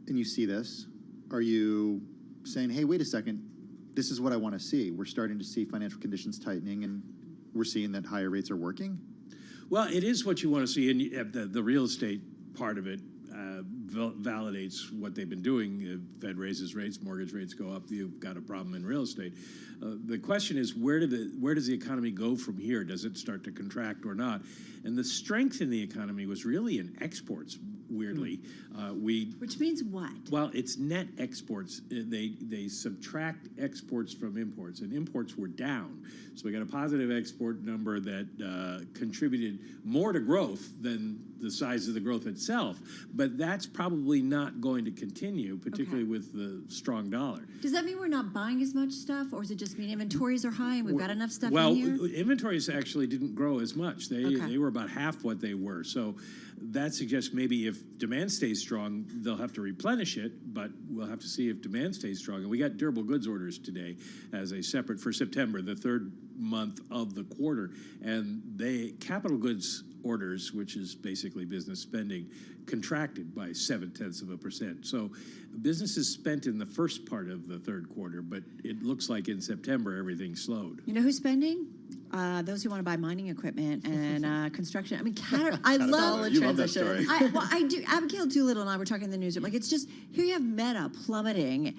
and you see this, are you saying, hey, wait a second, this is what I want to see. We're starting to see financial conditions tightening, and we're seeing that higher rates are working? Well, it is what you want to see, and the real estate part of it validates what they've been doing. Fed raises rates, mortgage rates go up, you've got a problem in real estate. The question is, where does the economy go from here? Does it start to contract or not? And the strength in the economy was really in exports, weirdly. Which means what? Well, it's net exports. They subtract exports from imports, and imports were down. So we got a positive export number that contributed more to growth than the size of the growth itself. But that's probably not going to continue, particularly with the strong dollar. Does that mean we're not buying as much stuff, or does it just mean inventories are high and we've got enough stuff well, in here? Inventories actually didn't grow as much. They were about half what they were. So that suggests maybe if demand stays strong, they'll have to replenish it, but we'll have to see if demand stays strong. And we got durable goods orders today as a separate for September, the third month of the quarter. And capital goods orders, which is basically business spending, contracted by 0.7%. So businesses spent in the first part of the third quarter, but it looks like in September everything slowed. You know who's spending? Those who want to buy mining equipment and construction. I mean, I love you love that story. I do. Abigail Doolittle and I were talking in the newsroom. Like, it's just, here you have Meta plummeting,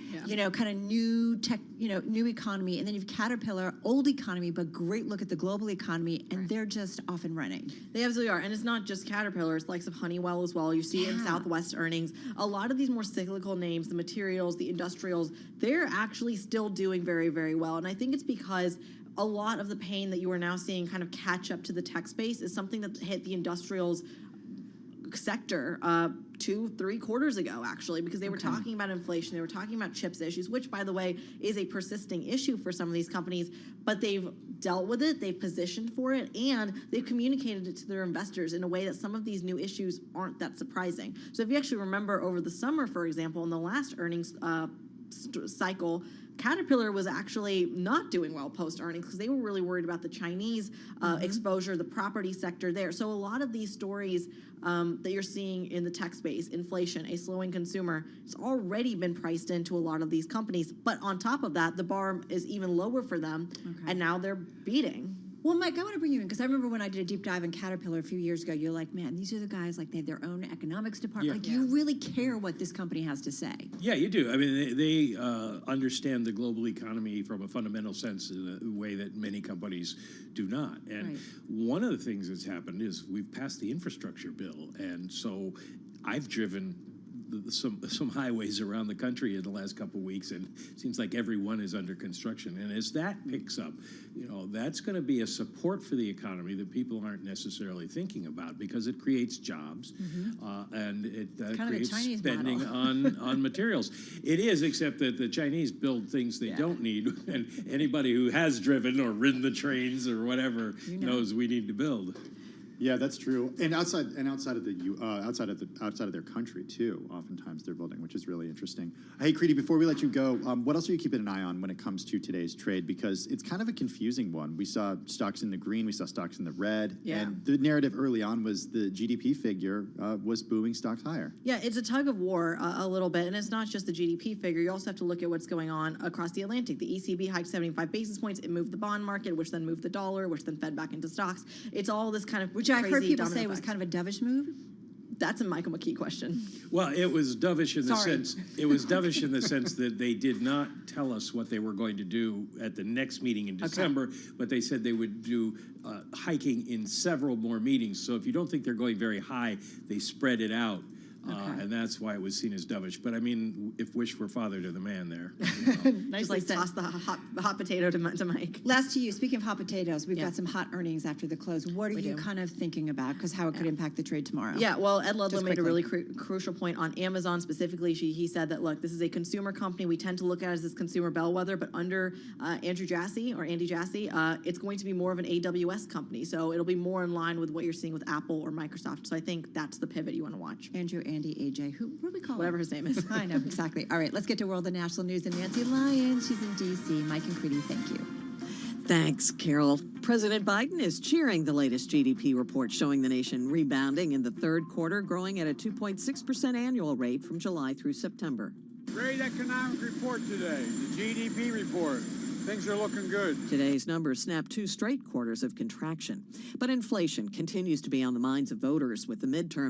kind of new tech, new economy. And then you have Caterpillar, old economy, but great look at the global economy. And they're just off and running. They absolutely are. And it's not just Caterpillar. It's likes of Honeywell as well. You see it in Southwest earnings. A lot of these more cyclical names, the materials, the industrials, they're actually still doing very, very well. And I think it's because a lot of the pain that you are now seeing kind of catch up to the tech space is something that hit the industrials sector 2-3 quarters ago, actually, because they were talking about inflation, they were talking about chips issues, which, by the way, is a persisting issue for some of these companies, but they've dealt with it, they've positioned for it, and they've communicated it to their investors in a way that some of these new issues aren't that surprising. So if you actually remember over the summer, for example, in the last earnings cycle, Caterpillar was actually not doing well post-earnings because they were really worried about the Chinese exposure, the property sector there. So a lot of these stories that you're seeing in the tech space, inflation, a slowing consumer, it's already been priced into a lot of these companies. But on top of that, the bar is even lower for them, and now they're beating. Well, Mike, I want to bring you in because I remember when I did a deep dive in Caterpillar a few years ago, you're like, man, these are the guys, like, they have their own economics department. You really care what this company has to say. Yeah, you do. I mean, they understand the global economy from a fundamental sense in a way that many companies do not. And one of the things that's happened is we've passed the infrastructure bill. And so I've driven some highways around the country in the last couple of weeks, and it seems like every one is under construction. And as that picks up, that's going to be a support for the economy that people aren't necessarily thinking about because it creates jobs and it creates spending on materials. It is, except that the Chinese build things they don't need, and anybody who has driven or ridden the trains or whatever knows we need to build. Yeah, that's true. And outside of their country too, oftentimes they're building, which is really interesting. Hey, Creedy, before we let you go, what else are you keeping an eye on when it comes to today's trade? Because it's kind of a confusing one. We saw stocks in the green, we saw stocks in the red, and the narrative early on was the GDP figure was booming stocks higher. Yeah, it's a tug of war a little bit, and it's not just the GDP figure. You also have to look at what's going on across the Atlantic. The ECB hiked 75 basis points. It moved the bond market, which then moved the dollar, which then fed back into stocks. It's all this kind of I've heard people say it was kind of a dovish move. That's a Michael McKee question. Well, it was dovish in the sense that they did not tell us what they were going to do at the next meeting in December, but they said they would do hiking in several more meetings. So if you don't think they're going very high, they spread it out. And that's why it was seen as dovish. But I mean, if wish were father to the man there. Nicely said. Toss the hot potato to Mike. Last to you. Speaking of hot potatoes, we've got some hot earnings after the close. What are you kind of thinking about? Because how it could impact the trade tomorrow. Yeah, well, Ed Ludlow made a really crucial point on Amazon specifically. He said that, look, this is a consumer company. We tend to look at it as this consumer bellwether, but under Andy Jassy, it's going to be more of an AWS company. So it'll be more in line with what you're seeing with Apple or Microsoft. So I think that's the pivot you want to watch. Andrew, Andy, AJ, what do we call whatever his name is. I know, exactly. All right, let's get to World and National News and Nancy Lyons. She's in D.C. Mike and Creedy, thank you. Thanks, Carol. President Biden is cheering the latest GDP report showing the nation rebounding in the third quarter, growing at a 2.6% annual rate from July through September. Great economic report today, the GDP report. Things are looking good. Today's numbers snap 2 straight quarters of contraction. But inflation continues to be on the minds of voters with the midterm